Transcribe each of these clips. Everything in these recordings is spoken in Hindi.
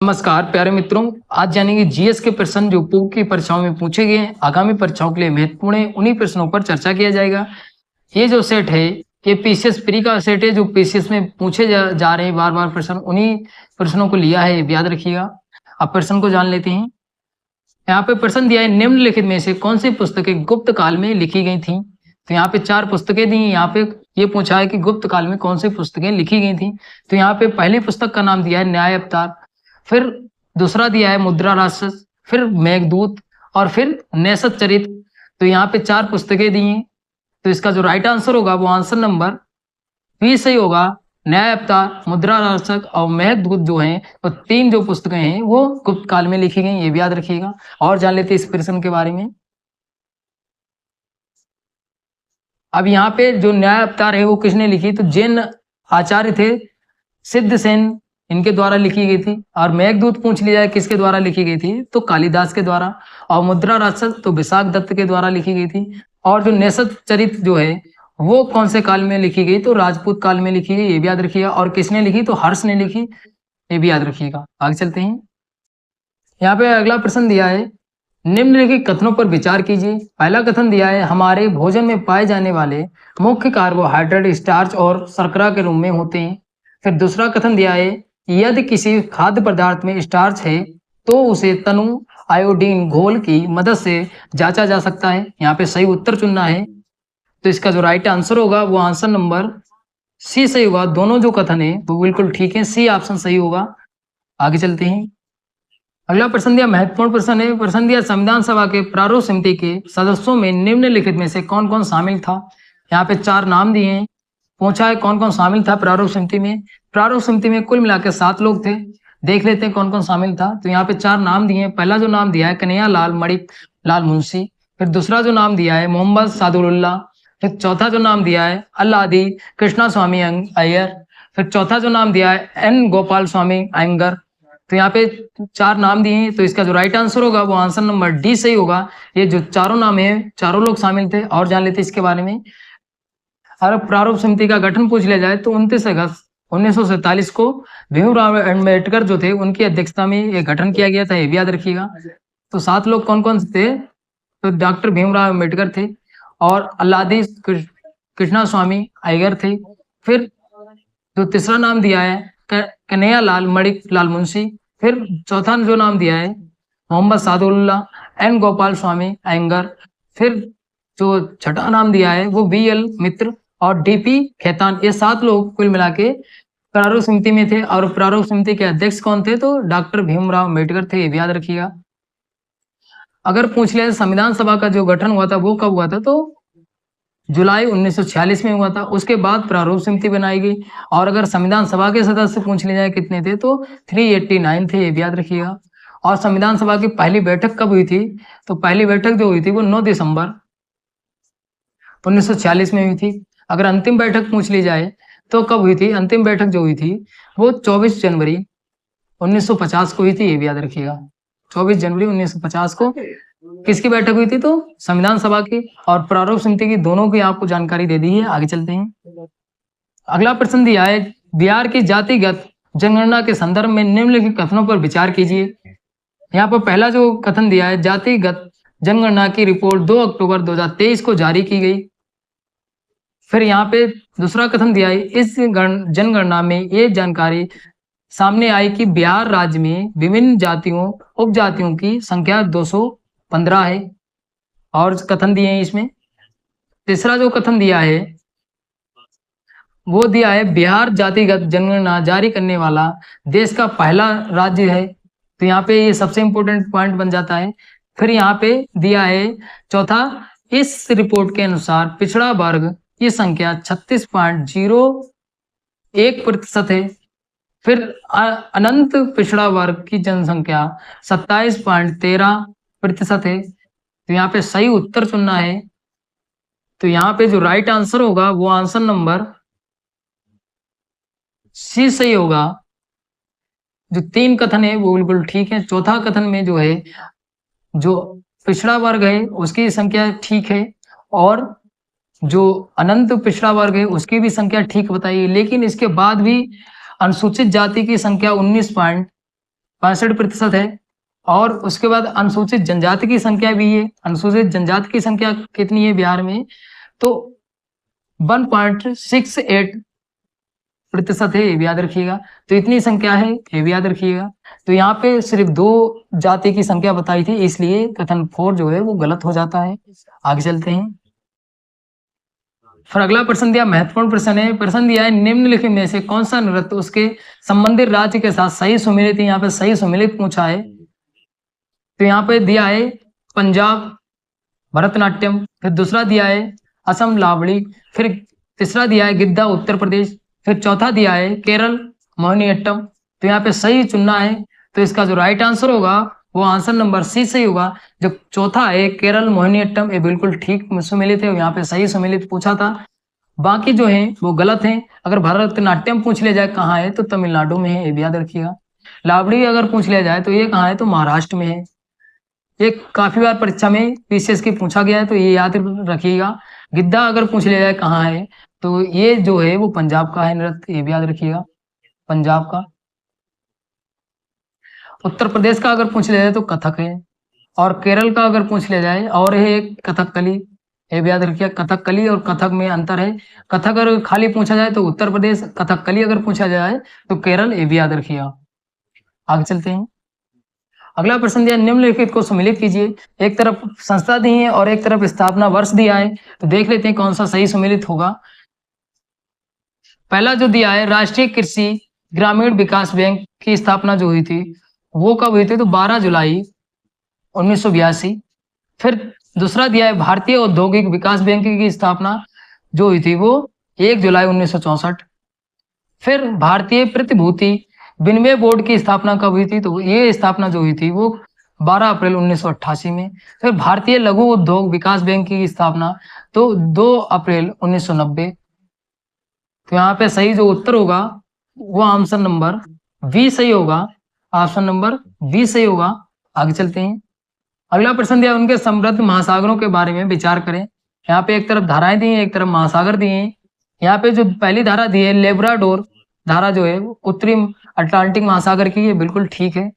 नमस्कार प्यारे मित्रों। आज जानेंगे जीएस के प्रश्न जो पूर्व की परीक्षाओं में पूछे गए हैं, आगामी परीक्षाओं के लिए महत्वपूर्ण है। उन्हीं प्रश्नों पर चर्चा किया जाएगा। ये जो सेट है ये पीसीएस प्री का सेट है जो पीसीएस में पूछे जा रहे हैं बार बार प्रश्न, उन्हीं प्रश्नों को लिया है, याद रखिएगा। अब प्रश्न को जान लेते हैं। यहाँ पे प्रश्न दिया है, निम्नलिखित में से कौन सी पुस्तकें गुप्त काल में लिखी गई थी। तो यहाँ पे 4 पुस्तकें दी। यहाँ पे ये पूछा है कि गुप्त काल में कौन सी पुस्तकें लिखी गई थी। तो यहाँ पे पहली पुस्तक का नाम दिया है न्याय अवतार, फिर दूसरा दिया है मुद्रा राक्षस, फिर मेघदूत और फिर नेसत चरित। तो यहाँ पे 4 पुस्तकें दी हैं। तो इसका जो राइट आंसर होगा वो आंसर नंबर बी सही होगा। न्याय अवतार, मुद्रा राक्षस और मेघदूत जो हैं तो 3 जो पुस्तकें हैं वो गुप्त काल में लिखी गई, ये भी याद रखिएगा। और जान लेते इस प्रश्न के बारे में। अब यहाँ पे जो न्याय अवतार है वो किसने लिखी, तो जैन आचार्य थे सिद्धसेन, इनके द्वारा लिखी गई थी। और मेघदूत पूछ लिया है किसके द्वारा लिखी गई थी, तो कालिदास के द्वारा। और मुद्रा राक्षस तो विशाख दत्त के द्वारा लिखी गई थी। और जो नेसत चरित जो है वो कौन से काल में लिखी गई, तो राजपूत काल में लिखी गई, ये भी याद रखिएगा। और किसने लिखी, तो हर्ष ने लिखी, ये भी याद रखिएगा। आगे चलते हैं। यहाँ पे अगला प्रश्न दिया है, निम्नलिखित कथनों पर विचार कीजिए। पहला कथन दिया है, हमारे भोजन में पाए जाने वाले मुख्य कार्बोहाइड्रेट स्टार्च और शर्करा के रूप में होते हैं। फिर दूसरा कथन दिया है, यदि किसी खाद्य पदार्थ में स्टार्च है तो उसे तनु आयोडीन घोल की मदद से जांचा जा सकता है। यहाँ पे सही उत्तर चुनना है। तो इसका जो राइट आंसर होगा वो आंसर नंबर सी सही होगा। दोनों जो कथन है वो बिल्कुल ठीक है, सी ऑप्शन सही होगा। आगे चलते हैं। अगला प्रश्न दिया, महत्वपूर्ण प्रश्न है। प्रश्न दिया, संविधान सभा के प्रारूप समिति के सदस्यों में निम्नलिखित में से कौन कौन शामिल था। यहाँ पे 4 नाम दिए हैं। पूछा है कौन कौन शामिल था प्रारूप समिति में। प्रारूप समिति में कुल मिलाकर 7 लोग थे। देख लेते हैं कौन कौन शामिल था। तो यहाँ पे 4 नाम दिए हैं। पहला जो नाम दिया है कन्हैया लाल मणिक लाल मुंशी। फिर दूसरा जो नाम दिया है मोहम्मद सादुल्लाह। फिर चौथा जो नाम दिया है अल्लादी कृष्णा स्वामी अय्यर। फिर चौथा जो नाम दिया है एन गोपाल स्वामी अयंगर। तो यहाँ पे 4 नाम दिए हैं। तो इसका जो राइट आंसर होगा वो आंसर नंबर डी सही होगा। ये जो चारों नाम है चारों लोग शामिल थे। और जान लेते इसके बारे में। अगर प्रारूप समिति का गठन पूछ लिया जाए तो 29 अगस्त 1947 को भीमराव अम्बेडकर जो थे उनकी अध्यक्षता में ये गठन किया गया था, ये भी याद रखिएगा। तो 7 लोग कौन कौन थे, तो डॉक्टर भीमराव अम्बेडकर थे और अल्लादी कृष्णा स्वामी अय्यर थे। फिर जो तीसरा नाम दिया है कन्हैया लाल मणिक लाल मुंशी। फिर चौथा जो नाम दिया है मोहम्मद सादुल्लाह एन गोपाल स्वामी अयंगर। फिर जो छठा नाम दिया है वो बीएल मित्र और डीपी खेतान। ये 7 लोग कुल मिला के प्रारूप समिति में थे। और प्रारूप समिति के अध्यक्ष कौन थे, तो डॉक्टर भीमराव अम्बेडकर थे, ये भी याद रखिएगा। अगर पूछ लिया संविधान सभा का जो गठन हुआ था वो कब हुआ था, तो जुलाई 1946 में हुआ था। उसके बाद प्रारूप समिति बनाई गई। और अगर संविधान सभा के सदस्य पूछ लिया जाए कितने थे, तो 389 थे, ये भी याद रखिएगा। और संविधान सभा की पहली बैठक कब हुई थी, तो पहली बैठक जो हुई थी वो 9 दिसंबर 1946 में हुई थी। अगर अंतिम बैठक पूछ ली जाए तो कब हुई थी, अंतिम बैठक जो हुई थी वो 24 जनवरी 1950 को हुई थी, ये भी याद रखिएगा। 24 जनवरी 1950 को किसकी बैठक हुई थी, तो संविधान सभा की और प्रारूप समिति की, दोनों की आपको जानकारी दे दी है। आगे चलते हैं। अगला प्रश्न दिया है, बिहार की जातिगत जनगणना के संदर्भ में निम्नलिखित कथनों पर विचार कीजिए। यहाँ पर पहला जो कथन दिया है, जातिगत जनगणना की रिपोर्ट 2 अक्टूबर 2023 को जारी की गई। फिर यहाँ पे दूसरा कथन दिया है, इस जनगणना में ये जानकारी सामने आई कि बिहार राज्य में विभिन्न जातियों उपजातियों की संख्या 215 है। और कथन दिए हैं इसमें। तीसरा जो कथन दिया है वो दिया है, बिहार जातिगत जनगणना जारी करने वाला देश का पहला राज्य है। तो यहाँ पे ये सबसे इंपॉर्टेंट पॉइंट बन जाता है। फिर यहाँ पे दिया है चौथा, इस रिपोर्ट के अनुसार पिछड़ा वर्ग की संख्या 36.01% है। फिर अनंत पिछड़ा वर्ग की जनसंख्या 27.13% है। तो यहाँ पे सही उत्तर चुनना है। तो यहाँ पे जो राइट आंसर होगा वो आंसर नंबर सी सही होगा। जो 3 कथन है वो बिल्कुल ठीक है। चौथा कथन में जो है जो पिछड़ा वर्ग है उसकी संख्या ठीक है और जो अनंत पिछड़ा वर्ग है उसकी भी संख्या ठीक बताई। लेकिन इसके बाद भी अनुसूचित जाति की संख्या 65% है। और उसके बाद अनुसूचित जनजाति की संख्या भी है। अनुसूचित जनजाति की संख्या कितनी है बिहार में? तो 1.68% है, ये भी याद रखिएगा। तो इतनी संख्या है, ये भी याद रखिएगा। तो यहाँ पे सिर्फ 2 जाति की संख्या बताई थी, इसलिए कथन 4 जो है वो गलत हो जाता है। आगे चलते हैं। फिर अगला प्रश्न दिया, महत्वपूर्ण प्रश्न है। प्रश्न दिया है, निम्नलिखित में से कौन सा नृत्य उसके संबंधित राज्य के साथ सही सुमेलित है? यहाँ पे सही सुमेलित पूछा है। तो यहाँ पे दिया है पंजाब भरतनाट्यम, फिर दूसरा दिया है असम लावड़ी, फिर तीसरा दिया है गिद्दा उत्तर प्रदेश, फिर चौथा दिया है केरल मोहिनीअट्टम। तो यहाँ पे सही चुनना है। तो इसका जो राइट आंसर होगा वो आंसर नंबर सी सही होगा। जो चौथा है केरल मोहिनीअट्टम, ये बिल्कुल ठीक सुमेलित है, यहाँ पे सही सुमेलित पूछा था। बाकी जो है वो गलत है। अगर भरतनाट्यम पूछ लिया जाए कहाँ है, तो तमिलनाडु में है, ये भी याद रखिएगा। लावड़ी अगर पूछ लिया जाए तो ये कहाँ है, तो महाराष्ट्र में है। ये काफी बार परीक्षा में पीसीएस की पूछा गया है, तो ये याद रखिएगा। गिद्दा अगर पूछ लिया जाए कहाँ है, तो ये जो है वो पंजाब का है नृत्य, ये भी याद रखिएगा, पंजाब का। उत्तर प्रदेश का अगर पूछ लिया जाए तो कथक है। और केरल का अगर पूछ लिया जाए और है कथकली, ये भी याद रखिएगा। कथकली और कथक में अंतर है। कथक अगर खाली पूछा जाए तो उत्तर प्रदेश, कथकली अगर पूछा जाए तो केरल, ये भी याद रखिएगा। आगे चलते हैं। अगला प्रश्न दिया, निम्नलिखित को सम्मिलित कीजिए। एक तरफ संस्था दी है और एक तरफ स्थापना वर्ष दिया है, तो देख लेते हैं कौन सा सही सम्मिलित होगा। पहला जो दिया है, राष्ट्रीय कृषि ग्रामीण विकास बैंक की स्थापना जो हुई थी वो कब हुई थी, तो 12 जुलाई 1982। फिर दूसरा दिया है, भारतीय औद्योगिक विकास बैंक की स्थापना जो हुई थी वो 1 जुलाई 1964। फिर भारतीय प्रतिभूति विनिमय बोर्ड की स्थापना कब हुई थी, तो ये स्थापना जो हुई थी वो 12 अप्रैल 1988 में। फिर भारतीय लघु उद्योग विकास बैंक की स्थापना तो 2 अप्रैल 1990। तो यहाँ पे सही जो उत्तर होगा वो ऑप्शन नंबर बी सही होगा। ऑप्शन नंबर बी सही होगा। आगे चलते हैं। अगला प्रश्न दिया, उनके समृद्ध महासागरों के बारे में विचार करें। यहाँ पे एक तरफ धाराएं दी हैं, एक तरफ महासागर दिए हैं। यहाँ पे जो पहली धारा दी है लेब्राडोर धारा जो है वो उत्तरी अटलांटिक महासागर की, ये बिल्कुल ठीक है।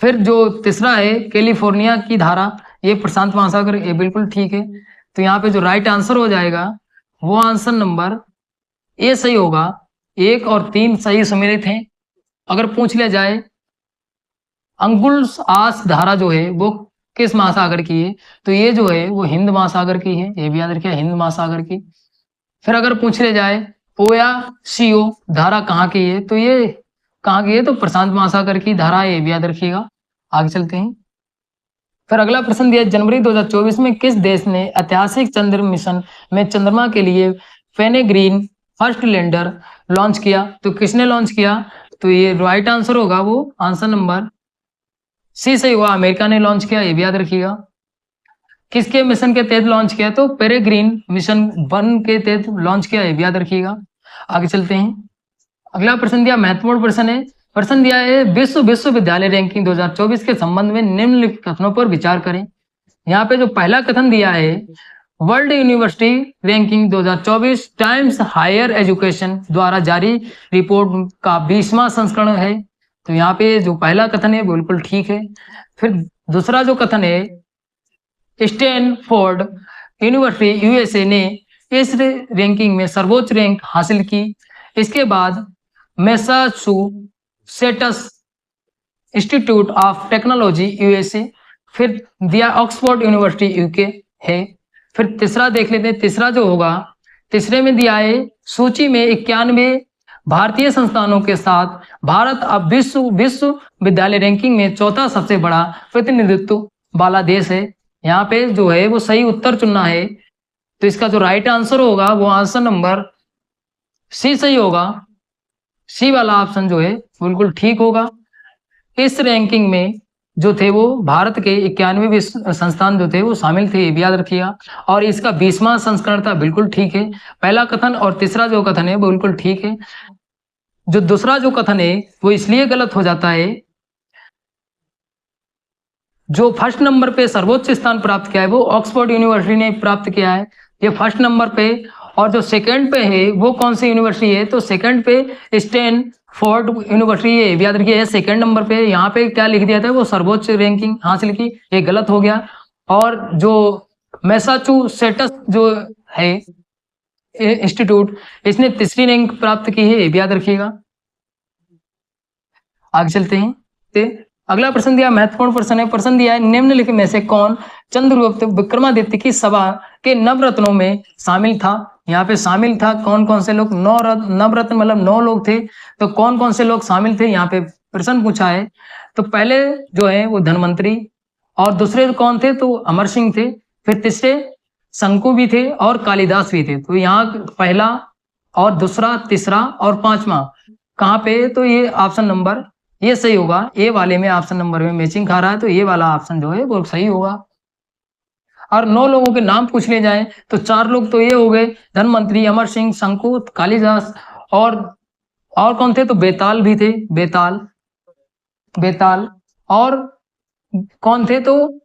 फिर जो तीसरा है कैलिफोर्निया की धारा, ये प्रशांत महासागर, ये बिल्कुल ठीक है। तो यहाँ पे जो राइट आंसर हो जाएगा वो आंसर नंबर ए सही होगा। 1 और 3 सही सम्मिलित हैं। अगर पूछ लिया जाए अंगुल आस धारा जो है वो किस महासागर की है, तो ये जो है वो हिंद महासागर की है, ये भी याद रखिए, हिंद महासागर की। फिर अगर पूछ लिया जाए ओया सीओ धारा कहाँ की है, तो ये कहाँ की है, तो प्रशांत महासागर की धारा है, ये भी याद रखिएगा। आगे चलते हैं। फिर अगला प्रश्न दिया, जनवरी 2024 में किस देश ने ऐतिहासिक चंद्र मिशन में चंद्रमा के लिए पेरेग्रिन फर्स्ट लैंडर लॉन्च किया? तो किसने लॉन्च किया, तो ये राइट आंसर होगा वो आंसर नंबर सी सही होगा, अमेरिका ने लॉन्च किया, ये भी याद रखिएगा। किसके मिशन के तहत लॉन्च किया, तो पेरेग्रिन मिशन 1 के तहत लॉन्च किया, ये भी याद रखिएगा। आगे चलते हैं। अगला प्रश्न दिया, महत्वपूर्ण प्रश्न है। प्रश्न दिया है, विश्वविद्यालय रैंकिंग 2024 के संबंध में निम्नलिखित कथनों पर विचार करें। यहाँ पे जो पहला कथन दिया है, world university ranking 2024 Times Higher Education द्वारा जारी रिपोर्ट का 20वां संस्करण है। तो यहाँ पे जो पहला कथन है बिल्कुल ठीक है। फिर दूसरा जो कथन है, स्टैनफोर्ड यूनिवर्सिटी यूएसए ने इस रैंकिंग में सर्वोच्च रैंक हासिल की। इसके बाद Massachusetts institute of technology USA, फिर दिया ऑक्सफोर्ड यूनिवर्सिटी यूके है। फिर तीसरा देख लेते हैं, तीसरा जो होगा, तीसरे में दिया है सूची में 91 भारतीय संस्थानों के साथ भारत अब विश्वविद्यालय रैंकिंग में चौथा सबसे बड़ा प्रतिनिधित्व वाला देश है। यहाँ पे जो है वो सही उत्तर चुनना है। तो इसका जो राइट आंसर होगा वो आंसर नंबर सी सही होगा। सी वाला ऑप्शन जो है बिल्कुल ठीक होगा। इस रैंकिंग में जो थे वो भारत के 91 संस्थान जो थे वो शामिल थे, ये भी याद रखिएगा। और इसका 20वां संस्करण था, बिल्कुल ठीक है। पहला कथन और तीसरा जो कथन है वो बिल्कुल ठीक है। जो दूसरा जो कथन है वो इसलिए गलत हो जाता है, जो फर्स्ट नंबर पे सर्वोच्च स्थान प्राप्त किया है वो ऑक्सफोर्ड यूनिवर्सिटी ने प्राप्त किया है, ये फर्स्ट नंबर पे। और जो सेकंड पे है वो कौन सी यूनिवर्सिटी है, तो सेकंड पे फोर्ड यूनिवर्सिटी, ये भी याद रखिए सेकंड नंबर पे। यहाँ पे क्या लिख दिया था, वो सर्वोच्च रैंकिंग हासिल की, ये गलत हो गया। और जो मैसाचुसेट्स जो है इंस्टीट्यूट, इसने तीसरी रैंक प्राप्त की है, ये भी याद रखिएगा। आगे चलते हैं। ते अगला प्रश्न दिया, महत्वपूर्ण प्रश्न है। प्रश्न दिया है, निम्नलिखित में से कौन चंद्रगुप्त विक्रमादित्य की सभा के नवरत्नों में शामिल था। यहाँ पे शामिल था कौन कौन से लोग, नवरत्न मतलब 9 लोग थे, तो कौन कौन से लोग शामिल थे, यहाँ पे प्रश्न पूछा है। तो पहले जो है वो धनवंतरी, और दूसरे कौन थे, तो अमर सिंह थे, फिर तीसरे शंकु भी थे और कालिदास भी थे। तो यहाँ पहला और दूसरा, तीसरा और पांचवा कहाँ पे, तो ये ऑप्शन नंबर ये सही होगा। ए वाले में ऑप्शन नंबर में मैचिंग खा रहा है, तो ये वाला ऑप्शन जो है वो सही होगा। और 9 लोगों के नाम पूछ ले जाए तो 4 लोग तो ये हो गए, धनवंतरी, अमर सिंह, शंकु, कालिदास, और कौन थे, तो बेताल भी थे, बेताल और कौन थे, तो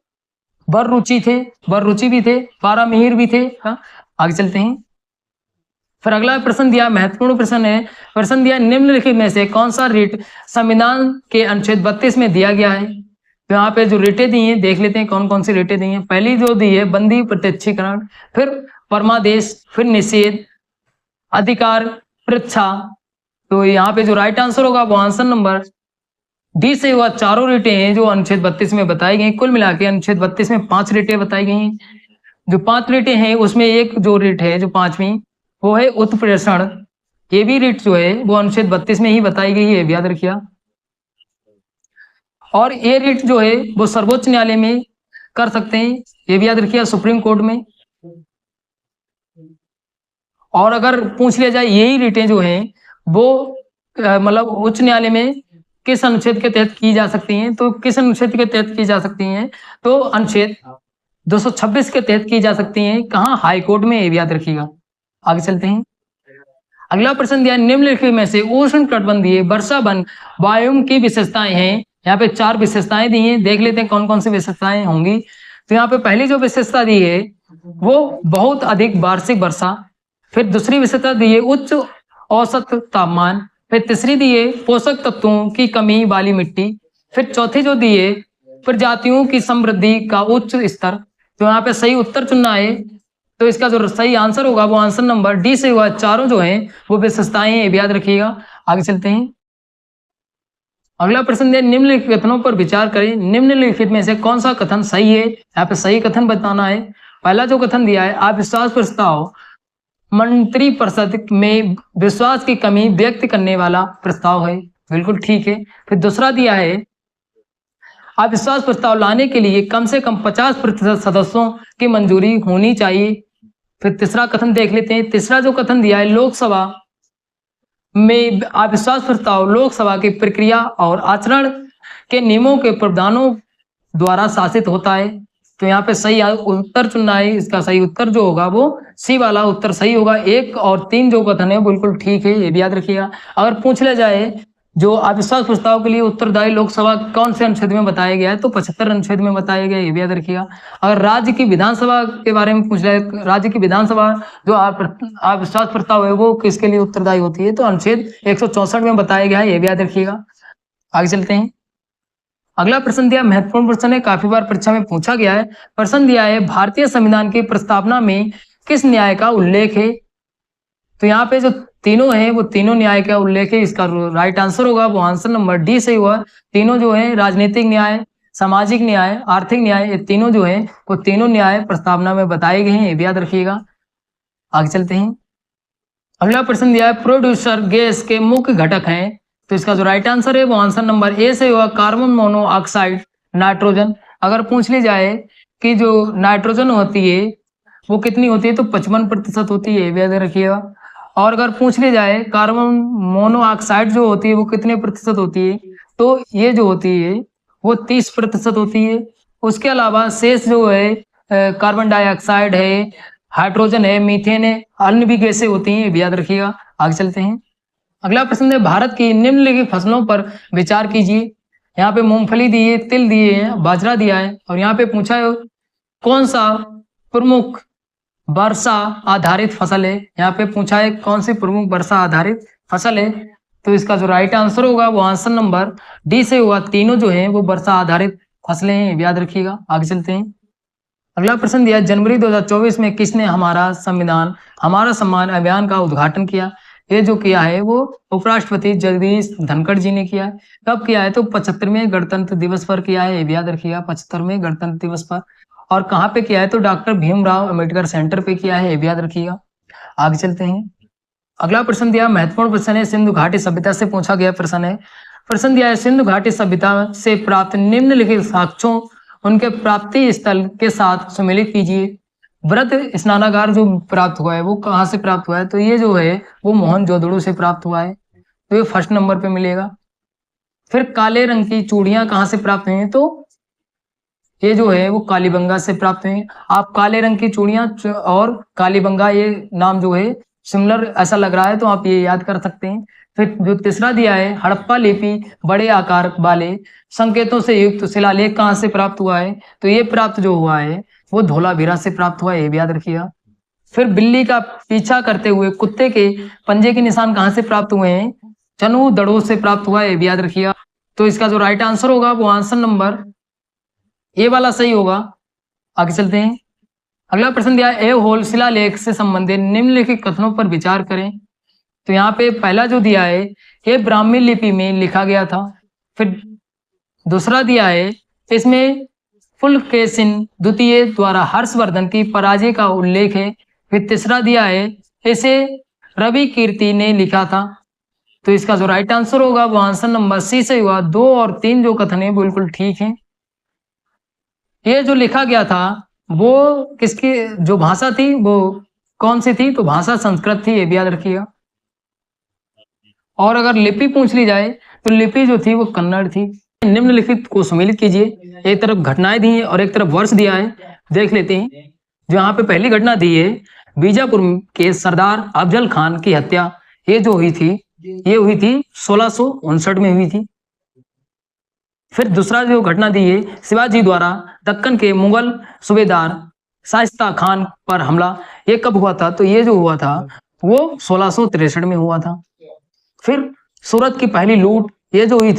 बररुचि थे, बररुचि भी थे, बारामिहिर भी थे। हाँ, आगे चलते हैं। फिर अगला प्रश्न दिया, महत्वपूर्ण प्रश्न है। प्रश्न दिया, निम्नलिखित में से कौन सा रिट संविधान के अनुच्छेद 32 में दिया गया है। तो यहाँ पे जो रेटें दी हैं देख लेते हैं कौन कौन सी रेटें दी हैं। पहली जो दी है, बंदी प्रत्यक्षीकरण, फिर परमादेश, फिर निषेध, अधिकार, पृच्छा। तो यहाँ पे जो राइट आंसर होगा वो आंसर नंबर डी से हुआ। चारों रेटें हैं जो अनुच्छेद 32 में बताई गई। कुल मिला के अनुच्छेद 32 में 5 रेटें बताई गई हैं। जो 5 रेटें हैं उसमें एक जो रेट है, जो 5वीं, वो है उत्प्रेषण। ये भी रेट जो है वो अनुच्छेद 32 में ही बताई गई है, याद रखिए। और ये रेट जो है वो सर्वोच्च न्यायालय में कर सकते हैं, ये भी याद रखिए, सुप्रीम कोर्ट में। और अगर पूछ लिया जाए यही रेटें जो हैं वो मतलब उच्च न्यायालय में किस अनुच्छेद के तहत की जा सकती हैं, तो किस अनुच्छेद के तहत की जा सकती हैं, तो अनुच्छेद 226 के तहत की जा सकती हैं। कहाँ, हाई कोर्ट में, ये भी याद रखिएगा। आगे चलते हैं। अगला प्रश्न दिया, निम्नलिखित में से उष्ण कटिबंधीय वर्षा वन वायुम की विशेषताएं हैं। यहाँ पे 4 विशेषताएं दी हैं, देख लेते हैं कौन कौन सी विशेषताएं होंगी। तो यहाँ पे पहली जो विशेषता दी है वो बहुत अधिक वार्षिक वर्षा, फिर दूसरी विशेषता दी है उच्च औसत तापमान, फिर तीसरी दी है पोषक तत्वों की कमी वाली मिट्टी, फिर चौथी जो दी है प्रजातियों की समृद्धि का उच्च स्तर। तो यहाँ पे सही उत्तर चुनना है, तो इसका जो सही आंसर होगा वो आंसर नंबर डी से हुआ। चारों जो हैं वो विशेषताएं हैं, याद रखिएगा। आगे चलते हैं। अगला प्रश्न है, निम्नलिखित कथनों पर विचार करें। निम्नलिखित में से कौन सा कथन सही है, यहाँ पे सही कथन बताना है। पहला जो कथन दिया है, अविश्वास प्रस्ताव मंत्रिपरिषद में विश्वास की कमी व्यक्त करने वाला प्रस्ताव है, बिल्कुल ठीक है। फिर दूसरा दिया है, अविश्वास प्रस्ताव लाने के लिए कम से कम 50% सदस्यों की मंजूरी होनी चाहिए। फिर तीसरा कथन देख लेते हैं। तीसरा जो कथन दिया है, लोकसभा में अविश्वास प्रस्ताव लोकसभा की प्रक्रिया और आचरण के नियमों के प्रावधानों द्वारा शासित होता है। तो यहाँ पे सही उत्तर चुनना है। इसका सही उत्तर जो होगा वो सी वाला उत्तर सही होगा। 1 और 3 जो कथन है बिल्कुल ठीक है, ये भी याद रखिएगा। अगर पूछ लिया जाए जो अविश्वास प्रस्ताव के लिए उत्तरदायी लोकसभा कौन से अनुच्छेद में बताया गया है, तो 75 अनुच्छेद में बताया गया है, ये भी याद रखिएगा। अगर राज्य की विधानसभा के बारे में पूछ लिया, राज्य की विधानसभा जो अविश्वास प्रस्ताव है वो किसके लिए उत्तरदायी होती है, तो अनुच्छेद 164 में बताया गया है, ये भी याद रखिएगा। आगे चलते हैं। अगला प्रश्न दिया, महत्वपूर्ण प्रश्न है, काफी बार परीक्षा में पूछा गया है। प्रश्न दिया है, भारतीय संविधान की प्रस्तावना में किस न्याय का उल्लेख है। तो यहाँ पे जो तीनों है वो तीनों न्याय का उल्लेख है। इसका राइट आंसर होगा वो आंसर नंबर डी से हुआ। तीनों जो है राजनीतिक न्याय, सामाजिक न्याय, आर्थिक न्याय, ये तीनों जो है वो तीनों न्याय प्रस्तावना में बताए गए हैं, ये भी याद रखिएगा। आगे चलते हैं। अगला प्रश्न दिया है, प्रोड्यूसर गैस के मुख्य घटक हैं। तो इसका जो राइट आंसर है वो आंसर नंबर ए से हुआ, कार्बन मोनोऑक्साइड, नाइट्रोजन। अगर पूछ ली जाए कि जो नाइट्रोजन होती है वो कितनी होती है, तो 55% होती है, याद रखिएगा। और अगर पूछ ली जाए कार्बन मोनोऑक्साइड जो होती है वो कितने प्रतिशत होती है, तो ये जो होती है वो 30% होती है। उसके अलावा शेष जो है कार्बन डाइऑक्साइड है, हाइड्रोजन है, मीथेन है, अन्य भी गैसें होती हैं, याद रखिएगा। आगे चलते हैं। अगला प्रश्न है, भारत की निम्नलिखित फसलों पर विचार कीजिए। यहाँ पे मूंगफली दी है, तिल दिए हैं, बाजरा दिया है, और यहाँ पे पूछा है कौन सा प्रमुख वर्षा आधारित फसल है। यहाँ पे पूछा है कौन सी प्रमुख वर्षा आधारित फसल है। तो इसका जो राइट आंसर होगा वो आंसर नंबर डी से होगा। तीनों जो है वो वर्षा आधारित फसलें हैं, याद रखिएगा। आगे चलते हैं। अगला प्रश्न दिया, जनवरी 2024 में किसने हमारा संविधान हमारा सम्मान अभियान का उद्घाटन किया? ये जो किया है वो उपराष्ट्रपति जगदीश धनखड़ जी ने किया है। कब किया है? तो 75वें गणतंत्र दिवस पर किया है, याद रखिएगा, 75वें गणतंत्र दिवस पर। और कहाँ पे किया है? तो डॉक्टर भीमराव अंबेडकर सेंटर पे किया है, याद रखिएगा। आगे चलते हैं। अगला प्रश्न दिया, महत्वपूर्ण प्रश्न है, सिंधु घाटी सभ्यता से पूछा गया प्रश्न है। प्रश्न दिया है, सिंधु घाटी सभ्यता से प्राप्त निम्नलिखित साक्ष्यों उनके प्राप्ति स्थल के साथ सम्मिलित कीजिए। व्रत स्नानागार जो प्राप्त हुआ है वो कहाँ से प्राप्त हुआ है? तो ये जो है वो मोहनजोदड़ो से प्राप्त हुआ है, तो ये फर्स्ट नंबर पे मिलेगा। फिर काले रंग की चूड़ियां कहाँ से प्राप्त हुई हैं? तो ये जो है वो कालीबंगा से प्राप्त हुई। आप काले रंग की चूड़ियां और कालीबंगा ये नाम जो है सिमिलर ऐसा लग रहा है, तो आप ये याद कर सकते हैं। फिर जो तीसरा दिया है, हड़प्पा लिपि बड़े आकार वाले संकेतों से युक्त शिलालेख कहाँ से प्राप्त हुआ है? तो ये प्राप्त जो हुआ है वो धोलावीरा से प्राप्त हुआ है, ये भी याद रखिएगा। फिर बिल्ली का पीछा करते हुए कुत्ते के पंजे के निशान कहाँ से प्राप्त हुए हैं? चनु दड़ों से प्राप्त हुआ है, ये भी याद रखिएगा। तो इसका जो राइट आंसर होगा वो आंसर नंबर ए वाला सही होगा। आगे चलते हैं। अगला प्रश्न दिया, ए होल शिलालेख से संबंधित निम्नलिखित कथनों पर विचार करें। तो यहाँ पे पहला जो दिया है ये ब्राह्मी लिपि में लिखा गया था। फिर दूसरा दिया है इसमें पुलकेशिन द्वितीय द्वारा हर्षवर्धन की पराजय का उल्लेख है। फिर तीसरा दिया है इसे रवि कीर्ति ने लिखा था। तो इसका जो राइट आंसर होगा वो आंसर नंबर सी से हुआ। 2 और 3 जो कथन है बिल्कुल ठीक है। ये जो लिखा गया था वो किसकी जो भाषा थी वो कौन सी थी? तो भाषा संस्कृत थी, ये भी याद रखिएगा। और अगर लिपि पूछ ली जाए तो लिपि जो थी वो कन्नड़ थी। निम्नलिखित को सम्मिलित कीजिए। एक तरफ घटनाएं दी हैं और एक तरफ वर्ष दिया है, देख लेते हैं। जो यहाँ पे पहली घटना दी है, बीजापुर के सरदार अफजल खान की हत्या, ये जो हुई थी ये हुई थी 1659 में हुई थी। फिर दूसरा जो घटना दी है, शिवाजी द्वारा दक्कन के मुगल सूबेदार शाइस्ता खान पर हमला, ये कब हुआ था? तो ये जो हुआ था वो 1663 में हुआ था। फिर सूरत की पहली लूट ये जो हुई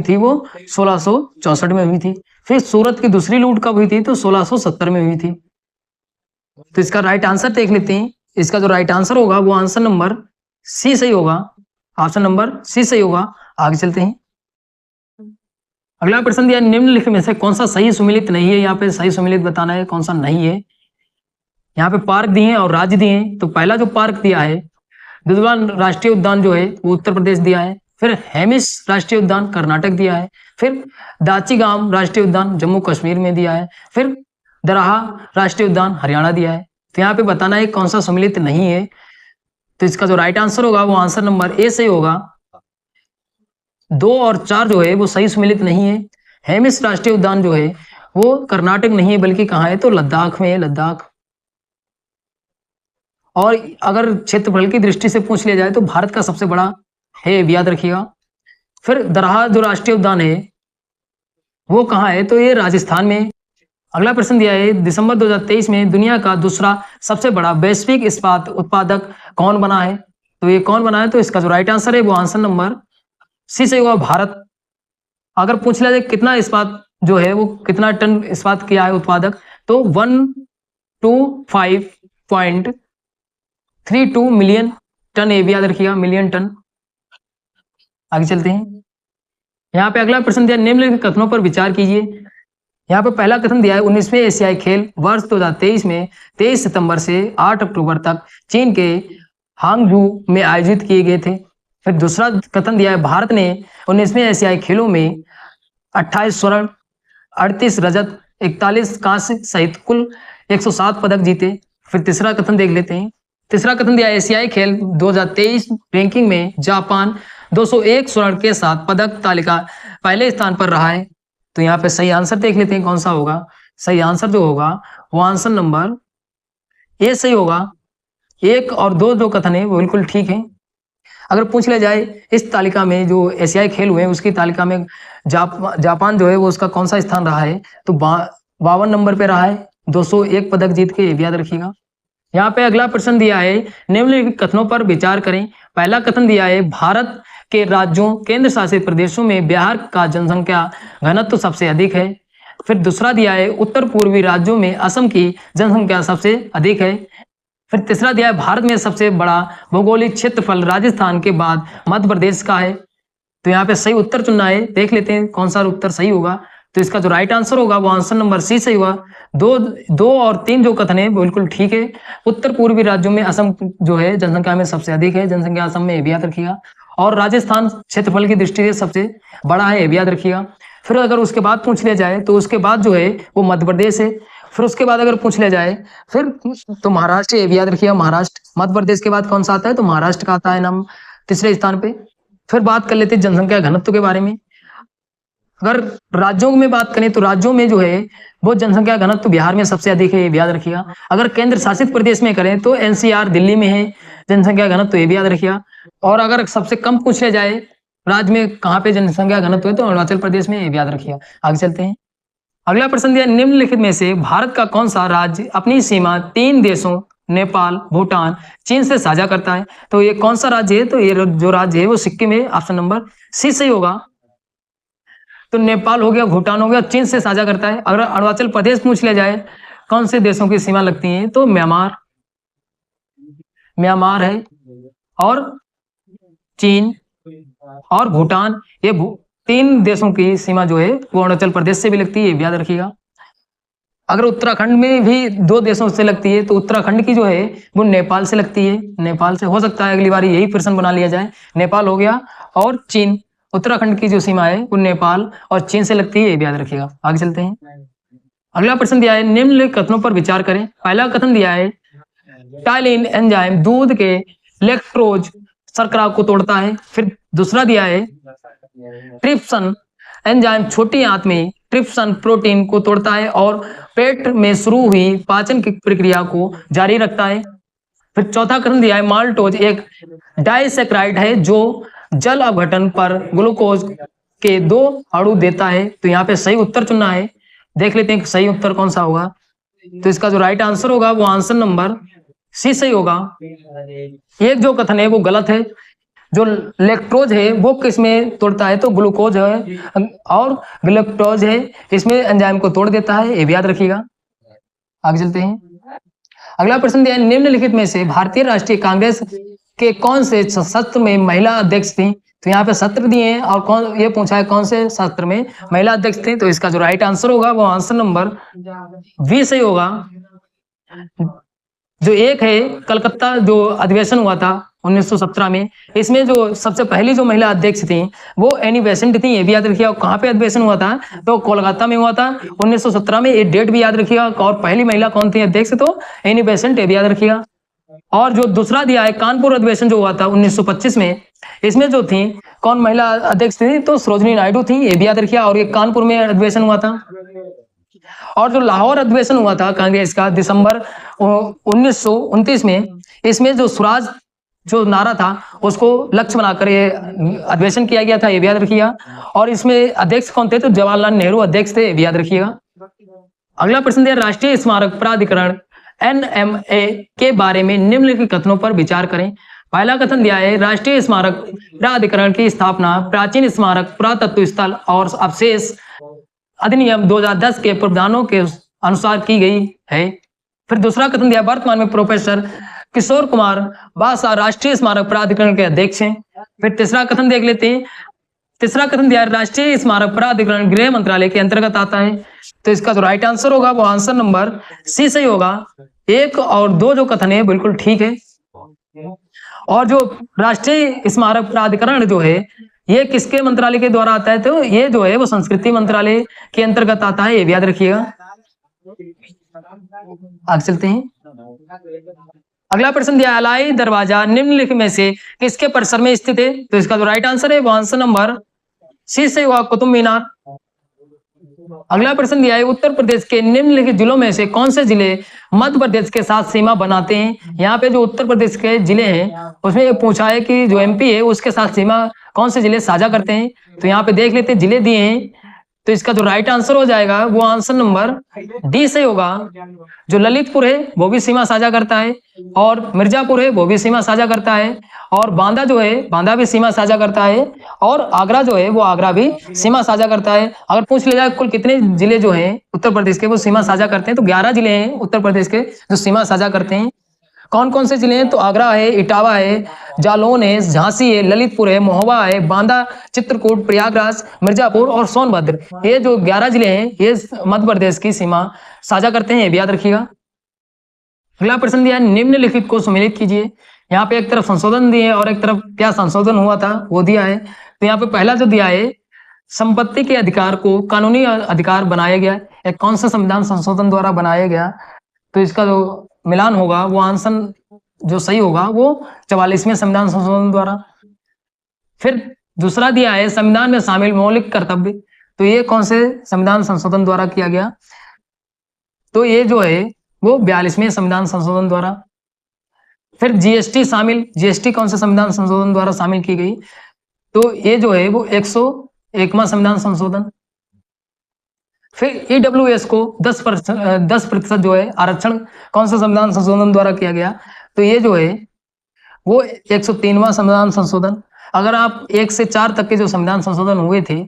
थी वो 1664 में हुई थी। फिर सूरत की दूसरी लूट कब हुई थी? तो 1670 में हुई थी। तो इसका राइट आंसर देख लेते हैं। इसका जो राइट आंसर होगा वो आंसर नंबर सी सही होगा। ऑप्शन नंबर सी सही होगा। आगे चलते हैं। अगला प्रश्न दिया, निम्नलिखित में से कौन सा सही सुमिलित नहीं है? यहाँ पे सही सुमिलित बताना है कौन सा नहीं है। यहाँ पे पार्क दिए हैं और राज्य दिए हैं। तो पहला जो पार्क दिया है दुधवान राष्ट्रीय उद्यान जो है वो उत्तर प्रदेश दिया है। फिर हेमिस राष्ट्रीय उद्यान कर्नाटक दिया है। फिर दाचीगाम राष्ट्रीय उद्यान जम्मू कश्मीर में दिया है। फिर दराहा राष्ट्रीय उद्यान हरियाणा दिया है। तो यहाँ पे बताना है कौन सा सम्मिलित नहीं है। तो इसका जो राइट आंसर होगा वो आंसर नंबर ए सही होगा। 2 और 4 जो है वो सही सम्मिलित नहीं है। हेमिस राष्ट्रीय उद्यान जो है वो कर्नाटक नहीं है बल्कि कहाँ है? तो लद्दाख में है, लद्दाख। और अगर क्षेत्रफल की दृष्टि से पूछ लिया जाए तो भारत का सबसे बड़ा है, याद रखिएगा। फिर दरहा जो राष्ट्रीय उद्यान है वो कहाँ है? तो ये राजस्थान में। अगला प्रश्न दिया है, दिसंबर 2023 में दुनिया का दूसरा सबसे बड़ा वैश्विक इस्पात उत्पादक कौन बना है? तो ये कौन बना है? तो इसका जो राइट आंसर है वो आंसर नंबर सी से होगा, भारत। अगर पूछ लिया जाए कितना इस्पात जो है वो कितना टन इस्पात किया है उत्पादक, तो 125.32 मिलियन टन, ये भी याद रखिएगा, मिलियन टन। आगे चलते हैं। यहाँ पे अगला प्रश्न दिया, निम्नलिखित कथनों पर विचार कीजिए। यहाँ पे पहला कथन दिया है 19वें एशियाई खेल वर्ष 2023 में 23 सितंबर से 8 अक्टूबर तक चीन के हांगझू में आयोजित किए गए थे। फिर दूसरा कथन दिया है भारत ने 19वें एशियाई खेलों में 28 स्वर्ण 38 रजत 41 कांस्य सहित कुल 107 पदक जीते। फिर तीसरा कथन देख लेते हैं। तीसरा कथन दिया एशियाई खेल 2023 रैंकिंग में जापान 201 स्वर्ण के साथ पदक तालिका पहले स्थान पर रहा है। तो यहाँ पे सही आंसर देख लेते हैं कौन सा होगा। सही आंसर जो होगा वो आंसर नंबर ए सही होगा। 1 और 2 जो कथन है वो बिल्कुल ठीक है। अगर पूछ लिया जाए इस तालिका में जो एशियाई खेल हुए हैं उसकी तालिका में जापान जो है वो उसका कौन सा स्थान रहा है, तो 52 नंबर पे रहा है, 201 पदक जीत के, याद रखिएगा। यहाँ पे अगला प्रश्न दिया है, निम्नलिखित कथनों पर विचार करें। पहला कथन दिया है, भारत के राज्यों केंद्र शासित प्रदेशों में बिहार का जनसंख्या घनत्व सबसे अधिक है। फिर दूसरा दिया है, उत्तर पूर्वी राज्यों में असम की जनसंख्या सबसे अधिक है। फिर तीसरा दिया है, भारत में सबसे बड़ा भौगोलिक क्षेत्रफल राजस्थान के बाद मध्य प्रदेश का है। तो यहाँ पे सही उत्तर चुनना है, देख लेते हैं कौन सा उत्तर सही होगा। तो इसका जो राइट आंसर होगा वो आंसर नंबर सी सही होगा। दो और तीन जो कथन है बिल्कुल ठीक है। उत्तर पूर्वी राज्यों में असम जो है जनसंख्या में सबसे अधिक है, जनसंख्या असम में, ये भी याद रखिएगा। और राजस्थान क्षेत्रफल की दृष्टि से सबसे बड़ा है, ये भी याद रखिएगा। फिर अगर उसके बाद पूछ लिया जाए तो उसके बाद जो है वो मध्य प्रदेश है। फिर उसके बाद अगर पूछ लिया जाए फिर तो महाराष्ट्र, ये भी याद रखिएगा, महाराष्ट्र। मध्य प्रदेश के बाद कौन सा आता है, तो महाराष्ट्र का आता है नाम तीसरे स्थान पे। फिर बात कर लेते हैं जनसंख्या घनत्व के बारे में। अगर राज्यों में बात करें तो राज्यों में जो है वो जनसंख्या घनत्व बिहार में सबसे अधिक है, ये भी याद रखिएगा। अगर केंद्र शासित प्रदेश में करें तो एनसीआर दिल्ली में है जनसंख्या घनत्व, ये भी याद रखिएगा। और अगर सबसे कम पूछ लिया जाए राज्य में कहाँ पे जनसंख्या घनत्व है, तो अरुणाचल प्रदेश में, ये भी याद रखिएगा। आगे चलते हैं। अगला प्रश्न दिया, निम्नलिखित में से भारत का कौन सा राज्य अपनी सीमा 3 देशों नेपाल, भूटान, चीन से साझा करता है? तो ये कौन सा राज्य है, तो ये जो राज्य है वो सिक्किम है, ऑप्शन नंबर सी सही होगा। तो नेपाल हो गया, भूटान हो गया, चीन से साझा करता है। अगर अरुणाचल प्रदेश पूछ लिया जाए कौन से देशों की सीमा लगती है, तो म्यांमार है, और चीन और भूटान, ये 3 देशों की सीमा जो है वो अरुणाचल प्रदेश से भी लगती है, ये याद रखिएगा। अगर उत्तराखंड में भी 2 देशों से लगती है तो उत्तराखंड की जो है वो नेपाल से लगती है, नेपाल से। हो सकता है अगली बार यही प्रश्न बना लिया जाए। नेपाल हो गया, और चीन, उत्तराखंड की जो सीमा है वो नेपाल और चीन से लगती है, ये भी याद रखिएगा। आगे चलते हैं। अगला प्रश्न दिया है, निम्नलिखित कथनों पर विचार करें। पहला कथन दिया है, टाइलिन एंजाइम दूध के लैक्टोज शर्करा को तोड़ता है। फिर दूसरा दिया है, ट्रिप्सन एंजाइम छोटी आंत में ट्रिप्सन प्रोटीन को तोड़ता है और पेट में शुरू हुई पाचन की प्रक्रिया को जारी रखता है। फिर चौथा कथन दिया है, माल्टोज एक डाइसैकेराइड है जो जल अपघटन पर ग्लूकोज के 2 अणु देता है। तो यहाँ पे सही उत्तर चुनना है, देख लेते हैं सही उत्तर कौन सा होगा। तो इसका जो राइट आंसर होगा वो आंसर नंबर सी सही होगा। एक जो कथन है वो गलत है, जो लैक्टोज है वो किस में तोड़ता है, तो ग्लूकोज है, और ग्लूकोज है इसमें एंजाइम को तोड़ देता है, ये भी याद रखिएगा। आगे चलते हैं। अगला प्रश्न दिया है, निम्नलिखित में से भारतीय राष्ट्रीय कांग्रेस के कौन से सत्र में महिला अध्यक्ष थी? तो यहाँ पे सत्र दिए हैं और कौन, ये पूछा है कौन से सत्र में महिला अध्यक्ष थी। तो इसका जो राइट आंसर होगा वो आंसर नंबर बी सही होगा। जो एक है कलकत्ता जो अधिवेशन हुआ था 1917 में, इसमें जो सबसे पहली जो महिला अध्यक्ष थी वो एनी बेसेंट थी, ये भी याद रखिएगा। कहाँ पे अधिवेशन हुआ था, तो कोलकाता में हुआ था 1917 में, ये डेट भी याद रखिएगा। और पहली महिला कौन थी अध्यक्ष, तो एनी बेसेंट, ये भी याद रखिएगा। और जो दूसरा दिया है, कानपुर अधिवेशन जो हुआ था 1925 में, इसमें जो थी कौन महिला अध्यक्ष थी, तो सरोजिनी नायडू थी, ये भी याद रखिएगा। और ये कानपुर में अधिवेशन हुआ था। और जो लाहौर अधिवेशन हुआ था कांग्रेस का दिसंबर 1929 में, इसमें जो स्वराज जो नारा था उसको लक्ष्य बनाकर ये अधिवेशन किया गया था, ये भी याद रखिएगा। और इसमें अध्यक्ष कौन थे, तो जवाहरलाल नेहरू अध्यक्ष थे, ये भी याद रखिएगा। अगला प्रश्न दिया, राष्ट्रीय स्मारक प्राधिकरण NMA के बारे में निम्नलिखित कथनों पर विचार करें। पहला कथन दिया है, राष्ट्रीय स्मारक प्राधिकरण की स्थापना प्राचीन स्मारक, पुरातत्व स्थल और अवशेष अधिनियम 2010 के प्रावधानों के अनुसार की गई है। फिर दूसरा कथन दिया, वर्तमान में प्रोफेसर किशोर कुमार बासा राष्ट्रीय स्मारक प्राधिकरण के अध्यक्ष हैं। फिर तीसरा कथन देख लेते हैं। तीसरा कथन दिया, राष्ट्रीय स्मारक प्राधिकरण गृह मंत्रालय के अंतर्गत आता है। तो इसका जो राइट आंसर होगा वो आंसर नंबर सी सही होगा। 1 और 2 जो कथन है बिल्कुल ठीक है। और जो राष्ट्रीय स्मारक प्राधिकरण जो है ये किसके मंत्रालय के द्वारा आता है, तो ये जो है वो संस्कृति मंत्रालय के अंतर्गत आता है, ये भी याद रखिएगा। आगे चलते हैं। अगला प्रश्न दिया, अलाई दरवाजा निम्नलिखित में से किसके परिसर में स्थित है? तो इसका जो राइट आंसर है वो आंसर नंबर सी से होगा, कुतुब मीनार। अगला प्रश्न दिया है, उत्तर प्रदेश के निम्नलिखित जिलों में से कौन से जिले मध्य प्रदेश के साथ सीमा बनाते हैं? यहाँ पे जो उत्तर प्रदेश के जिले हैं उसमें ये पूछा है कि जो MP है उसके साथ सीमा कौन से जिले साझा करते हैं। तो यहाँ पे देख लेते हैं, जिले दिए हैं तो इसका जो राइट आंसर हो जाएगा वो आंसर नंबर डी से होगा। जो ललितपुर है वो भी सीमा साझा करता है, और मिर्जापुर है वो भी सीमा साझा करता है, और बांदा जो है बांदा भी सीमा साझा करता है, और आगरा जो है वो आगरा भी सीमा साझा करता है। अगर पूछ लिया जाए कुल कितने जिले जो हैं उत्तर प्रदेश के वो सीमा साझा करते हैं, तो 11 जिले हैं उत्तर प्रदेश के जो सीमा साझा करते हैं। कौन कौन से जिले हैं? तो आगरा है, इटावा है, जालौन है, झांसी है, ललितपुर है, महोबा है, बांदा, चित्रकूट, प्रयागराज, मिर्जापुर और सोनभद्र। ये जो 11 जिले हैं ये मध्य प्रदेश की सीमा साझा करते हैं, ये भी याद रखिएगा। अगला प्रश्न दिया है, निम्नलिखित को सम्मिलित कीजिए। यहाँ पे एक तरफ संशोधन दिए और एक तरफ क्या संशोधन हुआ था वो दिया है। तो यहाँ पे पहला जो दिया है, संपत्ति के अधिकार को कानूनी अधिकार बनाया गया। एक कौन सा संविधान संशोधन द्वारा बनाया गया? तो इसका जो मिलान होगा वो आंसर जो सही होगा वो 44वें संविधान संशोधन द्वारा। फिर दूसरा दिया है, संविधान में शामिल मौलिक कर्तव्य। तो ये कौन से संविधान संशोधन द्वारा किया गया? तो ये जो है वो 42वें संविधान संशोधन द्वारा। फिर जीएसटी शामिल, जीएसटी कौन से संविधान संशोधन द्वारा शामिल की गई? तो ये जो है वो 101वां संविधान संशोधन। फिर ईडब्ल्यूएस को 10% जो है आरक्षण कौन सा संविधान संशोधन द्वारा किया गया? तो ये जो है वो 103वां संविधान संशोधन। अगर आप 1 से 4 तक के जो संविधान संशोधन हुए थे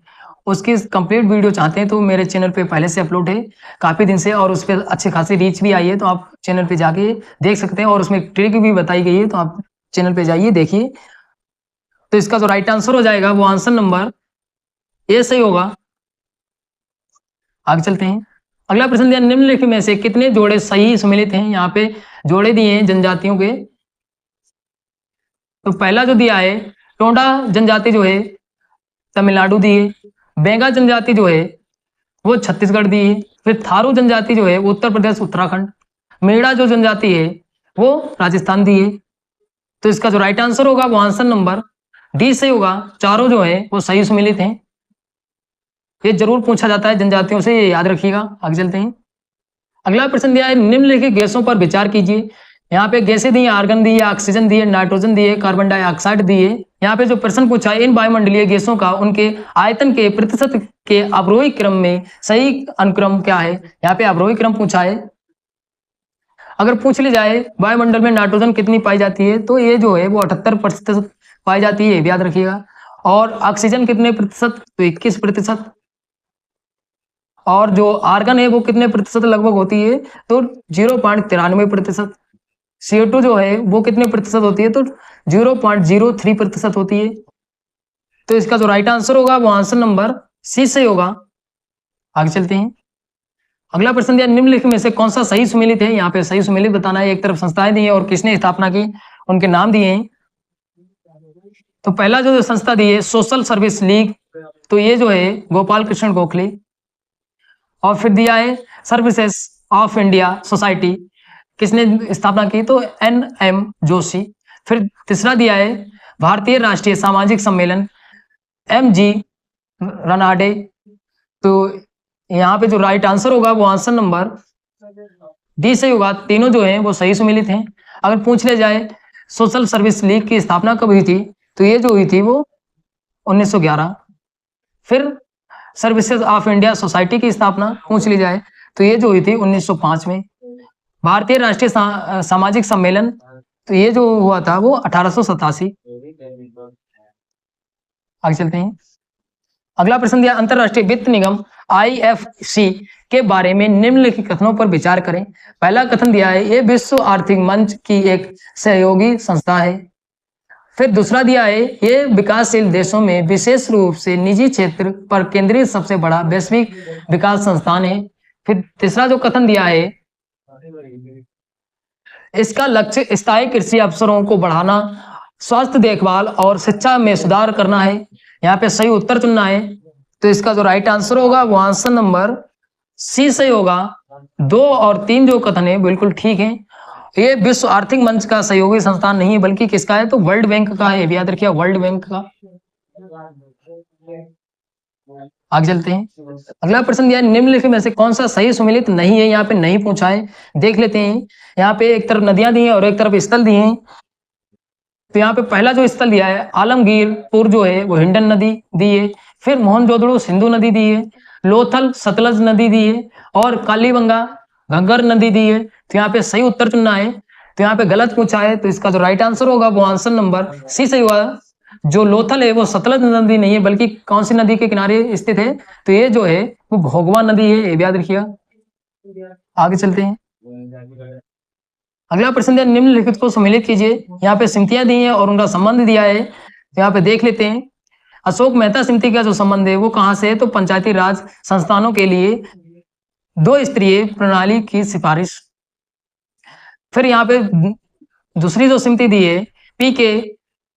उसकी कंप्लीट वीडियो चाहते हैं तो मेरे चैनल पे पहले से अपलोड है काफी दिन से, और उस पर अच्छी खासी रीच भी आई है, तो आप चैनल पे जाके देख सकते हैं, और उसमें ट्रिक भी बताई गई है, तो आप चैनल पे जाइए देखिए। तो इसका जो राइट आंसर हो जाएगा वो आंसर नंबर ए सही होगा। आगे चलते हैं। अगला प्रश्न दिया, निम्नलिखित में से कितने जोड़े सही सम्मिलित हैं? यहाँ पे जोड़े दिए हैं जनजातियों के। तो पहला जो दिया है, टोंडा जनजाति जो है तमिलनाडु दी है, बेंगा जनजाति जो है वो छत्तीसगढ़ दी है, फिर थारू जनजाति जो है वो उत्तर प्रदेश उत्तराखंड, मेड़ा जो जनजाति है वो राजस्थान दी है। तो इसका जो राइट आंसर होगा वो आंसर नंबर डी सही होगा। चारों जो है वो सही सम्मिलित हैं। ये जरूर पूछा जाता है जनजातियों से, ये याद रखिएगा। आगे चलते हैं। अगला प्रश्न दिया है, निम्नलिखित गैसों पर विचार कीजिए। यहाँ पे गैसें दी है, आर्गन दी है, ऑक्सीजन दी है, नाइट्रोजन दी है, कार्बन डाइऑक्साइड दी है। यहाँ पे जो प्रश्न पूछा है, इन वायुमंडलीय गैसों का उनके आयतन के प्रतिशत के अवरोही क्रम में सही अनुक्रम क्या है? यहाँ पे अवरोही क्रम पूछा है। अगर पूछ ली जाए वायुमंडल में नाइट्रोजन कितनी पाई जाती है, तो ये जो है वो 78% पाई जाती है, याद रखिएगा। और ऑक्सीजन कितने प्रतिशत? तो 21%। और जो आर्गन है वो कितने प्रतिशत लगभग होती है? तो 0.93%। CO2 जो है वो कितने प्रतिशत होती है? तो 0.03% होती है। तो इसका जो राइट आंसर होगा वो आंसर नंबर सी से होगा। आगे चलते हैं। अगला प्रश्न दिया, निम्नलिखित में से कौन सा सही सम्मिलित है? यहाँ पे सही सम्मिलित बताना है। एक तरफ संस्थाएं दी है और किसने स्थापना की, उनके नाम दिए हैं। तो पहला जो संस्था दी है सोशल सर्विस लीग, तो ये जो है गोपाल कृष्ण गोखले। और फिर दिया है सर्विसेज ऑफ इंडिया सोसाइटी, किसने स्थापना की? तो NM जोशी। फिर तीसरा दिया है भारतीय राष्ट्रीय सामाजिक सम्मेलन, MG रनाडे। तो यहाँ पे जो राइट आंसर होगा वो आंसर नंबर डी सही होगा। तीनों जो हैं वो सही सम्मिलित हैं। अगर पूछ ले जाए सोशल सर्विस लीग की स्थापना कब हुई थी, तो ये जो हुई थी वो 1911। फिर सर्विसेज ऑफ इंडिया सोसाइटी की स्थापना पूछ ली जाए तो ये जो हुई थी 1905 में। भारतीय राष्ट्रीय सामाजिक सम्मेलन, तो ये जो हुआ था वो 1887। आगे चलते हैं। अगला प्रश्न दिया, अंतरराष्ट्रीय वित्त निगम IFC के बारे में निम्नलिखित कथनों पर विचार करें। पहला कथन दिया है, ये विश्व आर्थिक मंच की एक सहयोगी संस्था है। फिर दूसरा दिया है, ये विकासशील देशों में विशेष रूप से निजी क्षेत्र पर केंद्रित सबसे बड़ा वैश्विक विकास संस्थान है। फिर तीसरा जो कथन दिया है, इसका लक्ष्य स्थायी कृषि अवसरों को बढ़ाना, स्वास्थ्य देखभाल और शिक्षा में सुधार करना है। यहाँ पे सही उत्तर चुनना है। तो इसका जो राइट आंसर होगा वो आंसर नंबर सी सही होगा। 2 और 3 जो कथन है बिल्कुल ठीक है। ये विश्व आर्थिक मंच का सहयोगी संस्थान नहीं है, बल्कि किसका है? तो वर्ल्ड बैंक का है, याद रखिए, वर्ल्ड बैंक का। आगे चलते हैं। अगला प्रश्न दिया, निम्नलिखित में से कौन सा सही सम्मिलित नहीं है? यहाँ पे नहीं पूछा है, देख लेते हैं। यहाँ पे एक तरफ नदियां दी हैं और एक तरफ स्थल दिए हैं। तो यहाँ पे पहला जो स्थल दिया है आलमगीरपुर जो है वो हिंडन नदी दी है। फिर मोहनजोदड़ो सिंधु नदी दी है। लोथल सतलज नदी दी है और कालीबंगा घग्गर नदी दी है। तो यहाँ पे सही उत्तर चुनना है। तो यहाँ पे गलत पूछा है, तो इसका जो राइट आंसर होगा वो आंसर नंबर सी सही होगा। जो लोथल है वो सतलज नदी नहीं है, बल्कि कौन सी नदी के किनारे स्थित है, तो ये जो है वो भोगवा नदी है, ये भी याद रखिएगा। आगे चलते हैं। अगला प्रश्न दिया, निम्नलिखित को सम्मिलित कीजिए। यहाँ पे समितियां दी हैं और उनका संबंध दिया है। यहाँ पे देख लेते हैं। अशोक मेहता समिति का जो संबंध है वो कहाँ से है, तो पंचायती राज संस्थानों के लिए 2 स्तरीय प्रणाली की सिफारिश। फिर यहाँ पे दूसरी जो समिति दी है पी के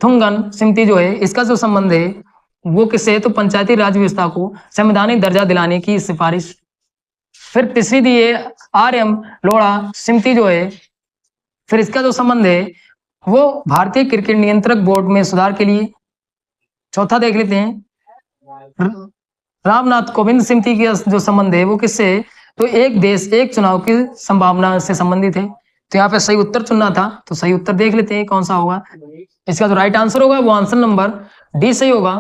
थुंगन समिति जो है, इसका जो संबंध है वो किससे है, तो पंचायती राज व्यवस्था को संवैधानिक दर्जा दिलाने की सिफारिश। फिर तीसरी दी है आर एम लोढ़ा समिति जो है, फिर इसका जो संबंध है वो भारतीय क्रिकेट नियंत्रक बोर्ड में सुधार के लिए। चौथा देख लेते हैं, रामनाथ कोविंद समिति का जो संबंध है वो किससे है, तो एक देश एक चुनाव की संभावना से संबंधित है। तो यहाँ पे सही उत्तर चुनना था, तो सही उत्तर देख लेते हैं कौन सा होगा। इसका जो राइट आंसर होगा वो आंसर नंबर डी सही होगा।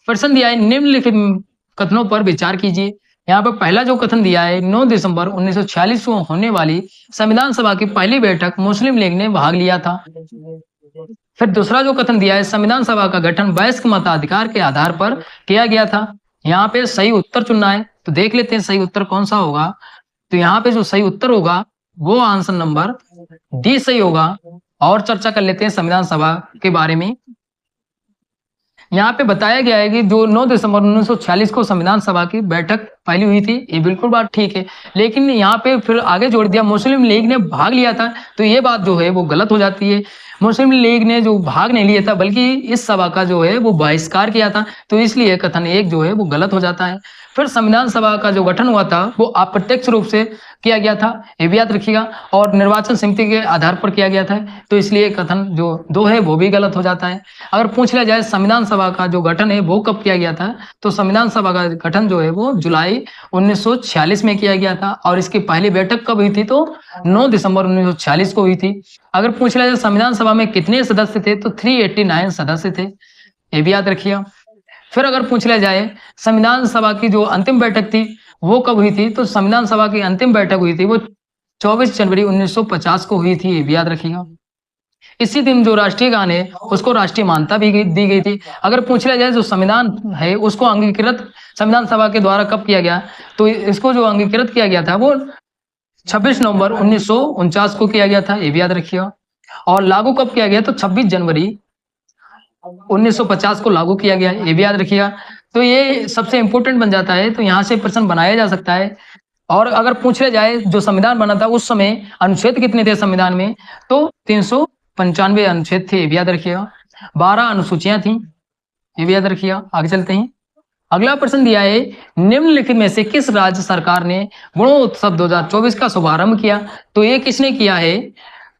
प्रश्न दिया है, निम्नलिखित कथनों पर विचार कीजिए। यहाँ पर पहला जो कथन दिया है, 9 दिसंबर 1946 को होने वाली संविधान सभा की पहली बैठक मुस्लिम लीग ने भाग लिया था। फिर दूसरा जो कथन दिया है, संविधान सभा का गठन वयस्क मताधिकार के आधार पर किया गया था। यहाँ पे सही उत्तर चुनना है, तो देख लेते हैं सही उत्तर कौन सा होगा। तो यहाँ पे जो सही उत्तर होगा वो आंसर नंबर डी सही होगा। और चर्चा कर लेते हैं संविधान सभा के बारे में। यहाँ पे बताया गया है कि जो 9 दिसंबर 1946 को संविधान सभा की बैठक पहली हुई थी, ये बिल्कुल बात ठीक है, लेकिन यहाँ पे फिर आगे जोड़ दिया मुस्लिम लीग ने भाग लिया था, तो ये बात जो है वो गलत हो जाती है। मुस्लिम लीग ने जो भाग नहीं लिया था बल्कि इस सभा का जो है वो बहिष्कार किया था, तो इसलिए कथन 1 जो है वो गलत हो जाता है। फिर संविधान सभा का जो गठन हुआ था वो अप्रत्यक्ष रूप से किया गया था, ये भी याद रखिएगा, और निर्वाचन समिति के आधार पर किया गया था, तो इसलिए कथन जो 2 है वो भी गलत हो जाता है। अगर पूछ लिया जाए संविधान सभा का जो गठन है वो कब किया गया था, तो संविधान सभा का गठन जो है वो जुलाई 1946 में किया गया था, और इसकी पहली बैठक कब हुई थी, तो 9 दिसंबर 1946 को हुई थी। अगर पूछ लिया जाए संविधान सभा में कितने सदस्य थे, तो 389 सदस्य थे, ये भी याद रखिए। फिर अगर पूछ लिया जाए संविधान सभा की जो अंतिम बैठक थी वो कब हुई थी, तो संविधान सभा की अंतिम बैठक हुई थी वो 24 जनवरी 1950 को हुई थी, ये भी याद रखिएगा। इसी दिन जो राष्ट्रीय गान है उसको राष्ट्रीय मान्यता भी दी गई थी। अगर पूछ लिया जाए जो संविधान है उसको अंगीकृत संविधान सभा के द्वारा कब किया गया, तो इसको जो अंगीकृत किया गया था वो 26 नवंबर 1949 को किया गया था, ये भी याद रखिएगा। और लागू कब किया गया, तो 26 जनवरी 1950 को लागू किया गया, ये भी याद रखिएगा। तो ये सबसे इंपॉर्टेंट बन जाता है, तो यहाँ से प्रश्न बनाया जा सकता है। और अगर पूछ लिया जाए जो संविधान बना था उस समय अनुच्छेद कितने थे संविधान में, तो 395 अनुच्छेद थे, ये भी याद रखिएगा। 12 अनुसूचियां थी, ये भी याद रखिएगा। आगे चलते हैं। अगला प्रश्न दिया है, निम्नलिखित में से किस राज्य सरकार ने गुणोत्सव 2024 का शुभारंभ किया, तो ये किसने किया है,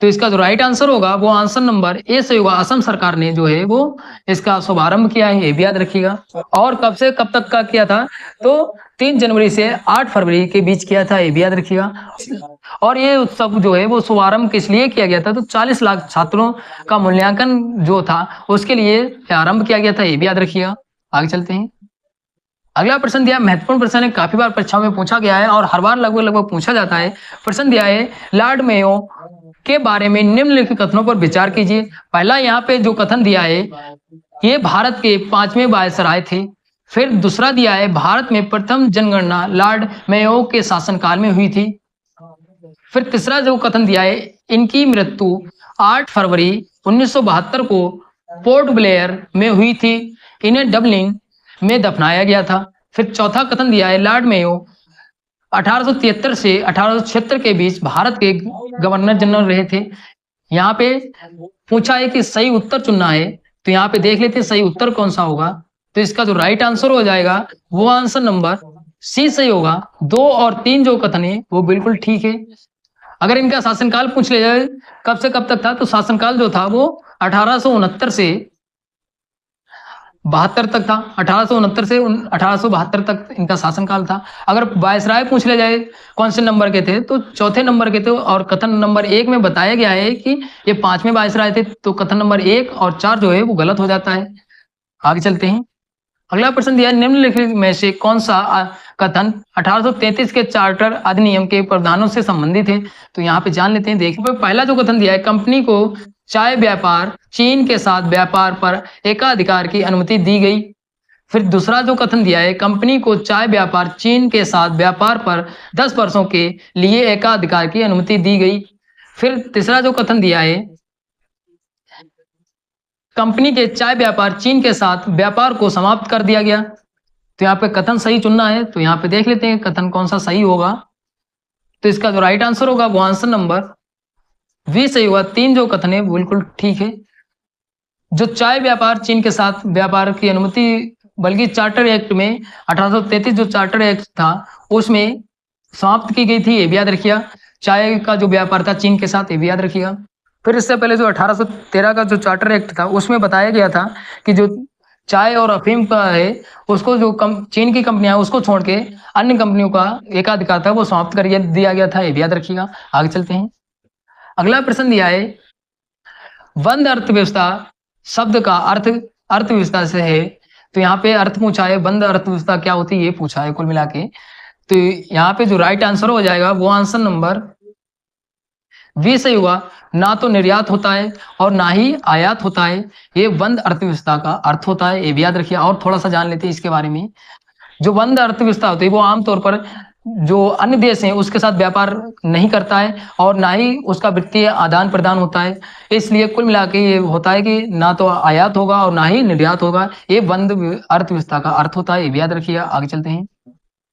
तो इसका जो राइट आंसर होगा वो आंसर नंबर ए से होगा। असम सरकार ने जो है वो इसका शुभारंभ किया है, ये भी याद रखिएगा। और कब से कब तक का किया था, तो 3 जनवरी से 8 फरवरी के बीच किया था, ये भी याद रखिएगा। और ये उत्सव जो है वो शुभारंभ किस लिए किया गया था, तो 40 लाख छात्रों का मूल्यांकन जो था उसके लिए आरंभ किया गया था, ये भी याद रखिएगा। आगे चलते हैं। अगला प्रश्न दिया, महत्वपूर्ण प्रश्न है, काफी बार परीक्षाओं में पूछा गया है और हर बार लगभग पूछा जाता है। प्रश्न दिया है, लॉर्ड मेयो के बारे में निम्नलिखित कथनों पर विचार कीजिए। पहला यहाँ पे जो कथन दिया है ये भारत के 5वें वायसराय थे। फिर दूसरा दिया है, भारत में प्रथम जनगणना लॉर्ड मेयो के शासनकाल में हुई थी। फिर तीसरा जो कथन दिया है, इनकी मृत्यु 8 फरवरी 1972 को पोर्ट ब्लेयर में हुई थी, इन्हें डबलिन में दफनाया गया था। फिर चौथा कथन दिया है, लॉर्ड मेयो 1873 से 1876 के बीच भारत के गवर्नर जनरल रहे थे। यहाँ पे पूछा है कि सही उत्तर चुनना है, तो यहाँ पे देख लेते हैं सही उत्तर कौन सा होगा। तो इसका जो राइट आंसर हो जाएगा वो आंसर नंबर सी सही होगा। 2 और 3 जो कथन है वो बिल्कुल ठीक है। अगर इनका शासनकाल पूछ लिया जाए कब से कब तक था, तो शासनकाल जो था वो 1869 से 72 तक था। 1869 से 1872 तक इनका शासनकाल था। अगर वायसराय पूछ लिया जाए कौन से नंबर के थे, तो चौथे नंबर के थे। और कथन नंबर 1 में बताया गया है कि ये 5वें वायसराय थे, तो कथन नंबर 1 और 4 जो है वो गलत हो जाता है। आगे चलते हैं। अगला प्रश्न दिया है, निम्नलिखित में से कौन सा कथन 1833 के चार्टर अधिनियम के प्रावधानों से संबंधित है? तो यहाँ पे जान लेते हैं। देखिए पहला जो कथन दिया है, कंपनी को चाय व्यापार चीन के साथ व्यापार पर एकाधिकार की अनुमति दी गई। फिर दूसरा जो कथन दिया है, कंपनी को चाय व्यापार चीन के साथ व्यापार पर 10 वर्षों के लिए एकाधिकार की अनुमति दी गई। फिर तीसरा जो कथन दिया है, कंपनी के चाय व्यापार चीन के साथ व्यापार को समाप्त कर दिया गया। तो यहाँ पे कथन सही चुनना है। तो यहाँ पे देख लेते हैं कथन कौन सा सही होगा। तो इसका जो राइट आंसर होगा वो आंसर नंबर बी सही होगा। 3 जो कथन है बिल्कुल ठीक है। जो चाय व्यापार चीन के साथ व्यापार की अनुमति, बल्कि चार्टर एक्ट में 1833 जो चार्टर एक्ट था उसमें समाप्त की गई थी, ये भी याद रखिएगा। चाय का जो व्यापार था चीन के साथ, ये भी याद रखिएगा। फिर इससे पहले जो 1813 का जो चार्टर एक्ट था उसमें बताया गया था कि जो चाय और अफीम का है उसको जो चीन की कंपनियां उसको छोड़ के अन्य कंपनियों का एकाधिकार था वो समाप्त कर दिया गया था, ये भी याद रखिएगा। आगे चलते हैं। अगला प्रश्न दिया है, बंद अर्थव्यवस्था शब्द का अर्थ अर्थव्यवस्था से है। तो यहाँ पे अर्थ पूछा है, बंद अर्थव्यवस्था क्या होती है ये पूछा है कुल मिला के। तो यहाँ पे जो राइट आंसर हो जाएगा वो आंसर नंबर बी सही होगा। ना तो निर्यात होता है और ना ही आयात होता है, ये बंद अर्थव्यवस्था का अर्थ होता है, ये भी याद रखिए। और थोड़ा सा जान लेते हैं इसके बारे में। जो बंद अर्थव्यवस्था होती है वो आमतौर पर जो अन्य देश हैं उसके साथ व्यापार नहीं करता है और ना ही उसका वित्तीय आदान प्रदान होता है। इसलिए कुल मिला के ये होता है कि ना तो आयात होगा और ना ही निर्यात होगा, ये बंद अर्थव्यवस्था का अर्थ होता है, ये भी याद रखिएगा। आगे चलते हैं।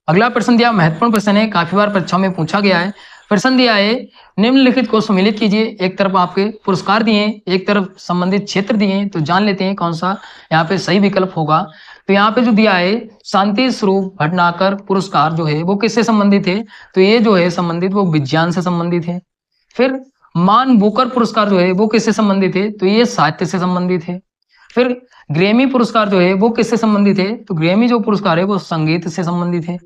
अगला प्रश्न दिया, महत्वपूर्ण प्रश्न है, काफी बार परीक्षा में पूछा गया है। प्रश्न दिया है, निम्नलिखित को सम्मिलित कीजिए। एक तरफ आपके पुरस्कार दिए, एक तरफ संबंधित क्षेत्र दिए। तो जान लेते हैं कौन सा यहाँ पे सही विकल्प होगा। तो यहाँ पे जो दिया है, शांति स्वरूप भटनागर पुरस्कार जो है वो किससे संबंधित है? तो ये जो है संबंधित वो विज्ञान से संबंधित है। फिर मान बुकर पुरस्कार जो है वो किससे संबंधित है? तो ये साहित्य से संबंधित है। फिर ग्रैमी पुरस्कार जो है वो किससे संबंधित है? तो ग्रैमी जो पुरस्कार है वो संगीत से संबंधित है।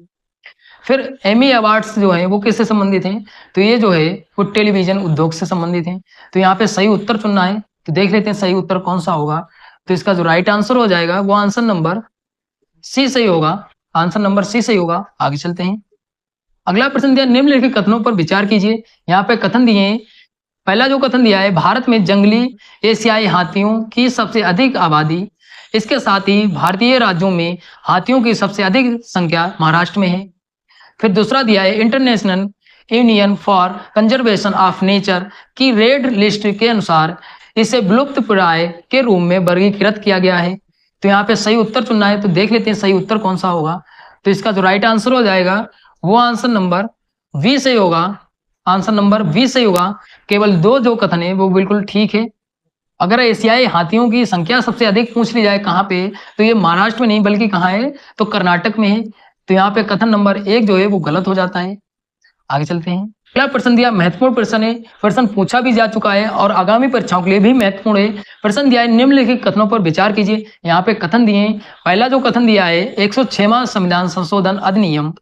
फिर एमी अवार्ड्स जो है वो किससे संबंधित हैं? तो ये जो है वो टेलीविजन उद्योग से संबंधित हैं। तो यहाँ पे सही उत्तर चुनना है। तो देख लेते हैं सही उत्तर कौन सा होगा। तो इसका जो राइट आंसर हो जाएगा वो आंसर नंबर सी सही होगा। आंसर नंबर सी सही होगा। आगे चलते हैं। अगला प्रश्न दिया, निम्नलिखित कथनों पर विचार कीजिए। यहाँ पे कथन दिए हैं। पहला जो कथन दिया है, भारत में जंगली एशियाई हाथियों की सबसे अधिक आबादी, इसके साथ ही भारतीय राज्यों में हाथियों की सबसे अधिक संख्या महाराष्ट्र में है। फिर दूसरा दिया है, international union for conservation of nature की रेड लिस्ट के अनुसार इसे विलुप्त प्राय के रूप में वर्गीकृत किया गया है। तो यहाँ पे सही उत्तर चुनना है। तो देख लेते हैं सही उत्तर कौन सा होगा। तो इसका जो राइट आंसर हो जाएगा वो आंसर नंबर बी सही होगा। आंसर नंबर बी सही होगा। केवल 2 जो कथन है वो बिल्कुल ठीक है। अगर एशियाई हाथियों की संख्या सबसे अधिक पूछ ली जाए कहाँ पे, तो ये महाराष्ट्र में नहीं बल्कि कहाँ है? तो कर्नाटक में है। तो यहाँ पे कथन नंबर 1 जो है वो गलत हो जाता है। आगे चलते हैं। अगला प्रश्न दिया, महत्वपूर्ण प्रश्न है, प्रश्न पूछा भी जा चुका है और आगामी परीक्षाओं के लिए भी महत्वपूर्ण है। प्रश्न दिया है, निम्नलिखित कथनों पर विचार कीजिए। यहाँ पे कथन दिए हैं। पहला जो कथन दिया है, 106वां संविधान संशोधन अधिनियम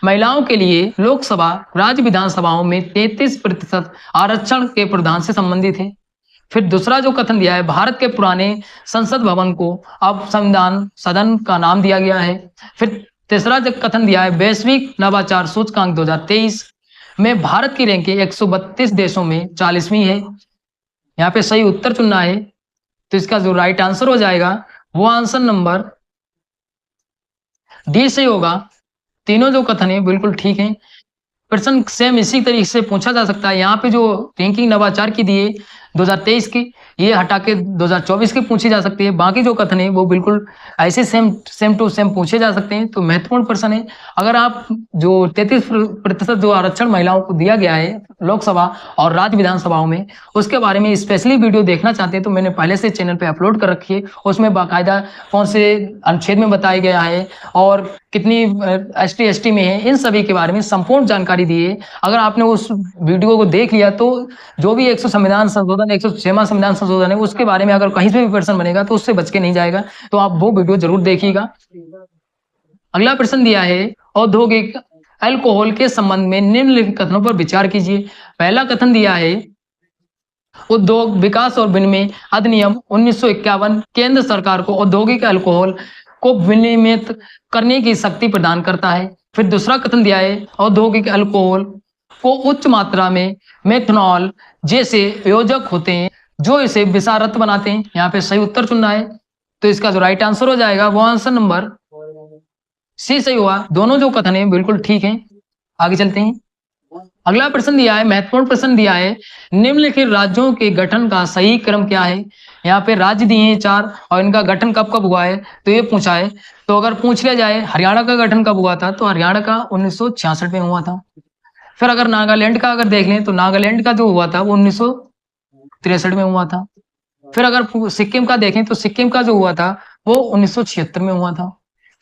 महिलाओं के लिए लोकसभा राज्य विधानसभाओं में 33% आरक्षण के प्रावधान से संबंधित है। फिर दूसरा जो कथन दिया है, भारत के पुराने संसद भवन को अब संविधान सदन का नाम दिया गया है। फिर तीसरा जो कथन दिया है, वैश्विक नवाचार सूचकांक 2023 में भारत की रैंकिंग 132 देशों में 40वीं है। यहाँ पे सही उत्तर चुनना है। तो इसका जो राइट आंसर हो जाएगा वो आंसर नंबर डी सही होगा। तीनों जो कथन है बिल्कुल ठीक है। प्रश्न सेम इसी तरीके से पूछा जा सकता है। यहाँ पे जो रैंकिंग नवाचार की दी है 2023 की, ये हटा के 2024 की पूछी जा सकती है। बाकी जो कथन है वो बिल्कुल ऐसे सेम टू सेम पूछे जा सकते हैं। तो महत्वपूर्ण प्रश्न है। अगर आप जो 33% जो आरक्षण महिलाओं को दिया गया है लोकसभा और राज्य विधानसभाओं में, उसके बारे में स्पेशली वीडियो देखना चाहते हैं तो मैंने पहले से चैनल पे अपलोड कर रखी है। उसमें बाकायदा कौन से अनुच्छेद में बताया गया है और कितनी ST ST में है, इन सभी के बारे में संपूर्ण जानकारी दी है। अगर आपने उस वीडियो को देख लिया तो जो भी 106वां संविधान संशोधन है उसके बारे में अगर कहीं से भी प्रश्न बनेगा तो उससे बच के नहीं जाएगा। तो आप वो वीडियो जरूर देखिएगा। अगला प्रश्न दिया है, औद्योगिक अल्कोहल के संबंध में निम्नलिखित कथनों पर विचार कीजिए। पहला कथन दिया है, उद्योग विकास और विनिमय अधिनियम 1951 केंद्र सरकार को औद्योगिक अल्कोहल को विनियमित करने की शक्ति प्रदान करता है। फिर दूसरा कथन दिया है औद्योगिक अल्कोहल को उच्च मात्रा में मेथनॉल जैसे योजक होते हैं जो इसे विषारत बनाते हैं। यहाँ पे सही उत्तर चुनना है। तो इसका जो राइट आंसर हो जाएगा वो आंसर नंबर सी सही हुआ। दोनों जो कथन है बिल्कुल ठीक है। आगे चलते हैं। अगला प्रश्न दिया है, महत्वपूर्ण प्रश्न दिया है, निम्नलिखित राज्यों के गठन का सही क्रम क्या है। यहाँ पे राज्य दिए हैं 4 और इनका गठन कब कब हुआ है तो ये पूछा है। तो अगर पूछ लिया जाए हरियाणा का गठन कब हुआ था तो हरियाणा का 1966 में हुआ था। फिर अगर नागालैंड का अगर देख लें तो नागालैंड का जो हुआ था वो 1963 में हुआ था। फिर अगर सिक्किम का देखें तो सिक्किम का जो हुआ था वो 1976 में हुआ था।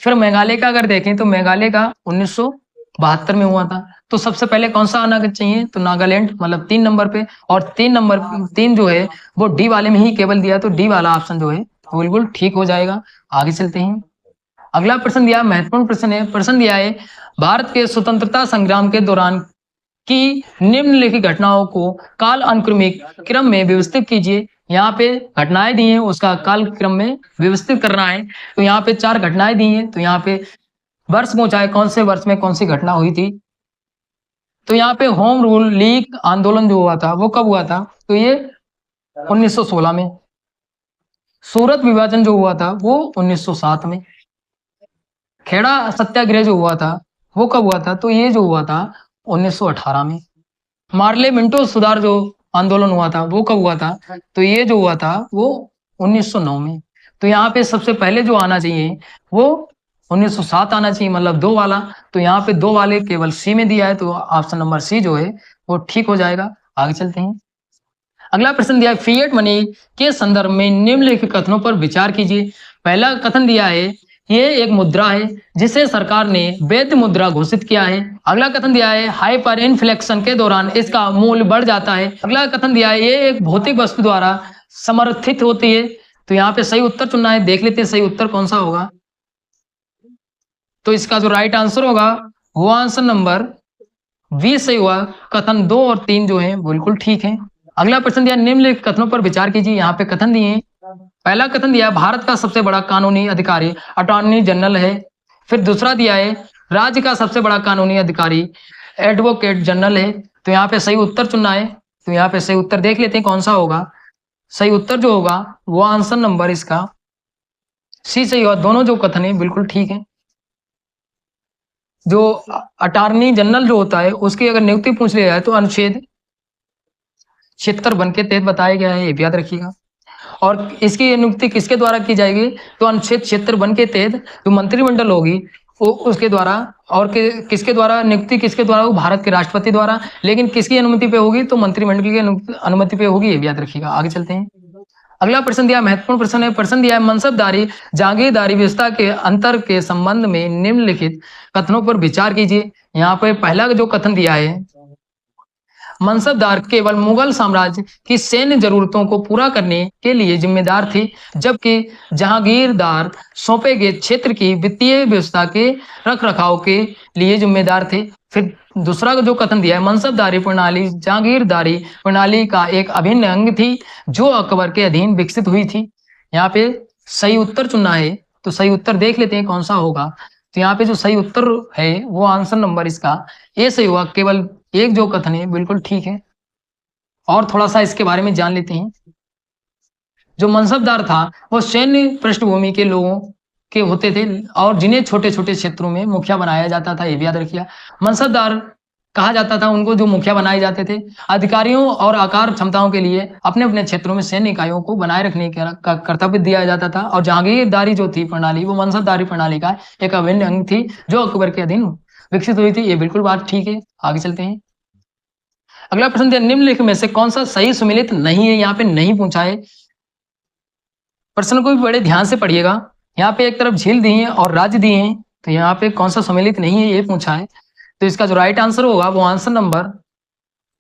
फिर मेघालय का अगर देखें तो मेघालय का 1972 में हुआ था। तो सबसे पहले कौन सा आना चाहिए तो नागालैंड, मतलब 3 नंबर पे। और 3 जो है वो डी वाले में ही केवल दिया, तो डी वाला ऑप्शन जो है वो बिल्कुल ठीक हो जाएगा। आगे चलते हैं। अगला प्रश्न दिया, महत्वपूर्ण प्रश्न है। प्रश्न दिया है, भारत के स्वतंत्रता संग्राम के दौरान की निम्नलिखित घटनाओं को काल अनुक्रमिक क्रम में व्यवस्थित कीजिए। यहाँ पे घटनाएं दी हैं, उसका काल क्रम में व्यवस्थित करना है। तो यहाँ पे 4 घटनाएं दी हैं। तो यहाँ पे वर्ष पूछा है कौन से वर्ष में कौन सी घटना हुई थी। तो यहाँ पे होम रूल लीग आंदोलन जो हुआ था वो कब हुआ था तो ये 1916 में। सूरत विभाजन जो हुआ था वो 1907 में। खेड़ा सत्याग्रह जो हुआ था वो कब हुआ था तो ये जो हुआ था 1918 में। मार्ले मिंटो सुधार जो आंदोलन हुआ था वो कब हुआ था तो ये जो हुआ था वो 1909 में। तो यहाँ पे सबसे पहले जो आना चाहिए वो 1907 आना चाहिए, मतलब 2 वाला। तो यहाँ पे 2 वाले केवल सी में दिया है, तो ऑप्शन नंबर सी जो है वो ठीक हो जाएगा। आगे चलते हैं। अगला प्रश्न दिया है, फिएट मनी के संदर्भ में निम्नलिखित कथनों पर विचार कीजिए। पहला कथन दिया है, ये एक मुद्रा है जिसे सरकार ने वैध मुद्रा घोषित किया है। अगला कथन दिया है, हाइपर इन्फ्लेक्शन के दौरान इसका मूल्य बढ़ जाता है। अगला कथन दिया है, ये एक भौतिक वस्तु द्वारा समर्थित होती है। तो यहाँ पे सही उत्तर चुनना है। देख लेते हैं सही उत्तर कौन सा होगा। तो इसका जो राइट आंसर होगा वो आंसर नंबर 20 सही हुआ। कथन 2 और 3 जो है बिल्कुल ठीक है। अगला प्रश्न दिया, निम्नलिखित कथनों पर विचार कीजिए। यहाँ पे कथन दिए हैं। पहला कथन दिया, भारत का सबसे बड़ा कानूनी अधिकारी अटॉर्नी जनरल है। फिर दूसरा दिया है, राज्य का सबसे बड़ा कानूनी अधिकारी एडवोकेट जनरल है। तो यहाँ पे सही उत्तर चुनना है। तो यहाँ पे सही उत्तर देख लेते हैं कौन सा होगा। सही उत्तर जो होगा वो आंसर नंबर इसका सी सही होगा। दोनों जो कथन है बिल्कुल ठीक है। जो अटॉर्नी जनरल जो होता है उसकी अगर नियुक्ति पूछ लिया जाए तो अनुच्छेद 76 के तहत बताया गया है, ये भी याद रखिएगा। और इसकी नियुक्ति किसके द्वारा की जाएगी तो अनुच्छेद 76 के तहत जो मंत्रिमंडल होगी वो उसके द्वारा। और किसके द्वारा नियुक्ति किसके द्वारा वो भारत के राष्ट्रपति द्वारा। लेकिन किसकी अनुमति पे होगी तो मंत्रिमंडल की अनुमति पे होगी, ये भी याद रखिएगा। आगे चलते हैं। अगला प्रश्न दिया, महत्वपूर्ण प्रश्न है। प्रश्न दिया है, मनसबदारी जागीरदारी व्यवस्था के अंतर के संबंध में निम्नलिखित कथनों पर विचार कीजिए। यहाँ पे पहला जो कथन दिया है, मनसबदार केवल मुगल साम्राज्य की सैन्य जरूरतों को पूरा करने के लिए जिम्मेदार थे, जबकि जहांगीरदार सौंपे गए क्षेत्र की वित्तीय व्यवस्था के रखरखाव के लिए जिम्मेदार थे। फिर दूसरा जो कथन दिया है, मनसबदारी प्रणाली जागीरदारी प्रणाली का एक अभिन्न अंग थी जो अकबर के अधीन विकसित हुई थी। यहाँ पे सही उत्तर चुनना है। तो सही उत्तर देख लेते हैं कौन सा होगा। तो यहाँ पे जो सही उत्तर है वो आंसर नंबर इसका ए सही हुआ। केवल एक जो कथन है बिल्कुल ठीक है। और थोड़ा सा इसके बारे में जान लेते हैं। जो मनसबदार था वो सैन्य पृष्ठभूमि के लोगों के होते थे और जिन्हें छोटे छोटे क्षेत्रों में मुखिया बनाया जाता था, ये भी याद रखिए। मनसबदार कहा जाता था उनको जो मुखिया बनाए जाते थे। अधिकारियों और आकार क्षमताओं के लिए अपने अपने क्षेत्रों में सैन्य इकाइयों को बनाए रखने का कर्तव्य दिया जाता था। और जहांगीरदारी जो थी प्रणाली वो मनसबदारी प्रणाली का एक अभिन्न अंग थी जो अकबर के अधीन विकसित हुई थी, ये बिल्कुल बात ठीक है। आगे चलते हैं। अगला प्रश्न दिया, निम्नलिखित में से कौन सा सही सुमेलित नहीं है। यहाँ पे नहीं पूछा है। प्रश्न को भी बड़े ध्यान से पढ़िएगा। यहाँ पे एक तरफ झील दी है और राज्य दिए हैं, तो यहाँ पे कौन सा सम्मिलित नहीं है ये पूछा है। तो इसका जो राइट आंसर होगा वो आंसर नंबर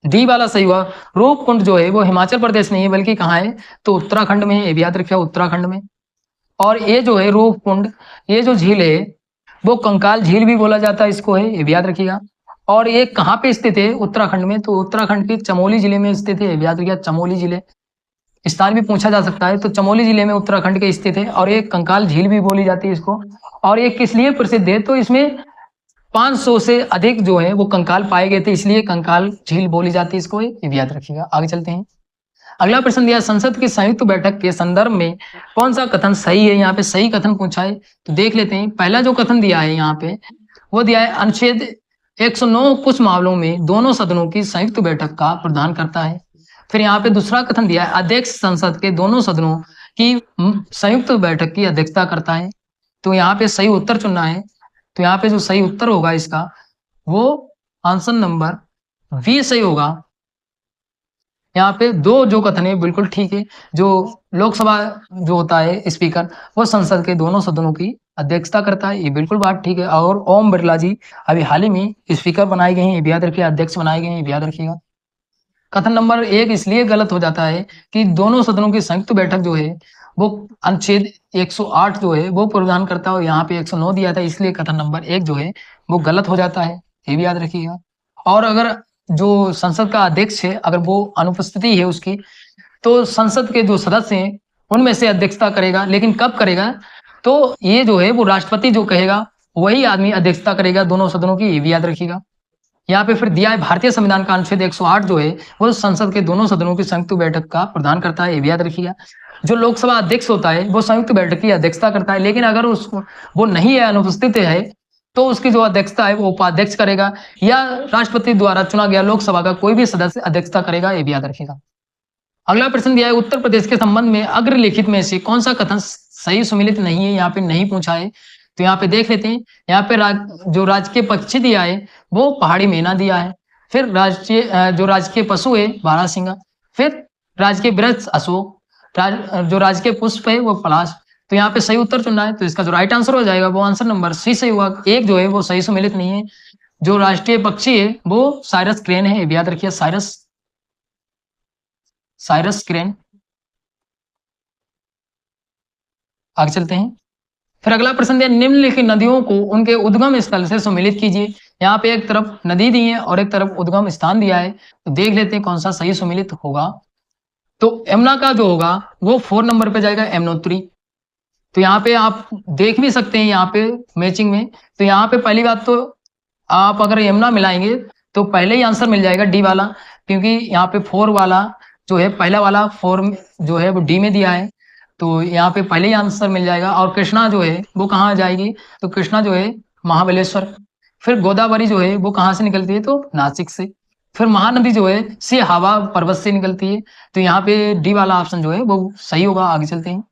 डी वाला सही हुआ। रूपकुंड जो है वो हिमाचल प्रदेश नहीं है बल्कि कहाँ है तो उत्तराखंड में है, ये भी याद रखिए उत्तराखंड में। और ये जो है रूपकुंड, ये जो झील है वो कंकाल झील भी बोला जाता है इसको, है ये भी याद रखिएगा। और ये कहाँ पे स्थित है उत्तराखंड में तो उत्तराखंड के चमोली जिले में स्थित है, ये भी याद रखिएगा। चमोली जिले स्थान भी पूछा जा सकता है, तो चमोली जिले में उत्तराखंड के स्थित है। और एक कंकाल झील भी बोली जाती है इसको। और ये किस लिए प्रसिद्ध है तो इसमें 500 से अधिक जो है वो कंकाल पाए गए थे, इसलिए कंकाल झील बोली जाती है इसको, ये भी याद रखिएगा। आगे चलते हैं। अगला प्रश्न दिया, संसद की संयुक्त बैठक के संदर्भ में कौन सा कथन सही है? यहाँ पे सही कथन पूछा है, तो देख लेते हैं। पहला जो कथन दिया है यहाँ पे वो दिया है, अनुच्छेद 109 कुछ मामलों में दोनों सदनों की संयुक्त बैठक का प्रावधान करता है। फिर यहाँ पे दूसरा कथन दिया है, अध्यक्ष संसद के दोनों सदनों की संयुक्त बैठक की अध्यक्षता करता है। तो यहाँ पे सही उत्तर चुनना है। तो यहाँ पे जो सही उत्तर होगा इसका वो आंसर नंबर बी सही होगा। यहाँ पे दो जो कथन है बिल्कुल ठीक है। जो लोकसभा जो होता है स्पीकर, वो संसद के दोनों सदनों की अध्यक्षता करता है, ये बिल्कुल बात ठीक है। और ओम बिरला जी अभी हाल ही में स्पीकर बनाए गए हैं, ये भी याद रखिए, अध्यक्ष बनाए गए हैं, ये भी याद रखिएगा। कथन नंबर 1 इसलिए गलत हो जाता है कि दोनों सदनों की संयुक्त बैठक जो है वो अनुच्छेद 108 जो है वो प्रावधान करता है, यहाँ पे 109 दिया था, इसलिए कथन नंबर 1 जो है वो गलत हो जाता है, ये भी याद रखिएगा। और अगर जो संसद का अध्यक्ष है अगर वो अनुपस्थिति है उसकी, तो संसद के जो सदस्य हैं उनमें से अध्यक्षता करेगा, लेकिन कब करेगा? तो ये जो है वो राष्ट्रपति जो कहेगा वही आदमी अध्यक्षता करेगा दोनों सदनों की, ये भी याद रखिएगा। यहाँ पे फिर दिया है, भारतीय संविधान का अनुच्छेद 108 जो है वो संसद के दोनों सदनों की संयुक्त बैठक का प्रदान करता है, ये भी याद रखिएगा। जो लोकसभा अध्यक्ष होता है वो संयुक्त बैठक की अध्यक्षता करता है, लेकिन अगर उसको वो नहीं है, अनुपस्थित है, तो उसकी जो अध्यक्षता है वो उपाध्यक्ष करेगा, या राष्ट्रपति द्वारा चुना गया लोकसभा का कोई भी सदस्य अध्यक्षता करेगा, ये भी याद रखिएगा। अगला प्रश्न दिया है, उत्तर प्रदेश के संबंध में अग्रलिखित में से कौन सा कथन सही सुमिलित नहीं है? यहाँ पे नहीं पूछा है, तो यहाँ पे देख लेते हैं। यहाँ पे जो राजकीय पक्षी दिया है वो पहाड़ी मैना दिया है। फिर जो राजकीय पशु है बारहसिंगा। फिर राजकीय वृक्ष अशोक। जो राजकीय पुष्प है वो पलाश। तो यहाँ पे सही उत्तर चुनना है, तो इसका जो राइट आंसर हो जाएगा वो आंसर नंबर सी सही होगा। एक जो है वो सही सुमिलित नहीं है। जो राष्ट्रीय पक्षी है वो साइरस क्रेन है, ये भी याद रखिए, साइरस क्रेन। आगे चलते हैं। फिर अगला प्रश्न दिया, निम्नलिखित नदियों को उनके उद्गम स्थल से सम्मिलित कीजिए। यहाँ पे एक तरफ नदी दी है और एक तरफ उद्गम स्थान दिया है, तो देख लेते हैं कौन सा सही सम्मिलित होगा। तो यमुना का जो होगा वो 4 नंबर पे जाएगा, यमुनोत्री। तो यहाँ पे आप देख भी सकते हैं यहाँ पे मैचिंग में। तो यहाँ पे पहली बात तो आप अगर यमुना मिलाएंगे तो पहले ही आंसर मिल जाएगा डी वाला, क्योंकि यहाँ पे 4 वाला जो है, पहला वाला 4 जो है वो डी में दिया है, तो यहाँ पे पहले ही आंसर मिल जाएगा। और कृष्णा जो है वो कहाँ जाएगी? तो कृष्णा जो है महाबलेश्वर। फिर गोदावरी जो है वो कहाँ से निकलती है? तो नासिक से। फिर महानदी जो है सिहावा पर्वत से निकलती है, तो यहाँ पे डी वाला ऑप्शन जो है वो सही होगा। आगे चलते हैं।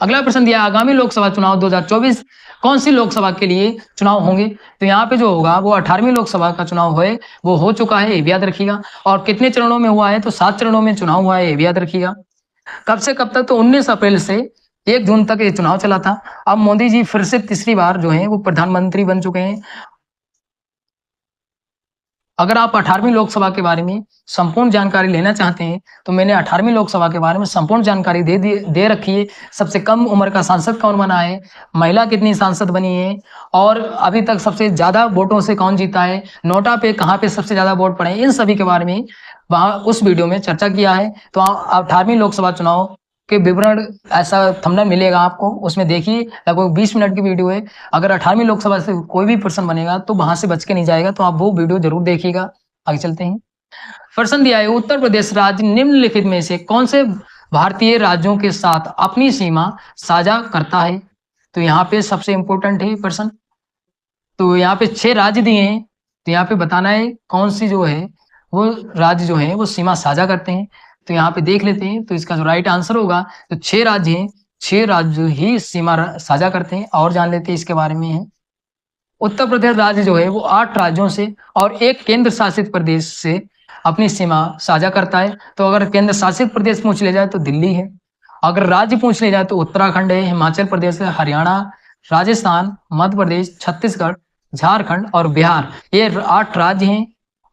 अगला प्रश्न दिया, आगामी लोकसभा चुनाव 2024 कौन सी लोकसभा के लिए चुनाव होंगे? तो यहाँ पे जो होगा वो 18वीं लोकसभा का चुनाव है, वो हो चुका है, ये भी याद रखिएगा। और कितने चरणों में हुआ है? तो 7 चरणों में चुनाव हुआ है, ये भी याद रखिएगा। कब से कब तक? तो 19 अप्रैल से 1 जून तक ये चुनाव चला था। अब मोदी जी फिर से तीसरी बार जो है वो प्रधानमंत्री बन चुके हैं। अगर आप 18वीं लोकसभा के बारे में संपूर्ण जानकारी लेना चाहते हैं तो मैंने 18वीं लोकसभा के बारे में संपूर्ण जानकारी दे रखी है। सबसे कम उम्र का सांसद कौन बना है, महिला कितनी सांसद बनी है, और अभी तक सबसे ज्यादा वोटों से कौन जीता है, नोटा पे कहाँ पे सबसे ज्यादा वोट पड़े, इन सभी के बारे में वहाँ उस वीडियो में चर्चा किया है। तो 18वीं लोकसभा चुनाव के विवरण ऐसा थंबनेल मिलेगा आपको, उसमें देखिए, लगभग 20 मिनट की वीडियो है। अगर 18वीं लोकसभा से कोई भी प्रश्न बनेगा तो वहां से बच के नहीं जाएगा, तो आप वो वीडियो जरूर देखिएगा। आगे चलते हैं। प्रश्न दिया है, उत्तर प्रदेश राज्य निम्नलिखित में से कौन से भारतीय राज्यों के साथ अपनी सीमा साझा करता है? तो यहाँ पे सबसे इंपॉर्टेंट है प्रश्न। तो यहाँ पे 6 राज्य दिए हैं, तो यहाँ पे बताना है कौन सी जो है वो राज्य जो है वो सीमा साझा करते हैं। तो यहाँ पे देख लेते हैं, तो इसका जो राइट आंसर होगा, तो 6 राज्य हैं, 6 राज्य ही सीमा साझा करते हैं। और जान लेते हैं इसके बारे में है। उत्तर प्रदेश राज्य जो है वो 8 राज्यों से और 1 केंद्र शासित प्रदेश से अपनी सीमा साझा करता है। तो अगर केंद्र शासित प्रदेश पूछ लिया जाए तो दिल्ली है, अगर राज्य पूछ लिया जाए तो उत्तराखंड है, हिमाचल प्रदेश है, हरियाणा, राजस्थान, मध्य प्रदेश, छत्तीसगढ़, झारखंड और बिहार, ये 8 राज्य हैं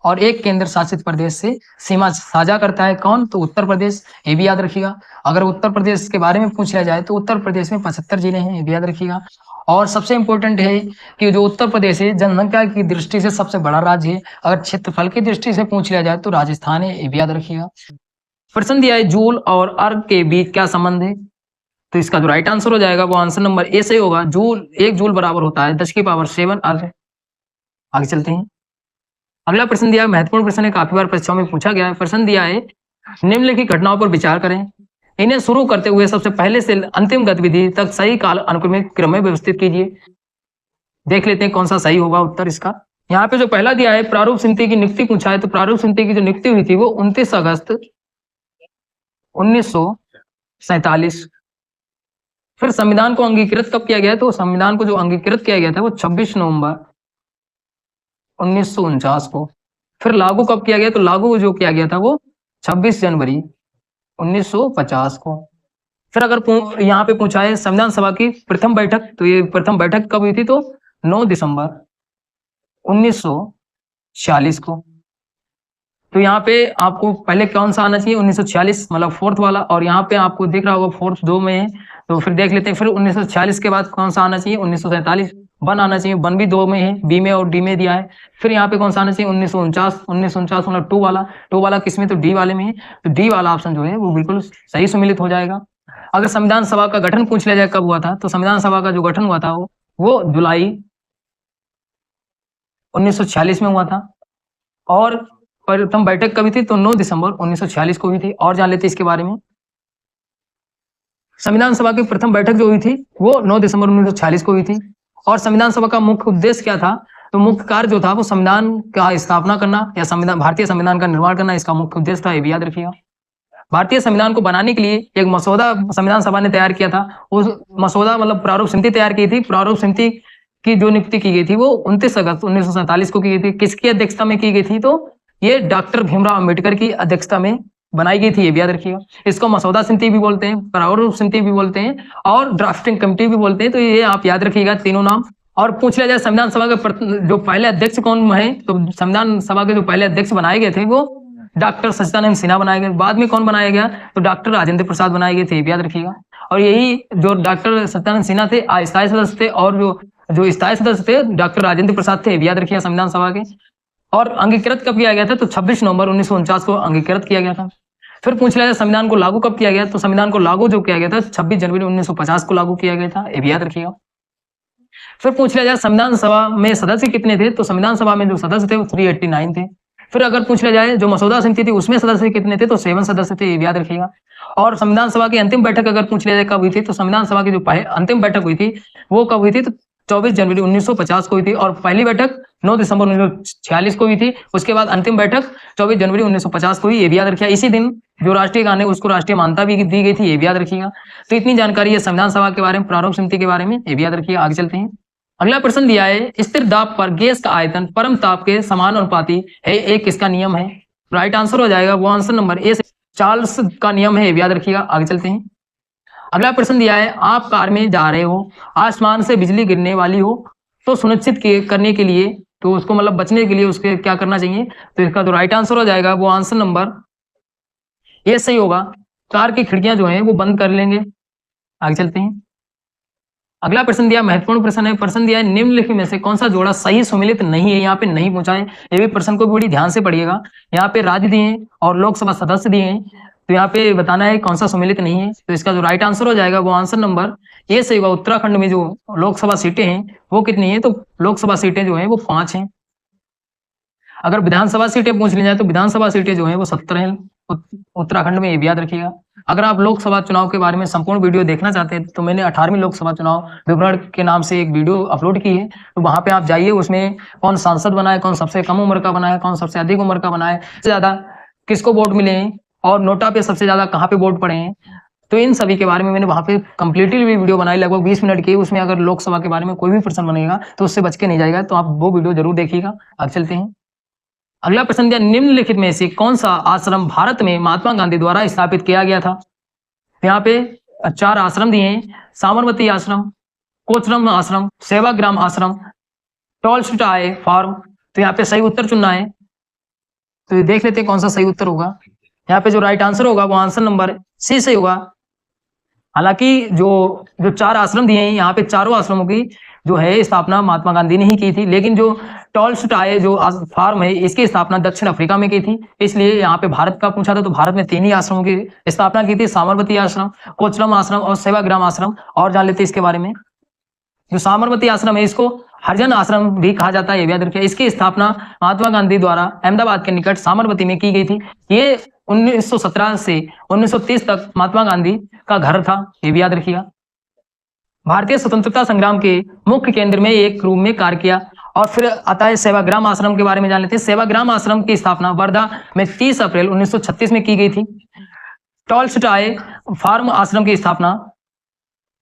और 1 केंद्र शासित प्रदेश से सीमा साझा करता है। कौन? तो उत्तर प्रदेश, ये भी याद रखिएगा। अगर उत्तर प्रदेश के बारे में पूछ लिया जाए तो उत्तर प्रदेश में 75 जिले हैं, ये भी याद रखिएगा। और सबसे इंपॉर्टेंट है कि जो उत्तर प्रदेश है जनसंख्या की दृष्टि से सबसे बड़ा राज्य है। अगर क्षेत्रफल की दृष्टि से पूछ लिया जाए तो राजस्थान है, ये भी याद रखिएगा। प्रश्न दिया है, जूल और अर्घ के बीच क्या संबंध है? तो इसका जो राइट आंसर हो जाएगा वो आंसर नंबर ए से होगा। जूल 1 जूल बराबर होता है 10 की पावर 7 अर्घ। आगे चलते हैं। अगला प्रश्न दिया है, महत्वपूर्ण प्रश्न है, काफी बार परीक्षाओं में पूछा गया है। प्रश्न दिया है, निम्नलिखित घटनाओं पर विचार करें। इन्हें शुरू करते हुए सबसे पहले से अंतिम गतिविधि तक सही काल अनुक्रमिक क्रम में व्यवस्थित कीजिए। देख लेते हैं कौन सा सही होगा उत्तर इसका। यहाँ पे जो पहला दिया है, प्रारूप समिति की नियुक्ति पूछा है, तो प्रारूप समिति की जो नियुक्ति हुई थी वो 29 अगस्त 1947। फिर संविधान को अंगीकृत कब किया गया? तो संविधान को जो अंगीकृत किया गया था वो 26 नवंबर 1949 को। फिर लागू कब किया गया? तो लागू जो किया गया था वो 26 जनवरी 1950 को। फिर अगर यहाँ पे पूछा है संविधान सभा की प्रथम बैठक, तो ये प्रथम बैठक कब हुई थी? तो 9 दिसंबर 1946 को। तो यहाँ पे आपको पहले कौन सा आना चाहिए? 1946 मतलब फोर्थ वाला, और यहाँ पे आपको दिख रहा होगा फोर्थ 2 में है, तो फिर देख लेते हैं। फिर 1946 के बाद कौन सा आना चाहिए? 1947 वन आना चाहिए, वन भी 2 में है, बी में और डी में दिया है। फिर यहाँ पे कौन सा आना चाहिए? 1949 मतलब 2 वाला किस में? तो डी वाले में है। तो डी वाला ऑप्शन जो है वो बिल्कुल सही सम्मिलित हो जाएगा। अगर संविधान सभा का गठन पूछ लिया जाए कब हुआ था, तो संविधान सभा का जो गठन हुआ था वो जुलाई 1946 में हुआ था। और प्रथम बैठक कभी थी? तो 9 दिसंबर 1946 को हुई थी। और जान लेते इसके बारे में। संविधान सभा की प्रथम बैठक जो हुई थी वो 9 दिसंबर 1946 को हुई थी। और संविधान सभा का मुख्य उद्देश्य क्या था? तो मुख्य कार्य जो था वो संविधान का स्थापना करना या संविधान भारतीय संविधान का निर्माण करना, इसका मुख्य उद्देश्य था। ये भी याद रखिएगा। भारतीय संविधान को बनाने के लिए एक मसौदा संविधान सभा ने तैयार किया था। उस मसौदा मतलब प्रारूप समिति तैयार की थी। प्रारूप समिति की जो नियुक्ति की गई थी वो 29 अगस्त 1947 को की गई थी। किसकी अध्यक्षता में की गई थी? तो ये डॉक्टर भीमराव अंबेडकर की अध्यक्षता में बनाई गई थी। ये भी याद रखिएगा। इसको मसौदा समिति भी बोलते हैं, प्रारूप समिति भी बोलते हैं और ड्राफ्टिंग कमेटी भी बोलते हैं। तो ये आप याद रखिएगा तीनों नाम। और पूछ लिया जाए संविधान सभा के जो पहले अध्यक्ष कौन है, तो संविधान सभा के जो पहले अध्यक्ष बनाए गए थे वो डॉक्टर सच्चिदानंद सिन्हा बनाए गए। बाद में कौन बनाया गया? तो डॉक्टर राजेंद्र प्रसाद बनाए गए थे। याद रखिएगा। और यही जो डॉक्टर सच्चिदानंद सिन्हा थे अस्थायी सदस्य थे, और जो स्थायी सदस्य थे डॉक्टर राजेंद्र प्रसाद थे। याद रखिएगा संविधान सभा के। और अंगीकृत कब किया गया था? तो 26 नवंबर 1949 को अंगीकृत किया गया था। फिर पूछ लिया जाए संविधान को लागू कब किया गया? तो संविधान को लागू जो किया गया था 26 जनवरी 1950 को लागू किया गया था। ये भी याद रखिएगा। फिर पूछ लिया जाए संविधान सभा में सदस्य कितने थे? तो संविधान सभा में जो सदस्य थे वो 389 थे। फिर अगर पूछ लिया जाए जो मसौदा समिति थी उसमें सदस्य कितने थे? तो 7 सदस्य थे। ये याद रखिएगा। और संविधान सभा की अंतिम बैठक अगर पूछ लिया जाए कब हुई थी, तो संविधान सभा की जो अंतिम बैठक हुई थी वो कब हुई थी? तो 24 जनवरी 1950 को हुई थी। और पहली बैठक 9 दिसंबर 1946 को हुई थी। उसके बाद अंतिम बैठक 24 जनवरी 1950 को हुई। ये भी याद रखिएगा। इसी दिन जो राष्ट्रीय गान है उसको राष्ट्रीय मान्यता भी दी गई थी। ये भी याद रखिएगा। तो इतनी जानकारी है संविधान सभा के बारे में, प्रारूप समिति के बारे में। ये भी याद रखिएगा। आगे चलते हैं। अगला प्रश्न दिया है, स्थिर दाब पर गैस का आयतन परम ताप के समानुपाती है, एक किसका नियम है? राइट आंसर हो जाएगा वो आंसर नंबर ए, चार्ल्स का नियम है। याद रखिएगा। आगे चलते हैं। अगला प्रश्न दिया है, आप कार में जा रहे हो, आसमान से बिजली गिरने वाली हो, तो सुनिश्चित करने के लिए, तो उसको मतलब बचने के लिए उसके क्या करना चाहिए? तो इसका तो राइट आंसर हो जाएगा वो आंसर नंबर ए सही होगा। कार की खिड़कियां जो है वो बंद कर लेंगे। आगे चलते हैं। अगला प्रश्न दिया, महत्वपूर्ण प्रश्न है। प्रश्न दिया है, निम्नलिखित में से कौन सा जोड़ा सही सुमेलित नहीं है? यहाँ पे नहीं पूछा है। ये भी प्रश्न को बड़ी ध्यान से पढ़िएगा। यहाँ पे राज्य दिए हैं और लोकसभा सदस्य दिए हैं, तो यहाँ पे बताना है कौन सा सुमेलित नहीं है। तो इसका जो राइट आंसर हो जाएगा वो आंसर नंबर ए सही होगा। उत्तराखंड में जो लोकसभा सीटें हैं वो कितनी है? तो लोकसभा सीटें जो है वो 5 हैं। अगर विधानसभा सीटें पूछ ली जाए तो विधानसभा सीटें जो है वो 17 हैं उत्तराखंड में। ये भी याद रखिएगा। अगर आप लोकसभा चुनाव के बारे में संपूर्ण वीडियो देखना चाहते हैं तो मैंने 18वीं लोकसभा चुनाव विवरण के नाम से एक वीडियो अपलोड की है, तो वहां पे आप जाइए। उसमें कौन सांसद बना है, कौन सबसे कम उम्र का बना है, कौन सबसे अधिक उम्र का बना है, सबसे ज्यादा किसको वोट मिले हैं, और नोटा पे सबसे ज्यादा कहाँ पे वोट पड़े हैं, तो इन सभी के बारे में मैंने वहां पे कंप्लीटली वीडियो बनाई लगभग 20 मिनट की। उसमें अगर लोकसभा के बारे में कोई भी प्रश्न बनेगा तो उससे बच के नहीं जाएगा, तो आप वो वीडियो जरूर देखिएगा। अब चलते हैं। अगला प्रश्न दिया, निम्नलिखित में से कौन सा आश्रम भारत में महात्मा गांधी द्वारा स्थापित किया गया था? यहाँ पे 4 आश्रम दिए हैं, साबरमती आश्रम, कोचरम आश्रम, सेवाग्राम आश्रम, टॉलस्टॉय फार्म। तो यहाँ पे सही उत्तर चुनना है। तो देख लेते हैं कौन सा सही उत्तर होगा। यहाँ पे जो राइट आंसर होगा वो आंसर नंबर सी सही होगा। हालांकि जो 4 आश्रम दिए हैं यहाँ पे चारों आश्रमों की जो है स्थापना महात्मा गांधी ने ही की थी, लेकिन जो टॉलस्टॉय जो फार्म है इसकी स्थापना दक्षिण अफ्रीका में की थी। इसलिए यहाँ पे भारत का पूछा था तो भारत में 3 ही आश्रमों की स्थापना की थी, साबरमती आश्रम, कोचरम आश्रम और सेवाग्राम आश्रम। और जान लेते इसके बारे में। जो साबरमती आश्रम है इसको हरिजन आश्रम भी कहा जाता है, ये भी याद रखिए। इसकी स्थापना महात्मा गांधी द्वारा अहमदाबाद के निकट साबरमती में की गई थी। ये 1917 से 1930 तक महात्मा गांधी का घर था, ये भी याद रखिएगा। भारतीय स्वतंत्रता संग्राम के मुख्य केंद्र में एक रूप में कार्य किया। और फिर आता है सेवाग्राम आश्रम के बारे में जान लेते हैं। सेवाग्राम आश्रम की स्थापना वर्धा में 30 अप्रैल 1936 में की गई थी। टॉलस्टॉय फार्म आश्रम की स्थापना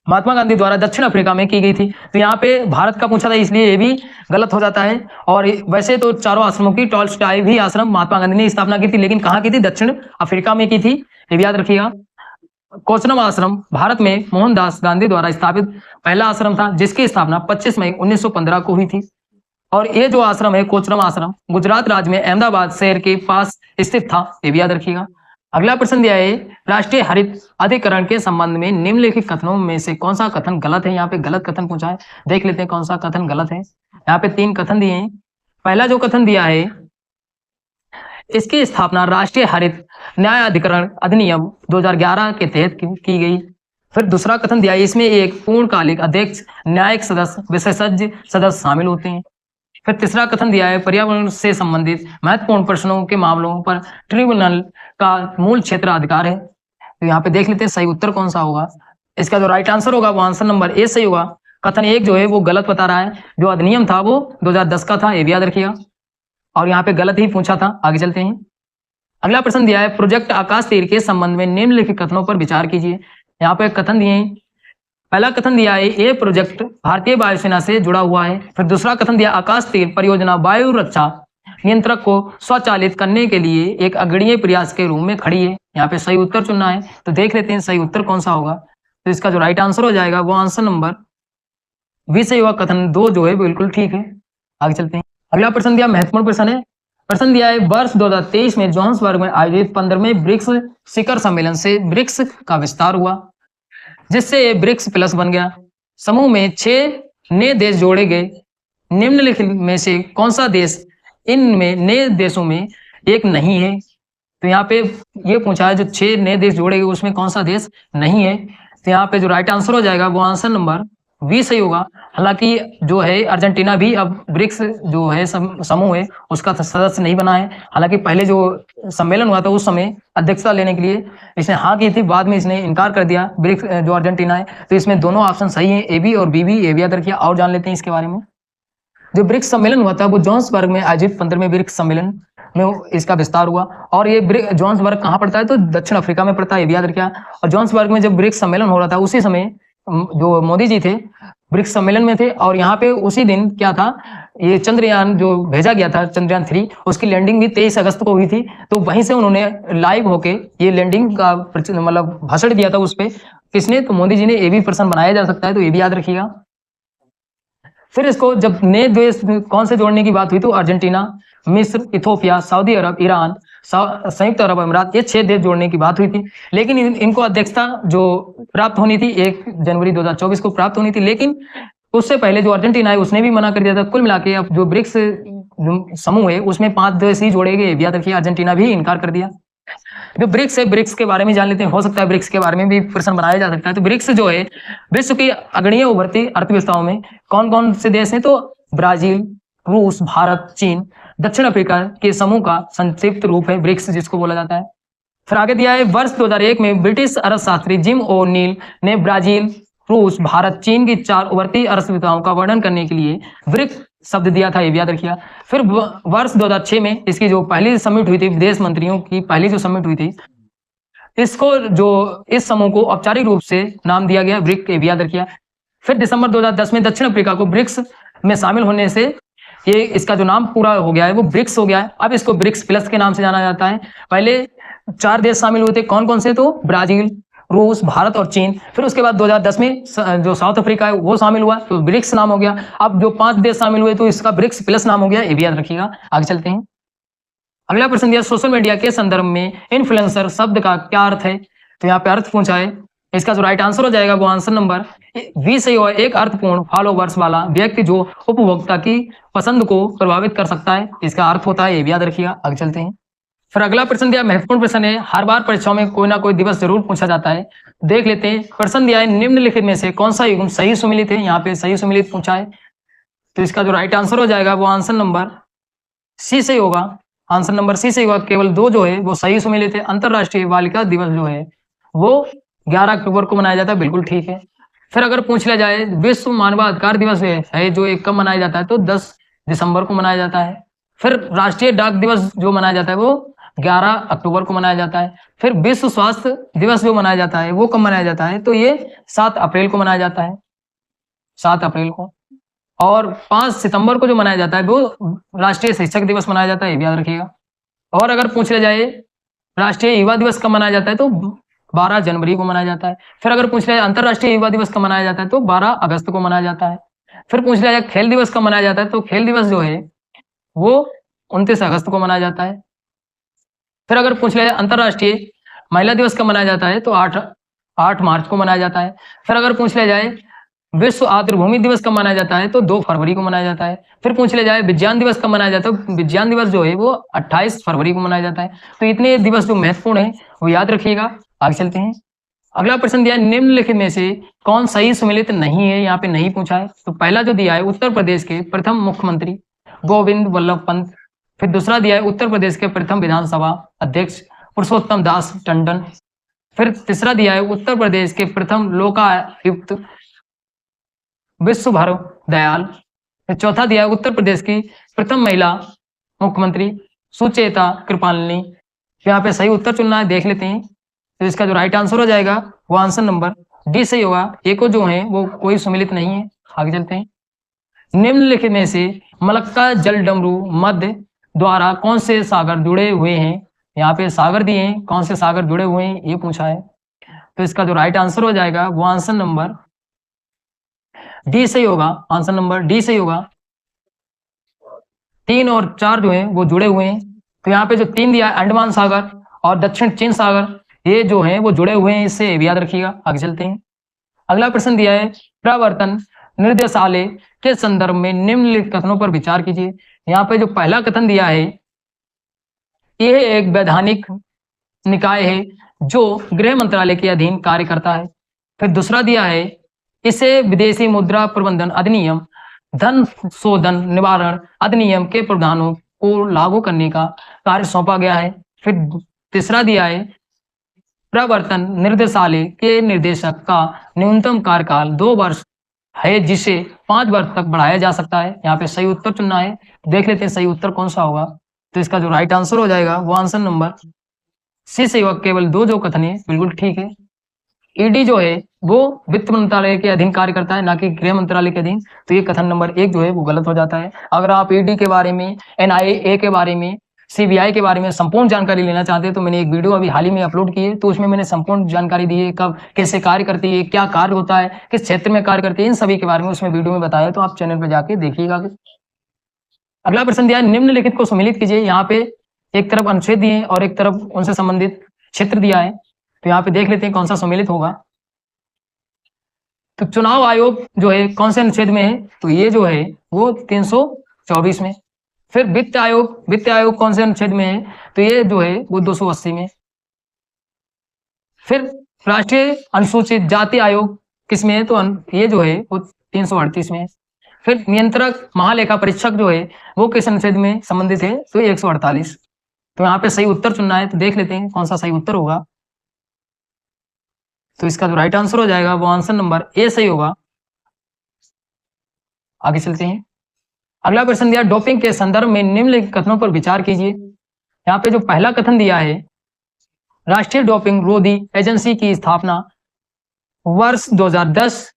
महात्मा गांधी द्वारा दक्षिण अफ्रीका में की गई थी। तो यहाँ पे भारत का पूछा था, इसलिए ये भी गलत हो जाता है। और वैसे तो चारों आश्रमों की टॉलस्टॉय भी आश्रम महात्मा गांधी ने स्थापना की थी, लेकिन कहाँ की थी? दक्षिण अफ्रीका में की थी, ये भी याद रखिएगा। कोचरम आश्रम भारत में मोहनदास गांधी द्वारा स्थापित पहला आश्रम था, जिसकी स्थापना 25 मई 1915 को हुई थी। और ये जो आश्रम है कोचरम आश्रम गुजरात राज्य में अहमदाबाद शहर के पास स्थित था, ये भी याद रखिएगा। अगला प्रश्न दिया है, राष्ट्रीय हरित अधिकरण के संबंध में निम्नलिखित कथनों में से कौन सा कथन गलत है? यहाँ पे गलत कथन पूछा है, देख लेते हैं कौन सा कथन गलत है। यहाँ पे 3 कथन दिए हैं। पहला जो कथन दिया है, इसकी स्थापना राष्ट्रीय हरित न्याय अधिकरण अधिनियम 2011 के तहत की गई। फिर दूसरा कथन दिया है, इसमें एक पूर्णकालिक अध्यक्ष, न्यायिक सदस्य, विशेषज्ञ सदस्य शामिल होते हैं। फिर तीसरा कथन दिया है, पर्यावरण से संबंधित महत्वपूर्ण प्रश्नों के मामलों पर ट्रिब्यूनल का मूल क्षेत्र अधिकार है। तो यहाँ पे देख लेते हैं सही उत्तर कौन सा होगा। इसका जो राइट आंसर होगा वो आंसर नंबर ए सही होगा। कथन 1 जो है वो गलत बता रहा है, जो अधिनियम था वो 2010 का था, ये भी याद रखिएगा। और यहाँ पे गलत ही पूछा था। आगे चलते हैं। अगला प्रश्न दिया है, प्रोजेक्ट आकाश तीर के संबंध में निम्नलिखित कथनों पर विचार कीजिए। यहाँ पे कथन दिए हैं। पहला कथन दिया है, ये प्रोजेक्ट भारतीय वायुसेना से जुड़ा हुआ है। फिर दूसरा कथन दिया, आकाश तीर परियोजना वायु रक्षा नियंत्रक को स्वचालित करने के लिए एक अग्रणीय प्रयास के रूप में खड़ी है। यहाँ पे सही उत्तर चुनना है, तो देख लेते हैं सही उत्तर कौन सा होगा। तो इसका जो राइट आंसर हो जाएगा वो आंसर नंबर बी सही होगा। कथन 2 जो है बिल्कुल ठीक है। आगे चलते हैं। अगला प्रश्न दिया, महत्वपूर्ण प्रश्न है। प्रश्न दिया है, वर्ष 2023 में जोहान्सबर्ग में आयोजित 15वें ब्रिक्स शिखर सम्मेलन से ब्रिक्स का विस्तार हुआ, जिससे ये ब्रिक्स प्लस बन गया। समूह में 6 नए देश जोड़े गए। निम्नलिखित में से कौन सा देश इनमें नए देशों में एक नहीं है? तो यहाँ पे ये पूछा है, जो 6 नए देश जोड़े गए उसमें कौन सा देश नहीं है? तो यहाँ पे जो राइट आंसर हो जाएगा वो आंसर नंबर बी सही होगा। हालांकि जो है अर्जेंटीना भी अब ब्रिक्स जो है समूह है उसका सदस्य नहीं बना है। हालांकि पहले जो सम्मेलन हुआ था उस समय अध्यक्षता लेने के लिए इसने हाँ की थी, बाद में इसने इनकार कर दिया ब्रिक्स जो अर्जेंटीना है। तो इसमें दोनों ऑप्शन सही है, ए बी और बी भी। ए भी याद रखिए। और जान लेते हैं इसके बारे में। जो ब्रिक्स सम्मेलन हुआ था वो जोहान्सबर्ग में आयोजित 15वें ब्रिक्स सम्मेलन में इसका विस्तार हुआ। और ये जोहान्सबर्ग कहाँ पड़ता है? तो दक्षिण अफ्रीका में पड़ता है, ये भी याद रखिए। और जोहान्सबर्ग में जब ब्रिक्स सम्मेलन हो रहा था उसी समय जो मोदी जी थे ब्रिक्स सम्मेलन में थे। और यहाँ पे उसी दिन क्या था, ये चंद्रयान जो भेजा गया था, चंद्रयान 3, उसकी लैंडिंग भी 23 अगस्त को हुई थी। तो वहीं से उन्होंने लाइव होके ये लैंडिंग का मतलब भाषण दिया था उस पे। किसने? तो मोदी जी ने। ये भी प्रश्न बनाया जा सकता है, तो ये भी याद रखिएगा। फिर इसको जब नए देश कौन से जोड़ने की बात हुई तो अर्जेंटीना, मिस्र, इथोपिया, सऊदी अरब, ईरान, संयुक्त अरब अमीरात, ये 6 देश जोड़ने की बात हुई थी। लेकिन इनको अध्यक्षता जो प्राप्त होनी थी 1 जनवरी 2024 को प्राप्त होनी थी, लेकिन उससे पहले जो अर्जेंटीना है उसने भी मना कर दिया था। कुल मिला के अब जो ब्रिक्स समूह है उसमें 5 देश ही जोड़े गए, याद रखिए। अर्जेंटीना भी इनकार कर दिया। जो ब्रिक्स है, ब्रिक्स के बारे में जान लेते हैं। हो सकता है ब्रिक्स के बारे में भी प्रश्न बनाया जा सकता है। तो ब्रिक्स जो है विश्व की अग्रणीय उभरती अर्थव्यवस्थाओं में कौन कौन से देश हैं? तो ब्राजील, रूस, भारत, चीन, दक्षिण अफ्रीका के समूह का संक्षिप्त रूप है ब्रिक्स, जिसको बोला जाता है। फिर आगे दिया है, वर्ष 2001 में ब्रिटिश अर्थशास्त्री जिम ओ नील ने ब्राजील, रूस, भारत, चीन की 4 उभरती अर्थव्यवस्थाओं का वर्णन करने के लिए ब्रिक्स शब्द दिया था, ये भी याद रखिएगा। फिर वर्ष 2006 में इसकी जो पहली समिट हुई थी, विदेश मंत्रियों की पहली जो समिट हुई थी, इसको जो इस समूह को औपचारिक रूप से नाम दिया गया ब्रिक्स, ये भी याद रखिएगा। फिर दिसंबर 2010 में दक्षिण अफ्रीका को ब्रिक्स में शामिल होने से ये इसका जो नाम पूरा हो गया है वो ब्रिक्स हो गया है। अब इसको ब्रिक्स प्लस के नाम से जाना जाता है। पहले 4 देश शामिल हुए थे, कौन कौन से? तो ब्राजील, रूस, भारत और चीन। फिर उसके बाद 2010 में जो साउथ अफ्रीका है वो शामिल हुआ, तो ब्रिक्स नाम हो गया। अब जो 5 देश शामिल हुए तो इसका ब्रिक्स प्लस नाम हो गया, ये भी याद रखिएगा। आगे चलते हैं। अगला प्रश्न दिया, सोशल मीडिया के संदर्भ में इन्फ्लुएंसर शब्द का क्या अर्थ है? तो यहाँ पे अर्थ पूछा है। इसका जो राइट आंसर हो जाएगा वो आंसर नंबर बी सही होगा। एक अर्थपूर्ण फॉलोवर्स वाला व्यक्ति जो उपभोक्ता की पसंद को प्रभावित कर सकता है, इसका अर्थ होता है, ये भी याद रखिएगा। आगे चलते हैं। फिर अगला प्रश्न दिया, महत्वपूर्ण प्रश्न है। हर बार परीक्षाओं में कोई ना कोई दिवस जरूर पूछा जाता है, देख लेते हैं। प्रश्न दिया है, निम्नलिखित में से कौन सा युग्म सही सुमिलित है? यहाँ पे सही सुमिलित पूछा है। तो इसका जो राइट आंसर हो जाएगा वो आंसर नंबर सी से होगा। आंसर नंबर सी से होगा। केवल 2 जो है वो सही सुमेलित है। अंतरराष्ट्रीय बालिका दिवस जो है वो 11 अक्टूबर को मनाया जाता है, बिल्कुल ठीक है। फिर अगर पूछ लिया जाए विश्व मानवाधिकार दिवस है जो एक कब मनाया जाता है, तो 10 दिसंबर को मनाया जाता है। फिर राष्ट्रीय डाक दिवस जो मनाया जाता है वो 11 अक्टूबर को मनाया जाता है। फिर विश्व स्वास्थ्य दिवस जो मनाया जाता है वो कब मनाया जाता है, तो ये 7 अप्रैल को मनाया जाता है, 7 अप्रैल को। और 5 सितंबर को जो मनाया जाता है वो राष्ट्रीय शिक्षक दिवस मनाया जाता है, ये भी याद रखिएगा। और अगर पूछ लिया जाए राष्ट्रीय युवा दिवस कब मनाया जाता है, तो 12 जनवरी को मनाया जाता है। फिर अगर पूछ लिया जाए अंतरराष्ट्रीय युवा दिवस कब मनाया जाता है, तो 12 अगस्त को मनाया जाता है। फिर पूछ लिया जाए खेल दिवस कब मनाया जाता है, तो खेल दिवस जो है वो 29 अगस्त को मनाया जाता है। फिर अगर पूछ लिया जाए अंतरराष्ट्रीय महिला दिवस कब मनाया जाता है, तो 8 मार्च को मनाया जाता है। फिर अगर पूछ लिया जाए विश्व मातृभूमि दिवस कब मनाया जाता है, तो 2 फरवरी को मनाया जाता है। फिर पूछ लिया जाए विज्ञान दिवस कब मनाया जाता है, विज्ञान दिवस जो है वो 28 फरवरी को मनाया जाता है। तो इतने दिवस जो महत्वपूर्ण है वो याद रखिएगा। आगे चलते हैं। अगला प्रश्न दिया है निम्नलिखित में से कौन सही सुमेलित नहीं है, यहाँ पे नहीं पूछा है। तो पहला जो दिया है उत्तर प्रदेश के प्रथम मुख्यमंत्री गोविंद वल्लभ पंत। फिर दूसरा दिया है उत्तर प्रदेश के प्रथम विधानसभा अध्यक्ष पुरुषोत्तम दास टंडन। फिर तीसरा दिया है उत्तर प्रदेश के प्रथम लोकायुक्त विश्वभर दयाल। फिर चौथा दिया है उत्तर प्रदेश की प्रथम महिला मुख्यमंत्री सुचेता कृपालिनी। यहाँ पे सही उत्तर चुनना है, देख लेते हैं। तो इसका जो राइट आंसर हो जाएगा वो आंसर नंबर डी सही होगा। ए को जो है वो कोई सुमेलित नहीं है। आगे चलते हैं। निम्नलिखित में से मलक्का जल डमरू मध्य द्वारा कौन से सागर जुड़े हुए हैं। यहाँ पे सागर दिए हैं, कौन से सागर जुड़े हुए हैं ये पूछा है। तो इसका जो राइट आंसर हो जाएगा वो आंसर नंबर डी सही होगा। आंसर नंबर डी सही होगा। 3 और 4 जो है वो जुड़े हुए हैं। तो यहाँ पे जो 3 दिया है अंडमान सागर और दक्षिण चीन सागर, ये जो है वो जुड़े हुए हैं, इससे भी याद रखिएगा। आगे चलते हैं। अगला प्रश्न दिया है प्रवर्तन निर्देशालय के संदर्भ में निम्नलिखित कथनों पर विचार कीजिए। यहाँ पे जो पहला कथन दिया है यह एक वैधानिक निकाय है जो गृह मंत्रालय के अधीन कार्य करता है। फिर दूसरा दिया है इसे विदेशी मुद्रा प्रबंधन अधिनियम धन शोधन निवारण अधिनियम के प्रावधानों को लागू करने का कार्य सौंपा गया है। फिर तीसरा दिया है प्रवर्तन निर्देशालय के निर्देशक का न्यूनतम कार्यकाल 2 वर्ष है जिसे 5 वर्ष तक बढ़ाया जा सकता है। यहाँ पे सही उत्तर चुनना है, देख लेते हैं सही उत्तर कौन सा होगा। तो इसका जो राइट आंसर हो जाएगा वो आंसर नंबर सी सही होगा। केवल 2 जो कथन है बिल्कुल ठीक है। ईडी जो है वो वित्त मंत्रालय के अधीन कार्य करता है, ना कि गृह मंत्रालय के अधीन। तो ये कथन नंबर 1 जो है वो गलत हो जाता है। अगर आप ईडी के बारे में, एनआईए के बारे में, सीबीआई के बारे में संपूर्ण जानकारी लेना चाहते हैं तो मैंने एक वीडियो अभी हाल ही में अपलोड की है, तो उसमें मैंने संपूर्ण जानकारी दी है, कब कैसे कार्य करती है, क्या कार्य होता है, किस क्षेत्र में कार्य करती है, इन सभी के बारे में उसमें वीडियो में बताया, तो आप चैनल पर जाके देखिएगा। अगला प्रश्न दिया निम्नलिखित को सम्मिलित कीजिए। यहाँ पे एक तरफ अनुच्छेद दिए और एक तरफ उनसे संबंधित क्षेत्र दिया है। तो यहाँ पे देख लेते हैं कौन सा सम्मिलित होगा। तो चुनाव आयोग जो है कौन से अनुच्छेद में है, तो ये जो है वो 324 में। फिर वित्त आयोग कौन से अनुच्छेद में है, तो ये जो है वो 280 में। फिर राष्ट्रीय अनुसूचित जाति आयोग किस में है, तो ये जो है वो 338 में। फिर नियंत्रक महालेखा परीक्षक जो है वो किस अनुच्छेद में संबंधित है, तो ये 148। तो यहाँ पे सही उत्तर चुनना है, तो देख लेते हैं कौन सा सही उत्तर होगा। तो इसका जो राइट आंसर हो जाएगा वो आंसर नंबर ए सही होगा। आगे चलते हैं। अगला प्रश्न दिया डोपिंग के संदर्भ में निम्नलिखित कथनों पर विचार कीजिए। यहाँ पे जो पहला कथन दिया है राष्ट्रीय डोपिंग रोधी एजेंसी की स्थापना वर्ष 2010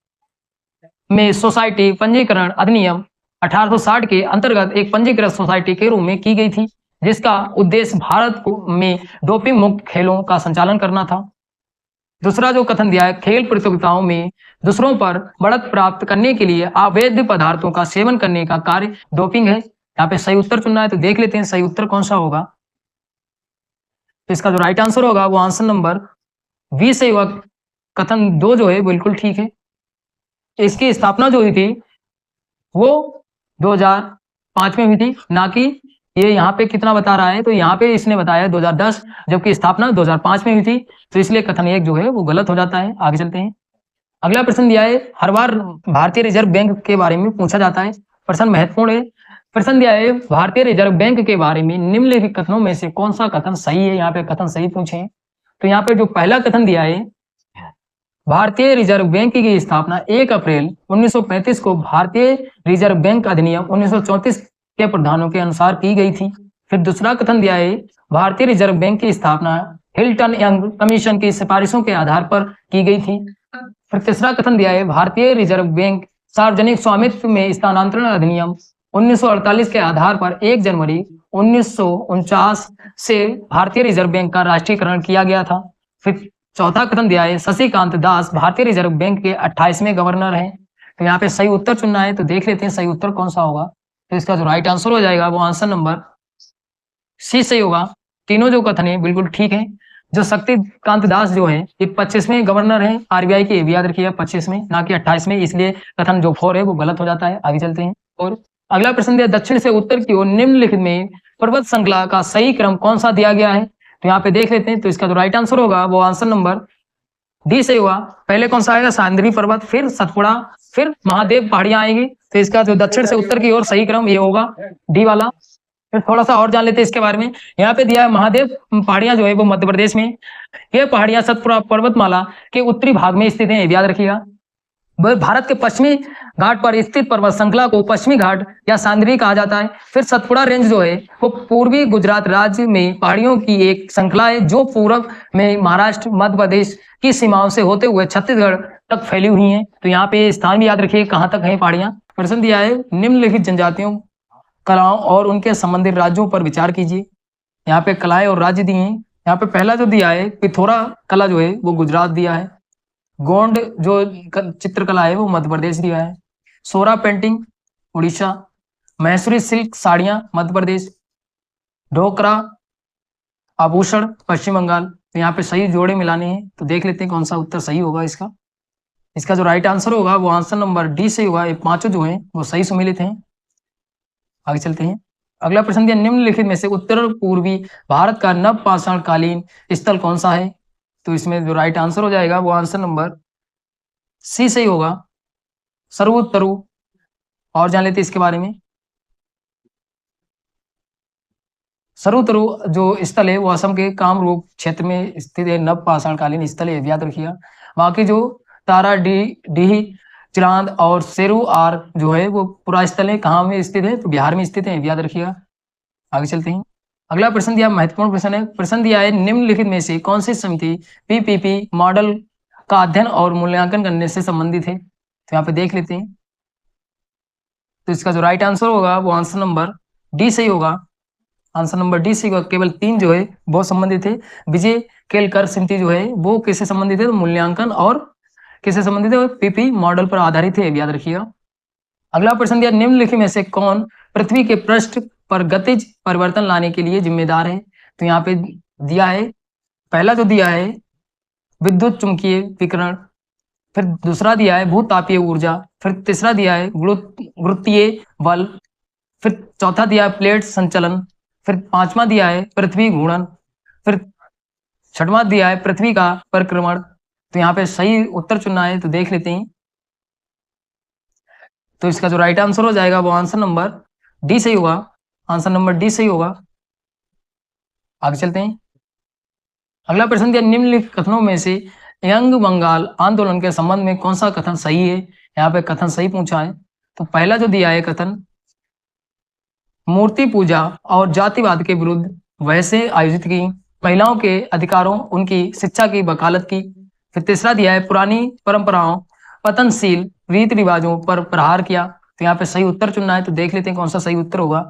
में सोसाइटी पंजीकरण अधिनियम 1860 के अंतर्गत एक पंजीकृत सोसाइटी के रूप में की गई थी, जिसका उद्देश्य भारत में डोपिंग मुक्त खेलों का संचालन करना था। दूसरा जो कथन दिया है खेल प्रतियोगिताओं में दूसरों पर बढ़त प्राप्त करने के लिए अवैध पदार्थों का सेवन करने का कार्य डोपिंग है। यहाँ पे सही उत्तर चुनना है, तो देख लेते हैं सही उत्तर कौन सा होगा। तो इसका जो राइट आंसर होगा वो आंसर नंबर बी सही होगा। कथन 2 जो है बिल्कुल ठीक है। इसकी स्थापना जो हुई थी वो 2005 में हुई थी, ना कि ये यहाँ पे कितना बता रहा है, तो यहाँ पे इसने बताया 2010, जबकि स्थापना 2005 में हुई थी। तो इसलिए कथन 1 जो है वो गलत हो जाता है। आगे चलते हैं। अगला प्रश्न दिया है हर बार भारतीय रिजर्व बैंक के बारे में पूछा जाता है। प्रश्न महत्वपूर्ण है। प्रश्न दिया है भारतीय रिजर्व बैंक के बारे में निम्नलिखित कथनों में से कौन सा कथन सही है। यहाँ पे कथन सही पूछे हैं। तो यहाँ पे जो पहला कथन दिया है, भारतीय रिजर्व बैंक की स्थापना 1 अप्रैल 1935 को भारतीय रिजर्व बैंक अधिनियम 1934 के प्रावधानों के अनुसार की गई थी। फिर दूसरा कथन दिया है, भारतीय रिजर्व बैंक की स्थापना हिल्टन यंग कमीशन की सिफारिशों के आधार पर की गई थी। फिर तीसरा कथन दिया है, भारतीय रिजर्व बैंक सार्वजनिक स्वामित्व में स्थानांतरण अधिनियम 1948 के आधार पर 1 जनवरी 1949 से भारतीय रिजर्व बैंक का राष्ट्रीयकरण किया गया था। फिर चौथा कथन दिया है, शशिकांत दास भारतीय रिजर्व बैंक के 28वें गवर्नर हैं। तो यहाँ पे सही उत्तर चुनना है। तो देख लेते हैं सही उत्तर कौन सा होगा। तो इसका जो राइट आंसर हो जाएगा वो आंसर नंबर सी सही होगा। तीनों जो कथन है बिल्कुल ठीक है। जो शक्तिकांत दास जो है ये 25वें गवर्नर हैं आरबीआई के, भी याद रखिएगा 25वें ना कि 28वें, इसलिए कथन जो 4 है वो गलत हो जाता है। आगे चलते हैं। और अगला प्रश्न दिया, दक्षिण से उत्तर की ओर निम्नलिखित में पर्वत श्रृंखला का सही क्रम कौन सा दिया गया है। तो यहाँ पे देख लेते हैं। तो इसका जो राइट आंसर होगा वो आंसर नंबर डी सही होगा। पहले कौन सा आएगा, सांद्री पर्वत, फिर सतपुड़ा, फिर महादेव पहाड़ियां आएगी। तो इसका जो दक्षिण से उत्तर की ओर सही क्रम ये होगा डी वाला। फिर थोड़ा सा और जान लेते हैं इसके बारे में। यहाँ पे दिया है महादेव पहाड़ियां जो है वो मध्य प्रदेश में, ये पहाड़ियां सतपुड़ा पर्वतमाला के उत्तरी भाग में स्थित है, याद रखिएगा। भारत के पश्चिमी घाट पर स्थित पर्वत श्रृंखला को पश्चिमी घाट या सांद्री कहा जाता है। फिर सतपुड़ा रेंज जो है वो पूर्वी गुजरात राज्य में पहाड़ियों की एक श्रृंखला है जो पूर्व में महाराष्ट्र मध्य प्रदेश की सीमाओं से होते हुए छत्तीसगढ़ तक फैली हुई हैं। तो यहाँ पे स्थान भी याद रखिए कहाँ तक है पहाड़ियां। प्रश्न दिया है, निम्नलिखित जनजातियों, कलाओं और उनके संबंधित राज्यों पर विचार कीजिए। यहाँ पे कलाएं और राज्य दिए हैं। यहाँ पे पहला जो दिया है पिथौरा कला जो है वो गुजरात दिया है। गोंड जो चित्रकला है वो मध्य प्रदेश दिया है। सोरा पेंटिंग उड़ीसा। मैसूरी सिल्क साड़ियां मध्य प्रदेश। ढोकरा आभूषण पश्चिम बंगाल। तो यहाँ पे सही जोड़े मिलाने हैं। तो देख लेते हैं कौन सा उत्तर सही होगा इसका। इसका जो राइट आंसर होगा वो आंसर नंबर डी सही होगा। ये पांचों जो हैं वो सही सुमिलित हैं। आगे चलते हैं। अगला प्रश्न दिया, निम्नलिखित में से उत्तर पूर्वी भारत का नवपाषाण कालीन स्थल कौन सा है। तो इसमें जो राइट आंसर हो जाएगा वो आंसर नंबर सी सही होगा, सरवुतरु। और जान लेते इसके बारे में। सरवुतरु जो स्थल है वो असम के कामरूप क्षेत्र में स्थित है, नवपाषाण कालीन स्थल है, याद रखिएगा। वहां की जो तारा डीही चिरांद और सेरू आर जो है वो पूरा स्थल है, कहाँ में स्थित है, तो बिहार में स्थित है, याद रखिएगा। आगे चलते हैं। अगला प्रश्न दिया महत्वपूर्ण प्रश्न है। प्रश्न दिया है, निम्नलिखित में से कौन सी समिति पीपीपी मॉडल का अध्ययन और मूल्यांकन करने से संबंधित है। तो यहाँ पे देख लेते हैं। तो इसका जो राइट आंसर होगा वो आंसर नंबर डी सही होगा। आंसर नंबर डी सही होगा। केवल 3 जो है वो संबंधित है। विजय केलकर समिति जो है वो किससे संबंधित है, तो मूल्यांकन और किससे संबंधित है, पीपी मॉडल पर आधारित है, याद रखिएगा। अगला प्रश्न दिया, निम्नलिखित में से कौन पृथ्वी के पृष्ठ पर गतिज परिवर्तन लाने के लिए जिम्मेदार है। तो यहाँ पे दिया है, पहला जो दिया है विद्युत चुंबकीय विकिरण, फिर दूसरा दिया है भूतापीय ऊर्जा, फिर तीसरा दिया है गुरुत्वीय बल, फिर चौथा दिया है प्लेट संचलन, फिर पांचवा दिया है पृथ्वी घूर्णन, फिर छठवां दिया है पृथ्वी का परिक्रमण। तो यहाँ पे सही उत्तर चुनना है। तो देख लेते हैं। तो इसका जो राइट आंसर हो जाएगा वो आंसर नंबर डी सही होगा। आंसर नंबर डी सही होगा। आगे चलते हैं। अगला प्रश्न दिया, निम्नलिखित कथनों में से यंग बंगाल आंदोलन के संबंध में कौन सा कथन सही है। यहाँ पे कथन सही पूछा है। तो पहला जो दिया है कथन, मूर्ति पूजा और जातिवाद के विरुद्ध वैसे आयोजित की, महिलाओं के अधिकारों उनकी शिक्षा की वकालत की। फिर तीसरा दिया है पुरानी परंपराओं पतनशील रीति रिवाजों पर प्रहार किया। तो यहाँ पे सही उत्तर चुनना है। तो देख लेते हैं कौन सा सही उत्तर होगा।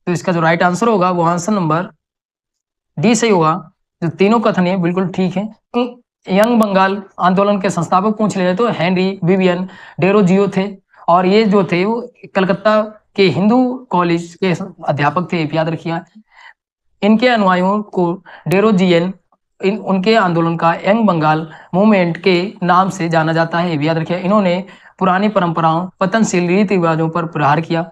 तो इसका जो राइट आंसर होगा वो आंसर नंबर डी सही होगा। जो तीनों कथन है बिल्कुल ठीक है। यंग बंगाल आंदोलन के संस्थापक पूछ ले तो हेनरी विवियन डेरोजियो थे, और ये जो थे वो कलकत्ता के हिंदू कॉलेज के अध्यापक थे, याद रखिए। इनके अनुयायियों को डेरोजियन उनके आंदोलन का यंग बंगाल मूवमेंट के नाम से जाना जाता है, याद रखिए। इन्होंने पुरानी परंपराओं पतनशील रीति रिवाजों पर प्रहार किया।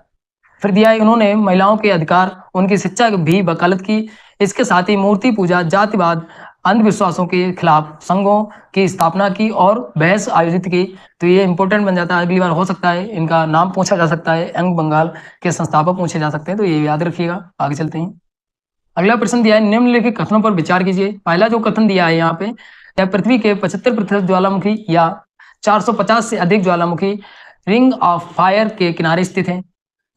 फिर दिया है, इन्होंने महिलाओं के अधिकार उनकी शिक्षा की भी वकालत की। इसके साथ ही मूर्ति पूजा जातिवाद अंधविश्वासों के खिलाफ संघों की स्थापना की और बहस आयोजित की। तो ये इंपॉर्टेंट बन जाता है, अगली बार हो सकता है इनका नाम पूछा जा सकता है, यंग बंगाल के संस्थापक पूछे जा सकते हैं, तो ये याद रखिएगा। आगे चलते हैं। अगला प्रश्न दिया है, निम्नलिखित कथनों पर विचार कीजिए। पहला जो कथन दिया है यहाँ पे, या पृथ्वी के 75% ज्वालामुखी या 450 से अधिक ज्वालामुखी रिंग ऑफ फायर के किनारे स्थित हैं।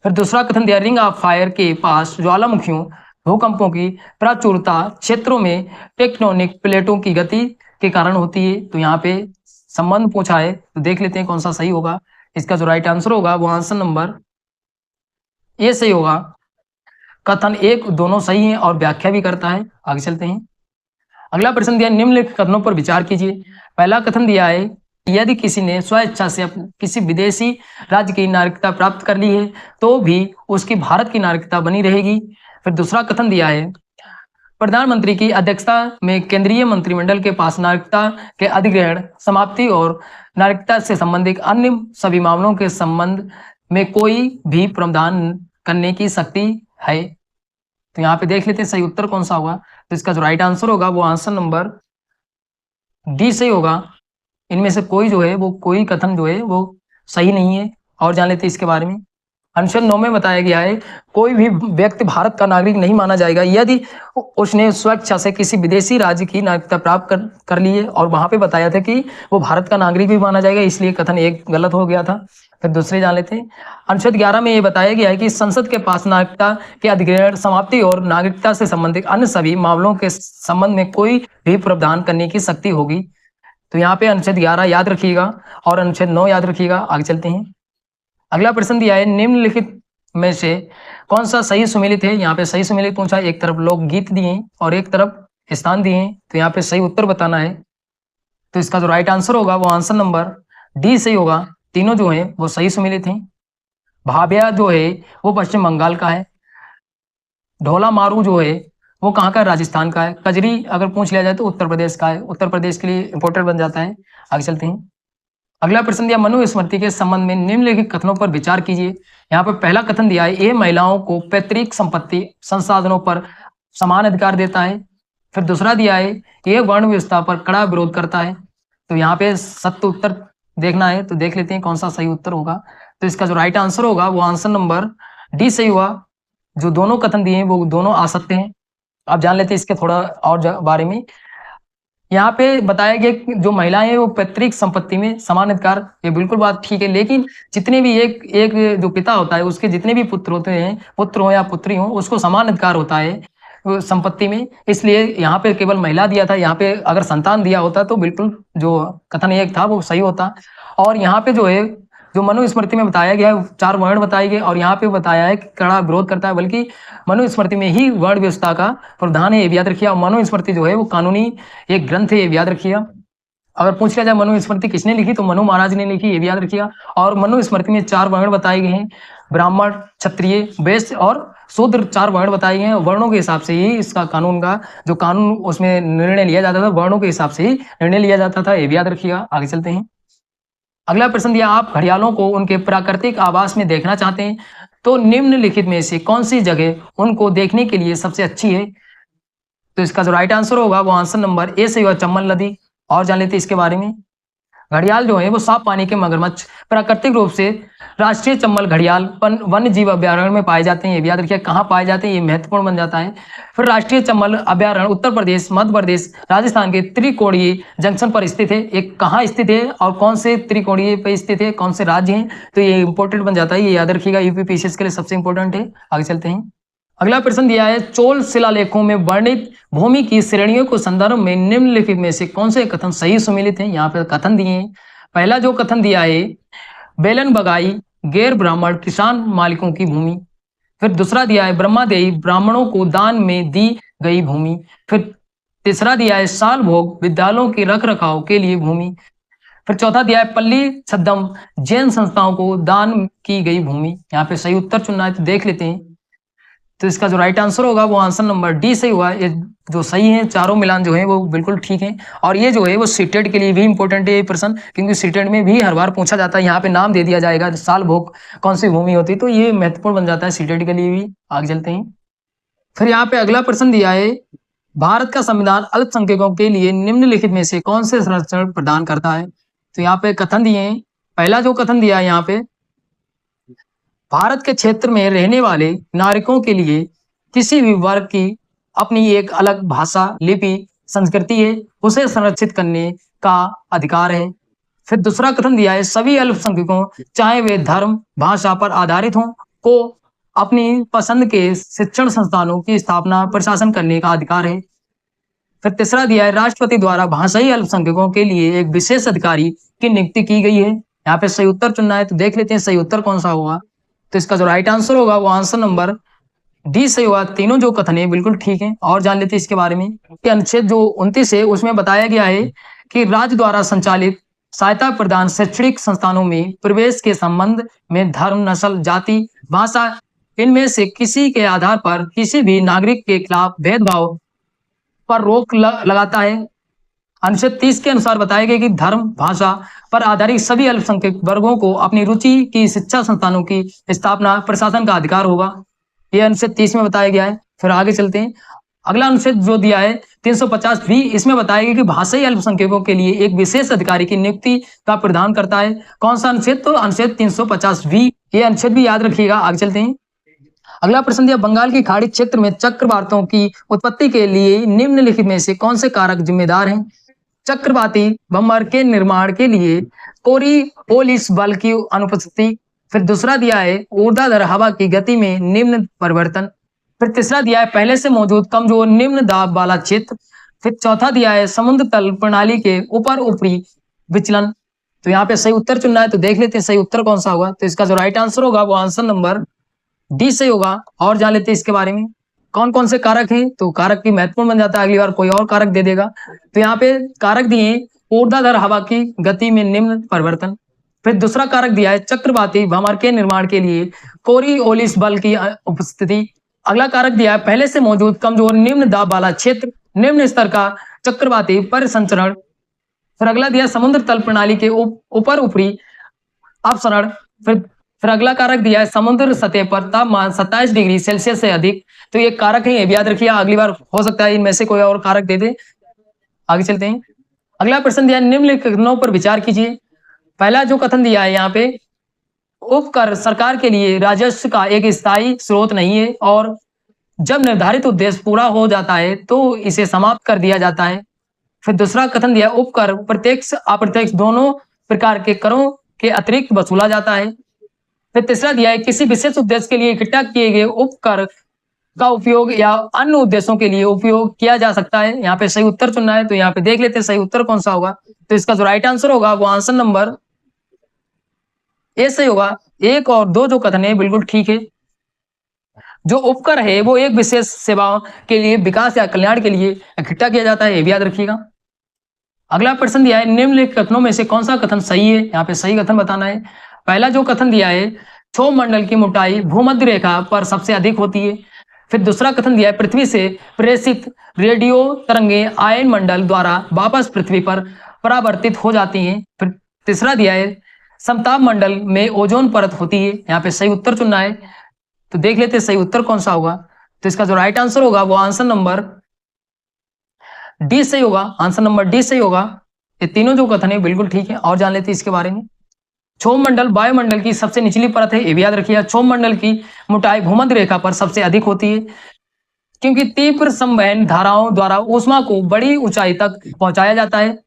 फिर दूसरा कथन दिया, रिंग ऑफ फायर के पास ज्वालामुखियों भूकंपों की प्रचुरता क्षेत्रों में टेक्टोनिक प्लेटों की गति के कारण होती है। तो यहाँ पे संबंध पूछा है, तो देख लेते हैं कौन सा सही होगा। इसका जो राइट आंसर होगा वो आंसर नंबर ए सही होगा। कथन एक दोनों सही हैं और व्याख्या भी करता है। आगे चलते हैं। अगला प्रश्न दिया, निम्नलिखित कथनों पर विचार कीजिए। पहला कथन दिया है, यदि किसी ने स्वेच्छा से किसी विदेशी राज्य की नागरिकता प्राप्त कर ली है तो भी उसकी भारत की नागरिकता बनी रहेगी। फिर दूसरा कथन दिया है, प्रधानमंत्री की अध्यक्षता में केंद्रीय मंत्रिमंडल के पास नागरिकता के अधिग्रहण, समाप्ति और नागरिकता से संबंधित अन्य सभी मामलों के संबंध में कोई भी प्रावधान करने की शक्ति है। तो यहाँ पे देख लेते हैं सही उत्तर कौन सा होगा। तो इसका जो राइट आंसर होगा वो आंसर नंबर डी सही होगा। इनमें से कोई जो है वो कोई कथन जो है वो सही नहीं है। और जान लेते हैं इसके बारे में। अनुच्छेद 9 में बताया गया है, कोई भी व्यक्ति भारत का नागरिक नहीं माना जाएगा यदि उसने स्वेच्छा से किसी विदेशी राज्य की नागरिकता प्राप्त कर ली है, और वहां पे बताया था कि वो भारत का नागरिक भी माना जाएगा, इसलिए कथन एक गलत हो गया था। फिर दूसरे जान लेते हैं। अनुच्छेद 11 में ये बताया गया है कि संसद के पास नागरिकता के अधिग्रहण, समाप्ति और नागरिकता से संबंधित अन्य सभी मामलों के संबंध में कोई भी प्रावधान करने की शक्ति होगी। तो यहाँ पे अनुच्छेद 11 याद रखिएगा और अनुच्छेद 9 याद रखिएगा। आगे चलते हैं। अगला प्रश्न दिया है, निम्नलिखित में से कौन सा सही सुमेलित है। यहाँ पे सही सुमेलित पूछा, एक तरफ लोकगीत दिए और एक तरफ स्थान दिए, तो यहाँ पे सही उत्तर बताना है। तो इसका जो राइट आंसर होगा वो आंसर नंबर डी सही होगा। तीनों जो है वो सही सुमेलित हैं। भाभ्या जो है वो पश्चिम बंगाल का है। ढोला मारू जो है वो कहाँ का, राजस्थान का है। कजरी अगर पूछ लिया जाए तो उत्तर प्रदेश का है, उत्तर प्रदेश के लिए इंपोर्टेंट बन जाता है। आगे चलते हैं। अगला प्रश्न दिया, मनुस्मृति के संबंध में निम्नलिखित कथनों पर विचार कीजिए। यहाँ पर पहला कथन दिया है, ये महिलाओं को पैतृक संपत्ति संसाधनों पर समान अधिकार देता है। फिर दूसरा दिया है, ये वर्ण व्यवस्था पर कड़ा विरोध करता है। तो यहाँ पे सत्य उत्तर देखना है, तो देख लेते हैं कौन सा सही उत्तर होगा। तो इसका जो राइट आंसर होगा वो आंसर नंबर डी सही हुआ। जो दोनों कथन दिए हैं वो दोनों आ सकते हैं। आप जान लेते हैं इसके थोड़ा और बारे में। यहाँ पे बताया गया कि जो महिलाएं हैं वो पैतृक संपत्ति में समान अधिकार, ये बिल्कुल बात ठीक है, लेकिन जितने भी एक एक जो पिता होता है उसके जितने भी पुत्र होते हैं, पुत्र हो या पुत्री हो, उसको समान अधिकार होता है संपत्ति में। इसलिए यहाँ पे केवल महिला दिया था, यहाँ पे अगर संतान दिया होता तो बिल्कुल जो कथन एक था वो सही होता। और यहाँ पे जो है, जो मनुस्मृति में बताया गया है 4 वर्ण बताए गए, और यहाँ पे बताया है कि कड़ा विरोध करता है, बल्कि मनुस्मृति में ही वर्ण व्यवस्था का प्रावधान है, ये भी याद रखिए। और मनुस्मृति जो है वो कानूनी एक ग्रंथ है, ये भी याद रखिएगा। अगर पूछ लिया जाए मनुस्मृति किसने लिखी, तो मनु महाराज ने लिखी, ये भी याद रखिएगा। और मनुस्मृति में 4 वर्ण बताए गए हैं, ब्राह्मण, क्षत्रिय, वैश्य और शूद्र, 4 वर्ण बताए गए हैं। वर्णों के हिसाब से ही इसका कानून का जो कानून उसमें निर्णय लिया जाता था, वर्णों के हिसाब से ही निर्णय लिया जाता था, ये भी याद रखिएगा। आगे चलते हैं। अगला प्रश्न दिया, आप घड़ियालों को उनके प्राकृतिक आवास में देखना चाहते हैं तो निम्नलिखित में से कौन सी जगह उनको देखने के लिए सबसे अच्छी है। तो इसका जो राइट आंसर होगा वो आंसर नंबर ए से होगा, चंबल नदी। और जान लेते हैं इसके बारे में। घड़ियाल जो है वो साफ पानी के मगरमच्छ प्राकृतिक रूप से राष्ट्रीय चंबल घड़ियाल वन्य जीव अभ्यारण्य में पाए जाते हैं, ये भी याद रखिए कहाँ पाए जाते हैं, ये महत्वपूर्ण बन जाता है। फिर राष्ट्रीय चंबल अभ्यारण्य उत्तर प्रदेश, मध्य प्रदेश, राजस्थान के त्रिकोणीय जंक्शन पर स्थित है। एक कहाँ स्थित है और कौन से त्रिकोणीय पे स्थित है, कौन से राज्य हैं, तो ये इंपॉर्टेंट बन जाता है, ये याद रखिएगा, यूपीपीसीएस के लिए सबसे इंपॉर्टेंट है। आगे चलते हैं। अगला प्रश्न दिया है, चोल शिलालेखों में वर्णित भूमि की श्रेणियों को संदर्भ में निम्नलिखित में से कौन से कथन सही सुमेलित हैं। यहाँ पे कथन दिए हैं। पहला जो कथन दिया है, बेलन बगाई गैर ब्राह्मण किसान मालिकों की भूमि। फिर दूसरा दिया है, ब्रह्मादेवी ब्राह्मणों को दान में दी गई भूमि। फिर तीसरा दिया है, साल भोग विद्यालयों के रख रखाव के लिए भूमि। फिर चौथा दिया है, पल्ली छद्म जैन संस्थाओं को दान की गई भूमि। यहाँ पे सही उत्तर चुनना है, तो देख लेते हैं। तो इसका जो राइट आंसर होगा वो आंसर नंबर डी सही हुआ। ये जो सही है, चारों मिलान जो है वो बिल्कुल ठीक है। और ये जो है वो सीटेड के लिए भी इंपॉर्टेंट है ये प्रश्न, क्योंकि सीटेड में भी हर बार पूछा जाता है। यहाँ पे नाम दे दिया जाएगा, साल भोग कौन सी भूमि होती है, तो ये महत्वपूर्ण बन जाता है सीटेड के लिए भी। आगे चलते हैं। फिर यहाँ पे अगला प्रश्न दिया है, भारत का संविधान अल्पसंख्यकों के लिए निम्नलिखित में से कौन से संरक्षण प्रदान करता है? तो यहाँ पे कथन दिए हैं। पहला जो कथन दिया है यहाँ पे, भारत के क्षेत्र में रहने वाले नागरिकों के लिए किसी भी वर्ग की अपनी एक अलग भाषा, लिपि, संस्कृति है, उसे संरक्षित करने का अधिकार है। फिर दूसरा कथन दिया है, सभी अल्पसंख्यकों, चाहे वे धर्म, भाषा पर आधारित हों, को अपनी पसंद के शिक्षण संस्थानों की स्थापना, प्रशासन करने का अधिकार है। फिर तीसरा दिया है, राष्ट्रपति द्वारा भाषाई अल्पसंख्यकों के लिए एक विशेष अधिकारी की नियुक्ति की गई है। यहाँ पे सही उत्तर चुनना है, तो देख लेते हैं सही उत्तर कौन सा होगा। तो इसका जो राइट आंसर होगा वो आंसर नंबर डी सही होगा। तीनों जो कथन है बिल्कुल ठीक है। और जान लेते हैं इसके बारे में कि अनुच्छेद जो 29 है उसमें बताया गया है कि राज्य द्वारा संचालित सहायता प्रदान शैक्षणिक संस्थानों में प्रवेश के संबंध में धर्म, नस्ल, जाति, भाषा इनमें से किसी के आधार पर किसी भी नागरिक के खिलाफ भेदभाव पर रोक लगाता है। अनुच्छेद 30 के अनुसार बताया गया कि धर्म, भाषा पर आधारित सभी अल्पसंख्यक वर्गों को अपनी रुचि की शिक्षा संस्थानों की स्थापना, प्रशासन का अधिकार होगा। यह अनुच्छेद 30 में बताया गया है। फिर आगे चलते हैं। अगला अनुच्छेद जो दिया है 350 भी, इसमें बताया गया कि भाषाई अल्पसंख्यकों के लिए एक विशेष अधिकारी की नियुक्ति का प्रदान करता है। कौन सा अनुच्छेद? तो अनुच्छेद 350 भी। ये अनुच्छेद भी याद रखिएगा। आगे चलते हैं। अगला प्रश्न दिया, बंगाल की खाड़ी क्षेत्र में चक्रवातों की उत्पत्ति के लिए निम्नलिखित में से कौन से कारक जिम्मेदार हैं? चक्रवाती बमर के निर्माण के लिए कोरियोलिस बल की अनुपस्थिति। फिर दूसरा दिया है ऊर्ध्वाधर हवा की गति में निम्न परिवर्तन। फिर तीसरा दिया है पहले से मौजूद कमजोर निम्न दाब वाला क्षेत्र। फिर चौथा दिया है समुद्र तल प्रणाली के ऊपर ऊपरी विचलन। तो यहाँ पे सही उत्तर चुनना है, तो देख लेते हैं सही उत्तर कौन सा होगा। तो इसका जो राइट आंसर होगा वो आंसर नंबर डी सही होगा। और जान लेते हैं इसके बारे में कौन कौन से कारक हैं। तो कारक की महत्वपूर्ण बन जाता है, अगली बार कोई और कारक दे देगा। तो यहाँ पे कारक दिए ऊर्ध्वाधर हवा की गति में निम्न परिवर्तन। फिर दूसरा कारक दिया है चक्रवाती भंवर के निर्माण के लिए कोरियोलिस बल की उपस्थिति। अगला कारक दिया है पहले से मौजूद कमजोर निम्न दाब वाला क्षेत्र, निम्न स्तर का चक्रवाती परिसंचरण। फिर अगला दिया समुद्र तल प्रणाली के ऊपर ऊपरी अपसरण। फिर अगला कारक दिया है समुद्र सतह पर तापमान 27 डिग्री सेल्सियस से अधिक। तो ये कारक है, ये भी याद रखिए, अगली बार हो सकता है इनमें से कोई और कारक दे दे। आगे चलते हैं। अगला प्रश्न दिया है निम्नलिखित कथनों पर विचार कीजिए। पहला जो कथन दिया है यहाँ पे, उपकर सरकार के लिए राजस्व का एक स्थायी स्रोत नहीं है और जब निर्धारित उद्देश्य पूरा हो जाता है तो इसे समाप्त कर दिया जाता है। फिर दूसरा कथन दिया उपकर प्रत्यक्ष अप्रत्यक्ष दोनों प्रकार के करों के अतिरिक्त वसूला जाता है। फिर तीसरा दिया है किसी विशेष उद्देश्य के लिए इकट्ठा किए गए उपकर का उपयोग या अन्य उद्देश्यों के लिए उपयोग किया जा सकता है। यहाँ पे सही उत्तर चुनना है, तो यहाँ पे देख लेते हैं सही उत्तर कौन सा होगा। तो इसका जो राइट आंसर होगा वो आंसर नंबर ए सही होगा। 1 और 2 जो कथन है बिल्कुल ठीक है। जो उपकर है वो एक विशेष सेवाओं के लिए विकास या कल्याण के लिए इकट्ठा किया जाता है, ये भी याद रखिएगा। अगला प्रश्न दिया है निम्नलिखित कथनों में से कौन सा कथन सही है। यहाँ पे सही कथन बताना है। पहला जो कथन दिया है क्षोभ मंडल की मोटाई भूमध्य रेखा पर सबसे अधिक होती है। फिर दूसरा कथन दिया है पृथ्वी से प्रेषित रेडियो तरंगे आयन मंडल द्वारा वापस पृथ्वी पर परावर्तित हो जाती हैं। फिर तीसरा दिया है समताप मंडल में ओजोन परत होती है। यहाँ पे सही उत्तर चुनना है, तो देख लेते हैं सही उत्तर कौन सा होगा। तो इसका जो राइट आंसर होगा वो आंसर नंबर डी सही होगा। आंसर नंबर डी सही होगा। ये तीनों जो कथन है बिल्कुल ठीक है। और जान लेते हैं इसके बारे में। क्षोभ मंडल वायुमंडल की सबसे निचली परत है, ये भी याद रखिएगा। क्षोभ मंडल की मोटाई भूमध्य रेखा पर सबसे अधिक होती है क्योंकि तीव्र संवहन धाराओं द्वारा ऊष्मा को बड़ी ऊंचाई तक पहुंचाया जाता है।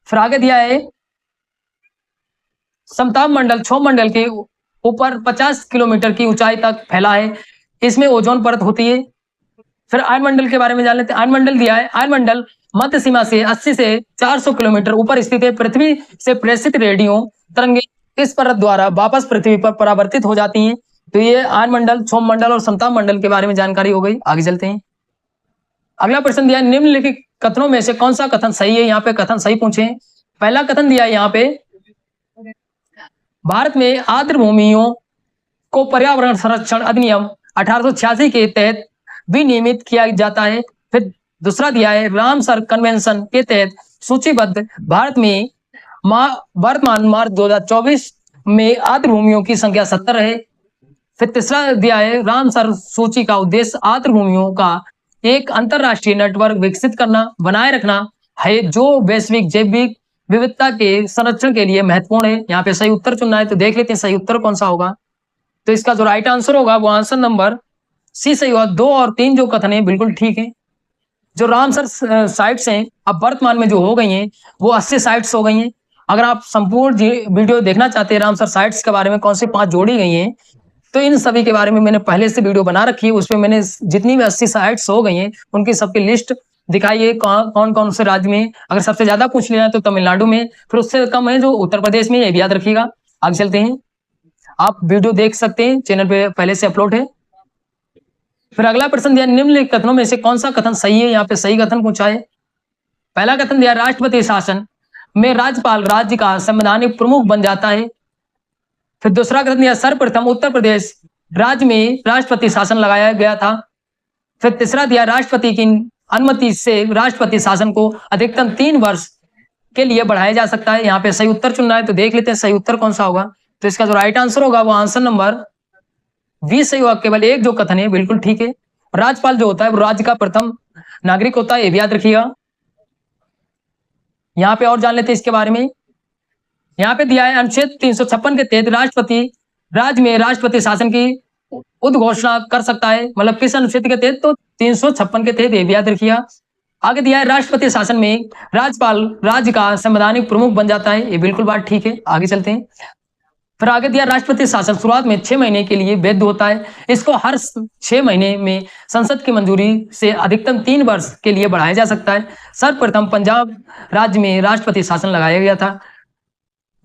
फिर आगे दिया है समताप मंडल क्षोभ मंडल के ऊपर 50 किलोमीटर की ऊंचाई तक फैला है, इसमें ओजोन परत होती है। फिर आयनमंडल के बारे में जान लेते हैं। आयनमंडल दिया है आयनमंडल मध्य सीमा से 80 से 400 किलोमीटर ऊपर स्थित है। पृथ्वी से प्रेषित रेडियो तरंगे इस परत द्वारा वापस पृथ्वी पर परावर्तित हो जाती हैं। तो ये आयनमंडल, क्षोभ मंडल और समताप मंडल के बारे में जानकारी हो गई। आगे चलते हैं। अगला प्रश्न दिया निम्नलिखित कथनों में से कौन सा कथन सही है। यहाँ पे कथन सही पूछे। पहला कथन दिया है यहाँ पे भारत में आर्द्र भूमियों को पर्यावरण संरक्षण अधिनियम 1886 के तहत विनियमित किया जाता है। फिर दूसरा दिया है रामसर कन्वेंशन के तहत सूचीबद्ध भारत में वर्तमान मार्च 2024 में आर्द्र भूमियों की संख्या 70 है। फिर तीसरा दिया है रामसर सूची का उद्देश्य आर्द्र भूमियों का एक अंतरराष्ट्रीय नेटवर्क विकसित करना, बनाए रखना है जो वैश्विक जैविक विविधता के संरक्षण के लिए महत्वपूर्ण है। यहाँ पे सही उत्तर चुनना है, तो देख लेते हैं सही उत्तर कौन सा होगा। तो इसका जो राइट आंसर होगा वो आंसर नंबर सी सही होगा। 2 और 3 जो कथन है बिल्कुल ठीक है। जो रामसर साइट्स हैं अब वर्तमान में जो हो गई हैं वो 80 साइट्स हो गई हैं। अगर आप संपूर्ण वीडियो देखना चाहते हैं रामसर साइट्स के बारे में कौन सी 5 जोड़ी गई हैं, तो इन सभी के बारे में मैंने पहले से वीडियो बना रखी है। उसमें मैंने जितनी भी 80 साइट्स हो गई हैं उनकी सबकी लिस्ट दिखाई है, कौन कौन से राज्य में। अगर सबसे ज्यादा पूछ लिया तो तमिलनाडु में, फिर उससे कम है जो उत्तर प्रदेश में, ये भी याद रखिएगा। आगे चलते हैं, आप वीडियो देख सकते हैं, चैनल पे पहले से अपलोड है। फिर अगला प्रश्न दिया, निम्नलिखित कथनों में से कौन सा कथन सही है। यहाँ पे सही कथन पूछा है। पहला कथन दिया, राष्ट्रपति शासन में राज्यपाल राज्य का संवैधानिक प्रमुख बन जाता है। फिर दूसरा कथन दिया, सर्वप्रथम उत्तर प्रदेश राज्य में राष्ट्रपति शासन लगाया गया था। फिर तीसरा दिया, राष्ट्रपति की अनुमति से राष्ट्रपति शासन को अधिकतम 3 वर्ष के लिए बढ़ाया जा सकता है। यहाँ पे सही उत्तर चुनना है, तो देख लेते हैं सही उत्तर कौन सा होगा। तो इसका जो राइट आंसर होगा वो आंसर नंबर 20 सही होगा। केवल एक जो कथन है बिल्कुल ठीक है। राज्यपाल जो होता है वो राज्य का प्रथम नागरिक होता है, ये भी याद रखिएगा। यहाँ पे और जान लेते हैं इसके बारे में। यहाँ पे दिया है, अनुच्छेद 356 के तहत राष्ट्रपति राज्य में राष्ट्रपति शासन की उद्घोषणा कर सकता है। मतलब किस अनुच्छेद के तहत, तो 356 के तहत, ये भी याद रखिएगा। आगे दिया है, राष्ट्रपति शासन में राज्यपाल राज्य का संवैधानिक प्रमुख बन जाता है, ये बिल्कुल बात ठीक है। आगे चलते हैं। फिर आगे दिया, राष्ट्रपति शासन शुरुआत में 6 महीने के लिए वैध होता है। इसको हर 6 महीने में संसद की मंजूरी से अधिकतम 3 वर्ष के लिए बढ़ाया जा सकता है। सर्वप्रथम पंजाब राज्य में राष्ट्रपति शासन लगाया गया था,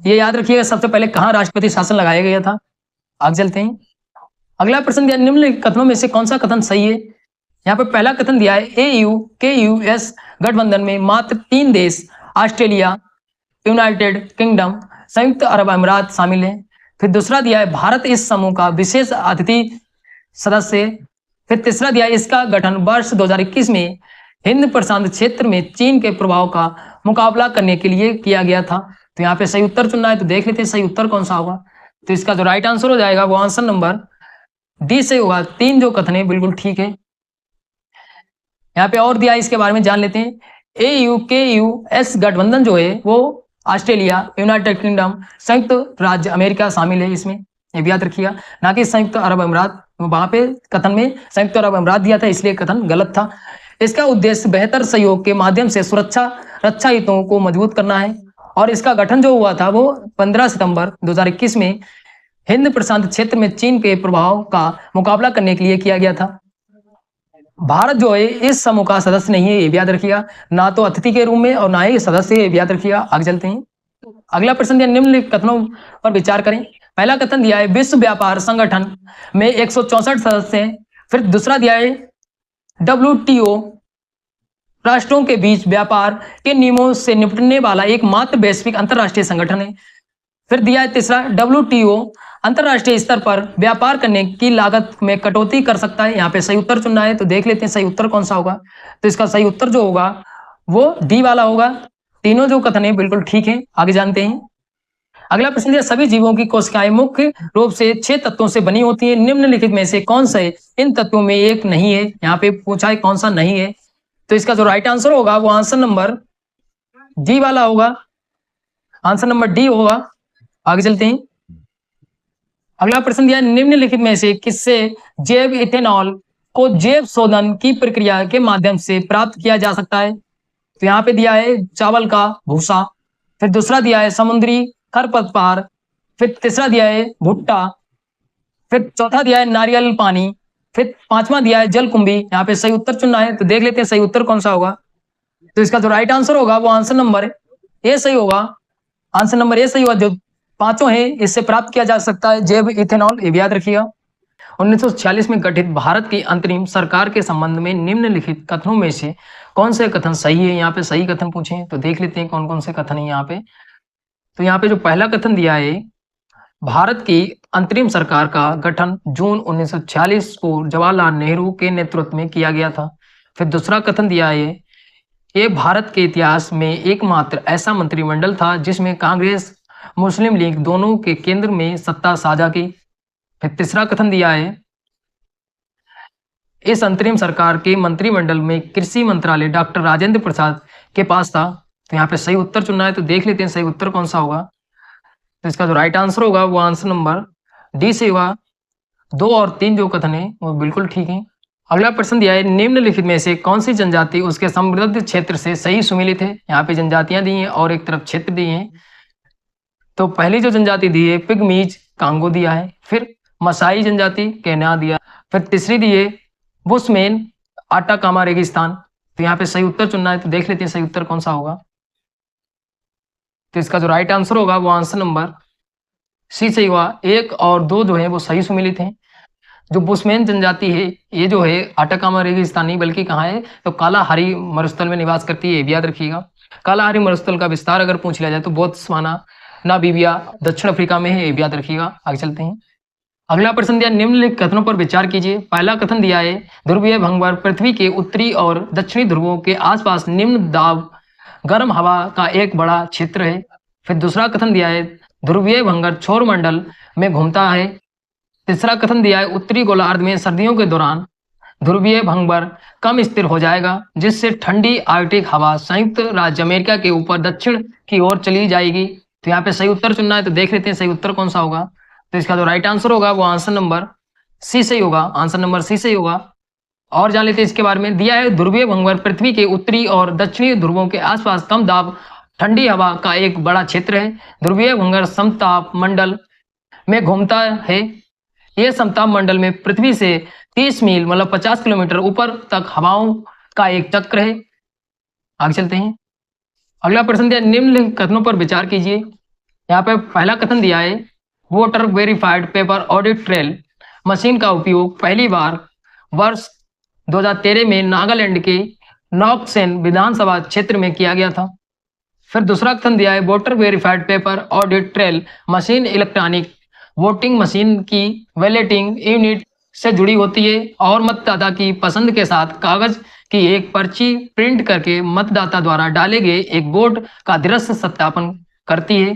ये याद रखिएगा। सबसे पहले कहाँ राष्ट्रपति शासन लगाया गया था। आगे चलते हैं। अगला प्रश्न दिया, निम्नलिखित कथनों में से कौन सा कथन सही है। यहाँ पे पहला कथन दिया है, AU-KUS गठबंधन में मात्र 3 देश ऑस्ट्रेलिया, यूनाइटेड किंगडम, संयुक्त अरब अमीरात शामिल हैं। फिर दूसरा दिया है, भारत इस समूह का विशेष अतिथि सदस्य। फिर तीसरा दिया है, इसका गठन वर्ष 2021 में हिंद प्रशांत क्षेत्र में चीन के प्रभाव का मुकाबला करने के लिए किया गया था। तो यहाँ पे सही उत्तर चुनना है, तो देख लेते हैं सही उत्तर कौन सा होगा। तो इसका जो राइट आंसर हो जाएगा वो आंसर नंबर डी से होगा। 3 जो कथन है बिल्कुल ठीक है। यहाँ पे और दिया है, इसके बारे में जान लेते हैं। AU-KUS गठबंधन जो है वो ऑस्ट्रेलिया, यूनाइटेड किंगडम, संयुक्त राज्य अमेरिका शामिल है इसमें, ये भी याद रखिएगा, ना कि संयुक्त अरब अमीरात। वहां पे कथन में संयुक्त अरब अमीरात दिया था, इसलिए कथन गलत था। इसका उद्देश्य बेहतर सहयोग के माध्यम से सुरक्षा रक्षा हितों को मजबूत करना है। और इसका गठन जो हुआ था वो 15 सितंबर 2021 में हिंद प्रशांत क्षेत्र में चीन के प्रभाव का मुकाबला करने के लिए किया गया था। भारत जो है इस समूह का सदस्य नहीं है, ये भी याद रखिएगा, ना तो अतिथि के रूप में और ना ही सदस्य, ये भी याद रखिएगा। आगे चलते हैं। अगला प्रश्न दिया, निम्नलिखित कथनों पर विचार करें। पहला कथन दिया है, विश्व व्यापार संगठन में 164 सदस्य हैं। फिर दूसरा दिया है, WTO राष्ट्रों के बीच व्यापार के नियमों से निपटने वाला एकमात्र वैश्विक अंतरराष्ट्रीय संगठन है। फिर दिया है तीसरा, WTO अंतरराष्ट्रीय स्तर पर व्यापार करने की लागत में कटौती कर सकता है। यहाँ पे सही उत्तर चुनना है, तो देख लेते हैं सही उत्तर कौन सा होगा। तो इसका सही उत्तर जो होगा वो डी वाला होगा। तीनों जो कथन है बिल्कुल ठीक है। आगे जानते हैं। अगला प्रश्न दिया, सभी जीवों की कोशिकाएं मुख्य रूप से 6 तत्वों से बनी होती है। निम्नलिखित में से कौन सा इन तत्वों में एक नहीं है। यहाँ पे पूछा है कौन सा नहीं है, तो इसका जो राइट आंसर होगा वो आंसर नंबर डी वाला होगा, आंसर नंबर डी होगा। आगे चलते हैं। अगला प्रश्न दिया, निम्नलिखित में से किससे जैव इथेनॉल को जैव शोधन की प्रक्रिया के माध्यम से प्राप्त किया जा सकता है। तो यहाँ पे दिया है चावल का भूसा। फिर दूसरा दिया है समुद्री खरपतवार। फिर तीसरा दिया है भुट्टा। फिर चौथा दिया है नारियल पानी। फिर 5वां दिया है जलकुंभी। यहाँ पे सही उत्तर चुनना है, तो देख लेते हैं सही उत्तर कौन सा होगा। तो इसका जो राइट आंसर होगा वो आंसर नंबर ए सही होगा, आंसर नंबर ए सही होगा। जो 5 है इससे प्राप्त किया जा सकता है जैव इथेनॉल, ये भी याद रखिएगा। 1946 में गठित भारत की अंतरिम सरकार के संबंध में निम्नलिखित कथनों में से कौन से कथन सही है। यहाँ पे सही कथन पूछे हैं, तो देख लेते हैं कौन कौन से कथन है यहाँ पे। तो यहाँ पे जो पहला कथन दिया है, भारत की अंतरिम सरकार का गठन जून 1946 को जवाहरलाल नेहरू के नेतृत्व में किया गया था। फिर दूसरा कथन दिया है, ये भारत के इतिहास में एकमात्र ऐसा मंत्रिमंडल था जिसमें कांग्रेस मुस्लिम लीग दोनों के केंद्र में सत्ता साझा की। फिर तीसरा कथन दिया है, इस अंतरिम सरकार के मंत्रिमंडल में कृषि मंत्रालय डॉक्टर राजेंद्र प्रसाद के पास था। तो यहाँ पे सही उत्तर चुनना है, तो देख लेते हैं सही उत्तर कौन सा होगा। तो इसका जो राइट आंसर होगा वो आंसर नंबर डी से होगा। 2 और 3 जो कथन है वो बिल्कुल ठीक है। अगला प्रश्न दिया है, निम्नलिखित में से कौन सी जनजाति उसके समृद्ध क्षेत्र से सही सुमेलित है। यहाँ पे जनजातियां दी हैं और एक तरफ क्षेत्र दिए हैं। तो पहली जो जनजाति दी है पिगमीज कांगो दिया है, फिर मसाई जनजाति केन्या दिया, फिर तीसरी दी है बुशमैन आटाकामा रेगिस्तान। तो यहाँ पे सही उत्तर चुनना है, तो देख लेते हैं सही उत्तर कौन सा होगा। तो इसका जो राइट आंसर होगा वो आंसर नंबर सी सही हुआ। 1 और 2 जो है वो सही सुमेलित हैं। जो बुशमैन जनजाति है ये जो है आटाकामा रेगिस्तान नहीं बल्कि कहाँ है, तो कालाहारी मरुस्थल में निवास करती है, ये भी याद रखिएगा। कालाहारी मरुस्थल का विस्तार अगर पूछ लिया जाए तो बोत्सवाना, नामीबिया, दक्षिण अफ्रीका में है, ये भी याद रखिएगा। आगे चलते हैं। अगला प्रश्न दिया, निम्नलिखित कथनों पर विचार कीजिए। पहला कथन दिया है ध्रुवीय भंगवर पृथ्वी के उत्तरी और दक्षिणी ध्रुवों के आसपास निम्न दाब गर्म हवा का एक बड़ा क्षेत्र है। फिर दूसरा कथन दिया है ध्रुवीय भंगर क्षौर मंडल में घूमता है। तीसरा कथन दिया है उत्तरी गोलार्ध में सर्दियों के दौरान ध्रुवीय भंगर कम स्थिर हो जाएगा, जिससे ठंडी आर्कटिक हवा संयुक्त राज्य अमेरिका के ऊपर दक्षिण की ओर चली जाएगी। तो यहाँ पे सही उत्तर चुनना है, तो देख लेते हैं सही उत्तर कौन सा होगा। तो इसका जो राइट आंसर होगा वो आंसर नंबर सी से ही होगा। आंसर नंबर सी से ही होगा। और जान लेते हैं इसके बारे में। दिया है ध्रुवीय भंगर पृथ्वी के उत्तरी और दक्षिणी ध्रुवों के आसपास कम दाब ठंडी हवा का एक बड़ा क्षेत्र है। ध्रुवीय भंगर समताप मंडल में घूमता है। यह समताप मंडल में पृथ्वी से 30 मील मतलब 50 किलोमीटर ऊपर तक हवाओं का एक चक्र है। आगे चलते हैं। अगला प्रश्न दिया, निम्नलिखित कथनों पर विचार कीजिए। यहाँ पे पहला कथन दिया है voter verified paper audit trail machine का उपयोग पहली बार वर्ष 2013 में नागालैंड के नॉक्सेन विधानसभा क्षेत्र में किया गया था। फिर दूसरा कथन दिया है voter verified paper audit trail machine electronic voting machine की बैलेटिंग यूनिट से जुड़ी होती है और मतदाता की पसंद के साथ कागज की एक पर्ची प्रिंट करके मतदाता द्वारा डाले गए एक वोट का दृश्य सत्यापन करती है।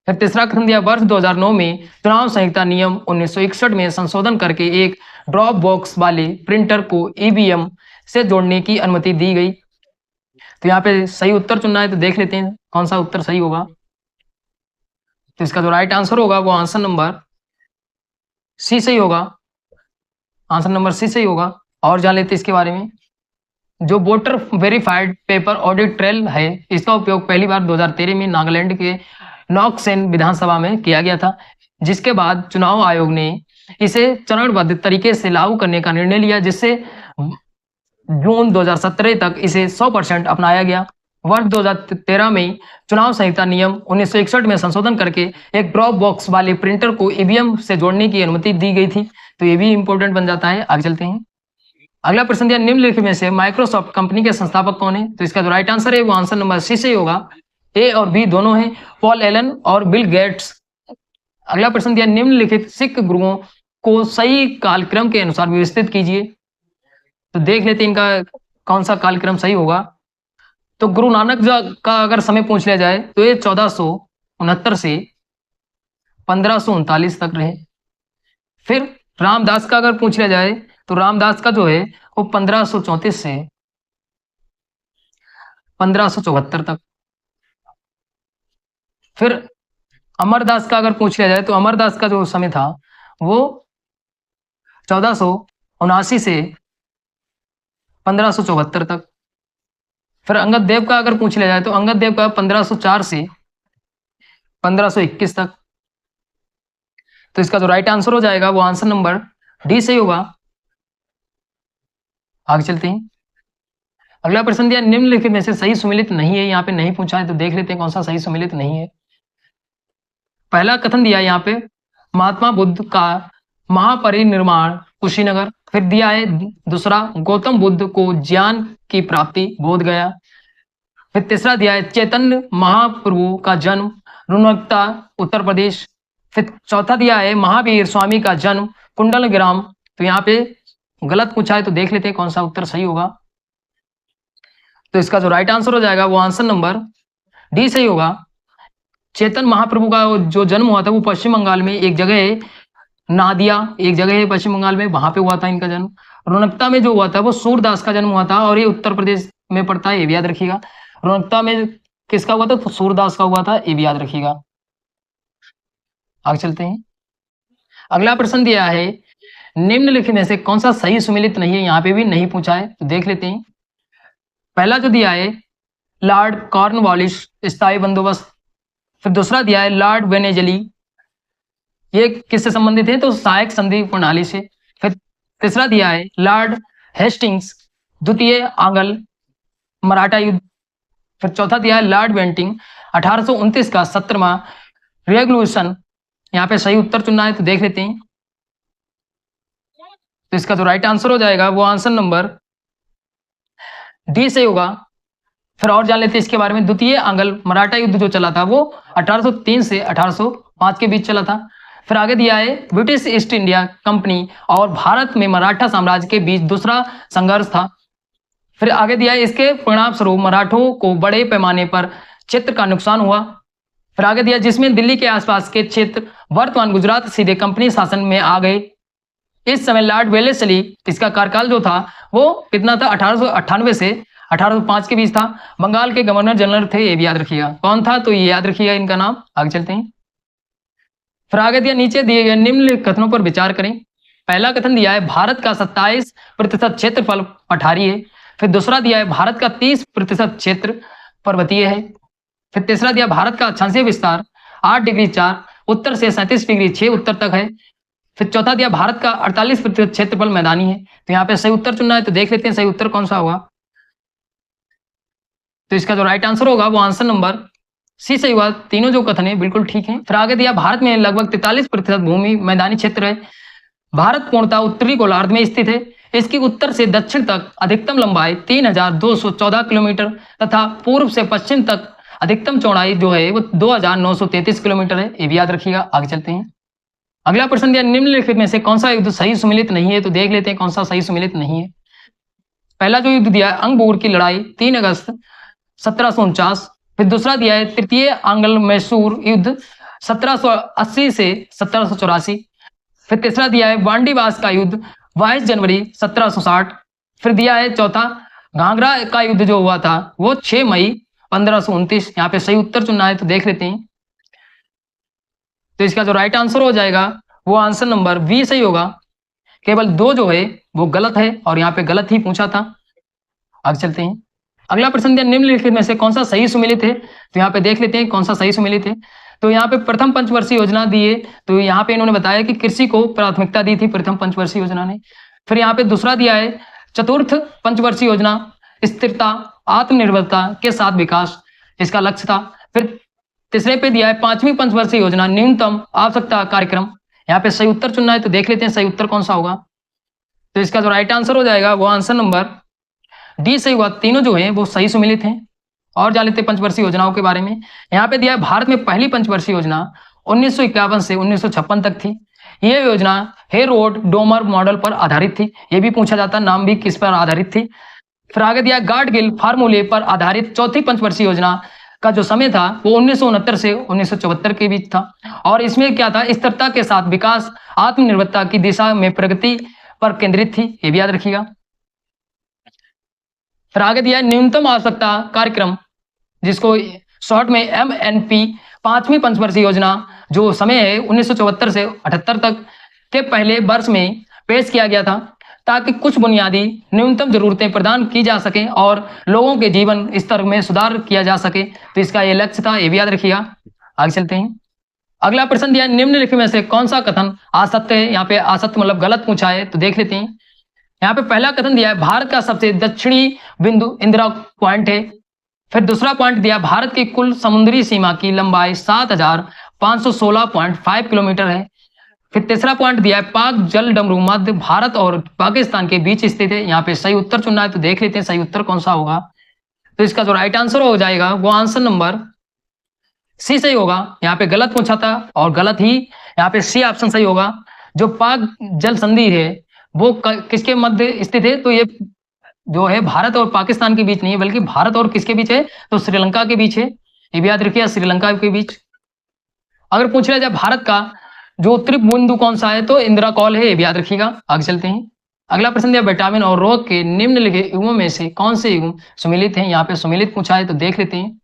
फिर तीसरा कथन दिया वर्ष 2009 में चुनाव संहिता नियम 1961 में संशोधन करके एक ड्रॉप बॉक्स वाले प्रिंटर को ईवीएम से जोड़ने की अनुमति दी गई। तो यहाँ पे सही उत्तर चुनना है, तो देख लेते हैं कौन सा उत्तर सही होगा। तो इसका जो राइट आंसर होगा वो आंसर नंबर सी सही होगा। आंसर नंबर सी सही होगा। और जान लेते हैं इसके बारे में। जो voter verified paper audit trail है इसका उपयोग पहली बार 2013 में नागालैंड के नॉक्सेन विधानसभा में किया गया था, जिसके बाद चुनाव आयोग ने इसे चरणबद्ध तरीके से लागू करने का निर्णय लिया, जिससे जून 2017 तक इसे 100% अपनाया गया। वर्ष 2013 में चुनाव संहिता नियम 1961 में संशोधन करके एक ड्रॉप बॉक्स वाले प्रिंटर को ईवीएम से जोड़ने की अनुमति दी गई थी। तो ये भी इंपॉर्टेंट बन जाता है। आगे चलते हैं। अगला प्रश्न दिया निम्नलिखित में से माइक्रोसॉफ्ट कंपनी के संस्थापक कौन है। तो इसका जो राइट आंसर है वो आंसर नंबर सी से होगा। ए और बी दोनों हैं, पॉल एलन और बिल गेट्स। अगला प्रश्न दिया निम्नलिखित सिख गुरुओं को सही कालक्रम के अनुसार व्यवस्थित कीजिए। तो देख लेते हैं इनका कौन सा कालक्रम सही होगा। तो गुरु नानक का अगर समय पूछ लिया जाए तो ये 1469 से 1539 तक रहे। फिर रामदास का अगर पूछ लिया जाए तो रामदास का जो है वो 1534 से 1574 तक। फिर अमरदास का अगर पूछ लिया जाए तो अमरदास का जो समय था वो 1479 से 1574 तक। फिर अंगद देव का अगर पूछ लिया जाए तो अंगद देव का 1504 से 1521 तक। तो इसका जो राइट आंसर हो जाएगा वो आंसर नंबर डी सही होगा। आगे चलते हैं। अगला प्रश्न दिया निम्नलिखित में से सही सुमेलित नहीं है। यहाँ पे नहीं पूछा है, तो देख लेते हैं कौन सा सही सुमेलित नहीं है। पहला कथन दिया है यहाँ पे महात्मा बुद्ध का महापरिनिर्वाण कुशीनगर। फिर दिया है दूसरा गौतम बुद्ध को ज्ञान की प्राप्ति बोध गया। फिर तीसरा दिया है चैतन्य महाप्रभु का जन्म रुनकता उत्तर प्रदेश। फिर चौथा दिया है महावीर स्वामी का जन्म कुंडलग्राम। तो यहाँ पे गलत पूछा है, तो देख लेते हैं कौन सा उत्तर सही होगा। तो इसका जो राइट आंसर हो जाएगा वो आंसर नंबर डी सही होगा। चेतन महाप्रभु का जो जन्म हुआ था वो पश्चिम बंगाल में एक जगह है नादिया एक जगह है पश्चिम बंगाल में, वहां पे हुआ था इनका जन्म। रोहतक में जो हुआ था वो सूरदास का जन्म हुआ था, और ये उत्तर प्रदेश में पड़ता है, ये भी याद रखिएगा। रोहतक में किसका हुआ था? तो सूरदास का हुआ था, ये भी याद रखिएगा। आगे चलते हैं। अगला प्रश्न दिया है, निम्नलिखित में से कौन सा सही सुमेलित नहीं है? यहाँ पे भी नहीं पूछा है, तो देख लेते हैं। पहला जो दिया है लॉर्ड कॉर्नवालिस स्थायी बंदोबस्त, फिर दूसरा दिया है लॉर्ड वेनेजली, ये किससे संबंधित है? तो सहायक संधि प्रणाली से। फिर तीसरा दिया है लॉर्ड हेस्टिंग्स द्वितीय आंग्ल मराठा युद्ध। फिर चौथा दिया है लॉर्ड बेंटिंग 1829 का 17वां रेगुलेशन। यहाँ पे सही उत्तर चुनना है, तो देख लेते हैं। तो इसका जो राइट आंसर हो जाएगा वो आंसर नंबर डी से होगा। फिर और जान लेते हैं इसके बारे में। द्वितीय आंग्ल मराठा युद्ध जो चला था वो 1803 से 1805 के बीच चला था। फिर आगे दिया है ब्रिटिश ईस्ट इंडिया कंपनी और भारत में मराठा साम्राज्य के बीच दूसरा संघर्ष था। फिर आगे दिया है इसके परिणाम स्वरूप मराठों को बड़े पैमाने पर क्षेत्र का नुकसान हुआ। फिर आगे दिया जिसमें दिल्ली के आसपास के क्षेत्र वर्तमान गुजरात सीधे कंपनी शासन में आ गए। इस समय लॉर्ड वेलेस्ली, इसका कार्यकाल जो था वो कितना था? 1898 से 1805 के बीच था। बंगाल के गवर्नर जनरल थे, ये भी याद रखिएगा। कौन था? तो ये याद रखिएगा इनका नाम। आगे चलते हैं। फिर आगे दिया नीचे दिए गए निम्नलिखित कथनों पर विचार करें। पहला कथन दिया है भारत का 27% क्षेत्रफल पठारी है। फिर दूसरा दिया है भारत का 30% क्षेत्र पर्वतीय है। फिर तीसरा दिया भारत का अक्षांशीय विस्तार 8 डिग्री 4 उत्तर से 37 डिग्री 6 उत्तर तक है। फिर चौथा दिया भारत का 48% क्षेत्रफल मैदानी है। तो यहाँ पे सही उत्तर चुनना है, तो देख लेते हैं सही उत्तर कौन सा होगा। तो इसका जो राइट आंसर होगा वो आंसर नंबर सी सही हुआ। तीनों जो कथन है बिल्कुल ठीक है। फिर आगे दिया भारत में लगभग 43% भूमि मैदानी क्षेत्र है। भारत पूर्णतः उत्तरी गोलार्ध में स्थित है। इसकी उत्तर से दक्षिण तक अधिकतम लंबाई 3214 किलोमीटर तथा पूर्व से पश्चिम तक अधिकतम चौड़ाई जो है वो 2933 किलोमीटर है, ये भी याद रखिएगा। आगे चलते हैं। अगला प्रश्न दिया निम्नलिखित में से कौन सा युद्ध सही सुमेलित नहीं है? तो देख लेते हैं कौन सा सही सुमेलित नहीं है। पहला जो युद्ध दिया है अंगबोर की लड़ाई 3 अगस्त 1749। फिर दूसरा दिया है तृतीय आंग्ल मैसूर युद्ध 1780 से 1784। फिर तीसरा दिया है वांडीवास का युद्ध 22 जनवरी 1760। फिर दिया है चौथा घाघरा का युद्ध जो हुआ था वो 6 मई 1529। यहाँ पे सही उत्तर चुनना है, तो देख लेते हैं। तो इसका जो राइट आंसर हो जाएगा वो आंसर नंबर बी सही होगा। केवल 2 जो है वो गलत है, और यहाँ पे गलत ही पूछा था। आगे चलते हैं। अगला प्रश्न दिया निम्नलिखित में से कौन सा सही सुमेलित है? तो यहाँ पे देख लेते हैं कौन सा सही सुमेलित है। तो यहाँ पे प्रथम पंचवर्षीय योजना दी है, तो यहाँ पे इन्होंने बताया कि कृषि को प्राथमिकता दी थी प्रथम पंचवर्षीय योजना ने। फिर यहाँ पे दूसरा दिया है चतुर्थ पंचवर्षीय योजना स्थिरता आत्मनिर्भरता के साथ विकास, इसका लक्ष्य था। फिर तीसरे पे दिया है 5वीं पंचवर्षीय योजना न्यूनतम आवश्यकता कार्यक्रम। यहाँ पे सही उत्तर चुनना है, तो देख लेते हैं सही उत्तर कौन सा होगा। तो इसका जो राइट आंसर हो जाएगा वो आंसर नंबर डी सही हुआ। तीनों जो है वो सही सुमेलित हैं। और जान लेते हैं पंचवर्षीय योजनाओं के बारे में। यहाँ पे दिया है भारत में पहली पंचवर्षीय योजना 1951 से 1956 तक थी। यह योजना हेरोड डोमर मॉडल पर आधारित थी। ये भी पूछा जाता, नाम भी किस पर आधारित थी। फिर आगे दिया गार्डगिल फार्मूले पर आधारित चौथी पंचवर्षीय योजना का जो समय था वो 1969 से 1974 के बीच था। और इसमें क्या था? स्थिरता के साथ विकास आत्मनिर्भरता की दिशा में प्रगति पर केंद्रित थी, ये भी याद रखिएगा। फिर आगे दिया न्यूनतम आवश्यकता कार्यक्रम, जिसको शॉर्ट में MNP 5वीं पंचवर्षीय योजना जो समय है 1974 से 78 तक के पहले वर्ष में पेश किया गया था, ताकि कुछ बुनियादी न्यूनतम जरूरतें प्रदान की जा सकें और लोगों के जीवन स्तर में सुधार किया जा सके। तो इसका ये लक्ष्य था, ये भी याद रखिएगा। आगे चलते हैं। अगला प्रश्न दिया निम्नलिखित में से कौन सा कथन असत्य है? यहाँ पे असत्य मतलब गलत पूछा है, तो देख लेते हैं। यहाँ पे पहला कथन दिया है भारत का सबसे दक्षिणी बिंदु इंदिरा पॉइंट है। फिर दूसरा पॉइंट दिया भारत की कुल समुद्री सीमा की लंबाई 7516.5 किलोमीटर है। फिर तीसरा पॉइंट दिया है पाक जल डमरू मध्य भारत और पाकिस्तान के बीच स्थित है। यहाँ पे सही उत्तर चुनना है, तो देख लेते हैं सही उत्तर कौन सा होगा। तो इसका जो राइट आंसर हो जाएगा वो आंसर नंबर सी सही होगा। यहाँ पे गलत पूछा था और गलत ही यहाँ पे सी ऑप्शन सही होगा। जो पाक जल संधि है वो किसके मध्य स्थित है? तो ये जो है भारत और पाकिस्तान के बीच नहीं है, बल्कि भारत और किसके बीच है? तो श्रीलंका के बीच है, ये भी याद रखिए, श्रीलंका के बीच। अगर पूछ लिया जाए भारत का जो उत्तरी बिंदु कौन सा है, तो इंदिरा कौल है, ये भी याद रखिएगा। आगे चलते हैं। अगला प्रश्न दिया, विटामिन और रोग के निम्नलिखित युग्मों में से कौन से युग्म सुमेलित हैं। यहाँ पे सुमेलित पूछा है, तो देख लेते हैं।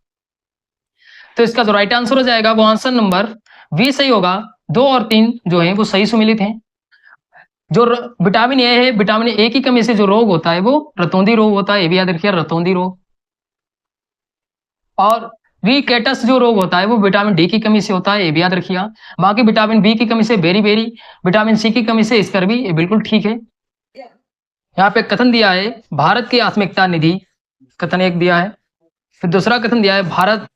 तो इसका जो राइट आंसर हो जाएगा वो आंसर नंबर बी सही होगा। 2 और 3 जो है वो सही सुमेलित हैं। जो विटामिन ए है, विटामिन ए की कमी से जो रोग होता है वो रतौंधी रोग होता है, ये भी याद रखिए, रतौंधी रोग। और रिकेटस जो रोग होता है वो विटामिन डी की कमी से होता है, ये भी याद रखिएगा। बाकी विटामिन बी की कमी से बेरी, विटामिन सी की कमी से स्कर्वी, ये बिल्कुल ठीक है। यहाँ पे कथन दिया है भारत की आत्मिकता निधि, कथन 1 दिया है। फिर दूसरा कथन दिया है भारत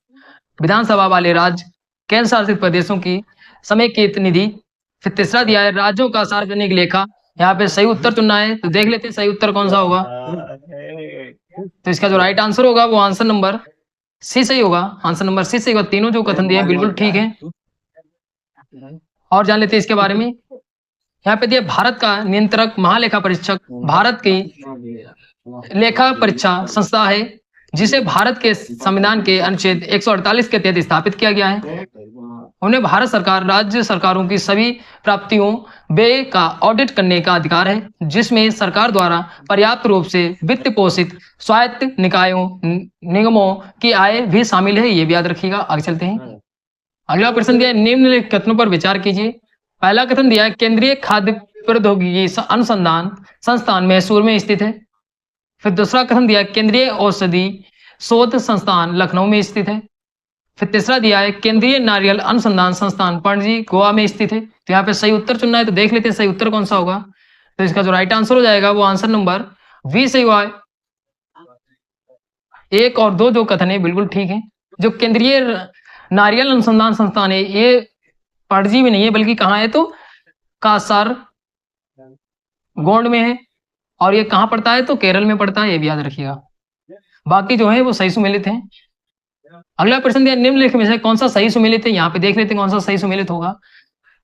विधानसभा वाले राज्य केंद्र शासित प्रदेशों की समेकित निधि। फिर तीसरा दिया है राज्यों का सार्वजनिक लेखा। यहाँ पे सही उत्तर चुनना है, तो देख लेते हैं सही उत्तर कौन सा होगा। तो इसका जो राइट आंसर होगा वो आंसर नंबर सी सही होगा। आंसर नंबर सी सही होगा। तीनों जो कथन दिए बिल्कुल ठीक है। और जान लेते हैं इसके बारे में। यहाँ पे दिया भारत का नियंत्रक महालेखा परीक्षक भारत की लेखा परीक्षा संस्था है, जिसे भारत के संविधान के अनुच्छेद 148 के तहत स्थापित किया गया है। उन्हें भारत सरकार राज्य सरकारों की सभी प्राप्तियों व्यय का ऑडिट करने का अधिकार है, जिसमें सरकार द्वारा पर्याप्त रूप से वित्त पोषित स्वायत्त निकायों निगमों की आय भी शामिल है, ये भी याद रखिएगा। आगे चलते हैं। अगला प्रश्न दिया है निम्नलिखित कथनों पर विचार कीजिए। पहला कथन दिया है केंद्रीय खाद्य प्रौद्योगिकी अनुसंधान संस्थान मैसूर में स्थित है। फिर दूसरा कथन दिया है केंद्रीय औषधि शोध संस्थान लखनऊ में स्थित है। फिर तीसरा दिया है केंद्रीय नारियल अनुसंधान संस्थान पणजी गोवा में स्थित है। तो यहाँ पे सही उत्तर चुनना है, तो देख लेते हैं सही उत्तर कौन सा होगा। तो इसका जो राइट आंसर हो जाएगा वो आंसर नंबर बी सही हुआ है। 1 और 2 जो कथन है बिल्कुल ठीक है। जो केंद्रीय नारियल अनुसंधान संस्थान है ये पणजी में नहीं है, बल्कि कहाँ है, तो कासार गोंड में है। और ये कहाँ पड़ता है, तो केरल में पड़ता है, ये भी याद रखिएगा। बाकी जो है वो सही सुमेलित हैं। अगला प्रश्न दिया निम्नलिखित में से कौन सा सही सुमेलित है। यहाँ पे देख लेते हैं कौन सा सही सुमेलित होगा।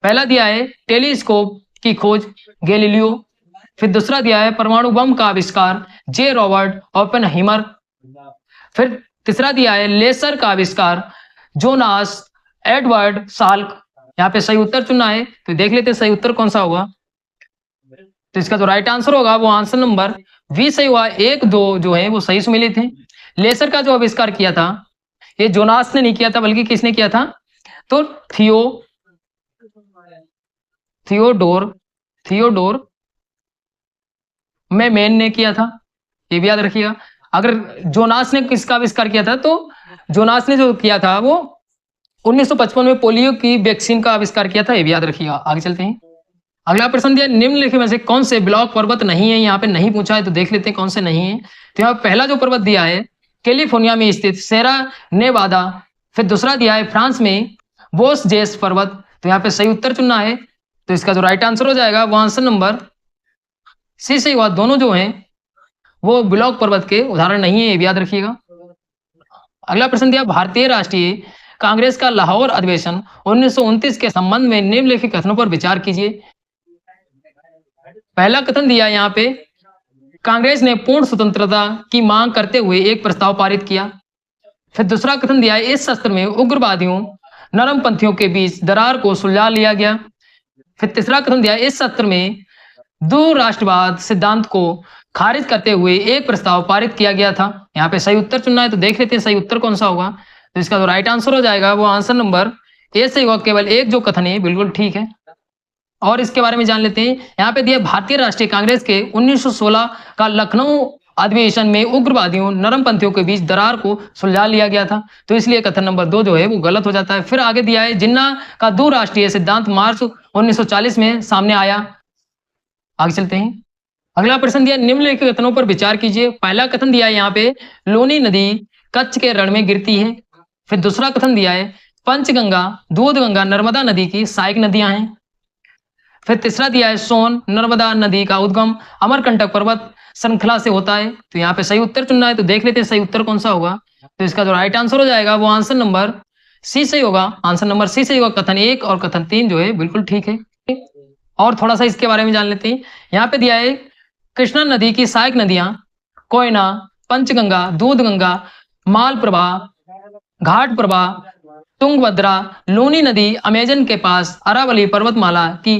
पहला दिया है टेलीस्कोप की खोज गैलीलियो। फिर दूसरा दिया है परमाणु बम का आविष्कार जे रॉबर्ट ओपेनहाइमर। फिर तीसरा दिया है लेसर का आविष्कार जोनास एडवर्ड साल्क। यहाँ पे सही उत्तर चुनना है, तो देख लेते हैं सही उत्तर कौन सा होगा। तो इसका जो राइट आंसर होगा वो आंसर नंबर बी सही हुआ। 1, 2 जो है वो सही सुमेलित हैं। लेसर का जो आविष्कार किया था ये जोनास ने नहीं किया था, बल्कि किसने किया था, तो थियोडोर मैन ने किया था, ये भी याद रखिएगा। अगर जोनास ने किसका आविष्कार किया था, तो जोनास ने जो किया था वो 1955 में पोलियो की वैक्सीन का आविष्कार किया था, ये भी याद रखिएगा। आगे चलते हैं। अगला प्रश्न दिया निम्नलिखित में से कौन से ब्लॉक पर्वत नहीं है। यहाँ पे नहीं पूछा है, तो देख लेते हैं कौन से नहीं है। तो यहाँ पहला जो पर्वत दिया है कैलिफोर्निया में स्थित सेरा नेवादा। फिर दूसरा दिया है फ्रांस में बोस जेस पर्वत। तो यहाँ पे सही उत्तर चुनना है, तो इसका जो राइट आंसर हो जाएगा वो आंसर नंबर सी सही हुआ। दोनों जो हैं वो ब्लॉक पर्वत के उदाहरण नहीं है, ये भी याद रखिएगा। अगला प्रश्न दिया भारतीय राष्ट्रीय कांग्रेस का लाहौर अधिवेशन 1929 के संबंध में निम्नलिखित कथनों पर विचार कीजिए। पहला कथन दिया यहाँ पे कांग्रेस ने पूर्ण स्वतंत्रता की मांग करते हुए एक प्रस्ताव पारित किया। फिर दूसरा कथन दिया इस सत्र में उग्रवादियों नरमपंथियों के बीच दरार को सुलझा लिया गया। फिर तीसरा कथन दिया इस सत्र में दो राष्ट्रवाद सिद्धांत को खारिज करते हुए एक प्रस्ताव पारित किया गया था। यहाँ पे सही उत्तर चुनना है, तो देख लेते हैं सही उत्तर कौन सा होगा। तो इसका जो राइट आंसर हो जाएगा वो आंसर नंबर ए सही होगा। केवल 1 जो कथन है बिल्कुल ठीक है। और इसके बारे में जान लेते हैं। यहाँ पे दिया भारतीय राष्ट्रीय कांग्रेस के 1916 का लखनऊ अधिवेशन में उग्रवादियों नरमपंथियों के बीच दरार को सुलझा लिया गया था, तो इसलिए कथन नंबर 2 जो है वो गलत हो जाता है। फिर आगे दिया है जिन्ना का दो राष्ट्रीय सिद्धांत मार्च 1940 में सामने आया। आगे चलते हैं। अगला प्रश्न दिया निम्नलिखित कथनों पर विचार कीजिए। पहला कथन दिया है यहाँ पे लोनी नदी कच्छ के रण में गिरती है। फिर दूसरा कथन दिया है पंचगंगा दूधगंगा नर्मदा नदी की सहायक नदियां हैं। फिर तीसरा दिया है सोन नर्मदा नदी का उद्गम अमरकंटक पर्वत श्रृंखला से होता है। तो यहाँ पे सही उत्तर चुनना है, तो देख लेते हैं सही उत्तर कौन सा होगा। तो इसका जो राइट आंसर हो जाएगा वो आंसर नंबर सी सही होगा। आंसर नंबर सी सही होगा। कथन 1 और कथन 3 जो है बिल्कुल ठीक है। और थोड़ा सा इसके बारे में जान लेते हैं। यहाँ पे दिया है कृष्णा नदी की सहायक नदियां कोयना पंचगंगा दूधगंगा मालप्रभा घाट प्रभा तुंगभद्रा लूनी नदी अमेजन के पास अरावली पर्वतमाला की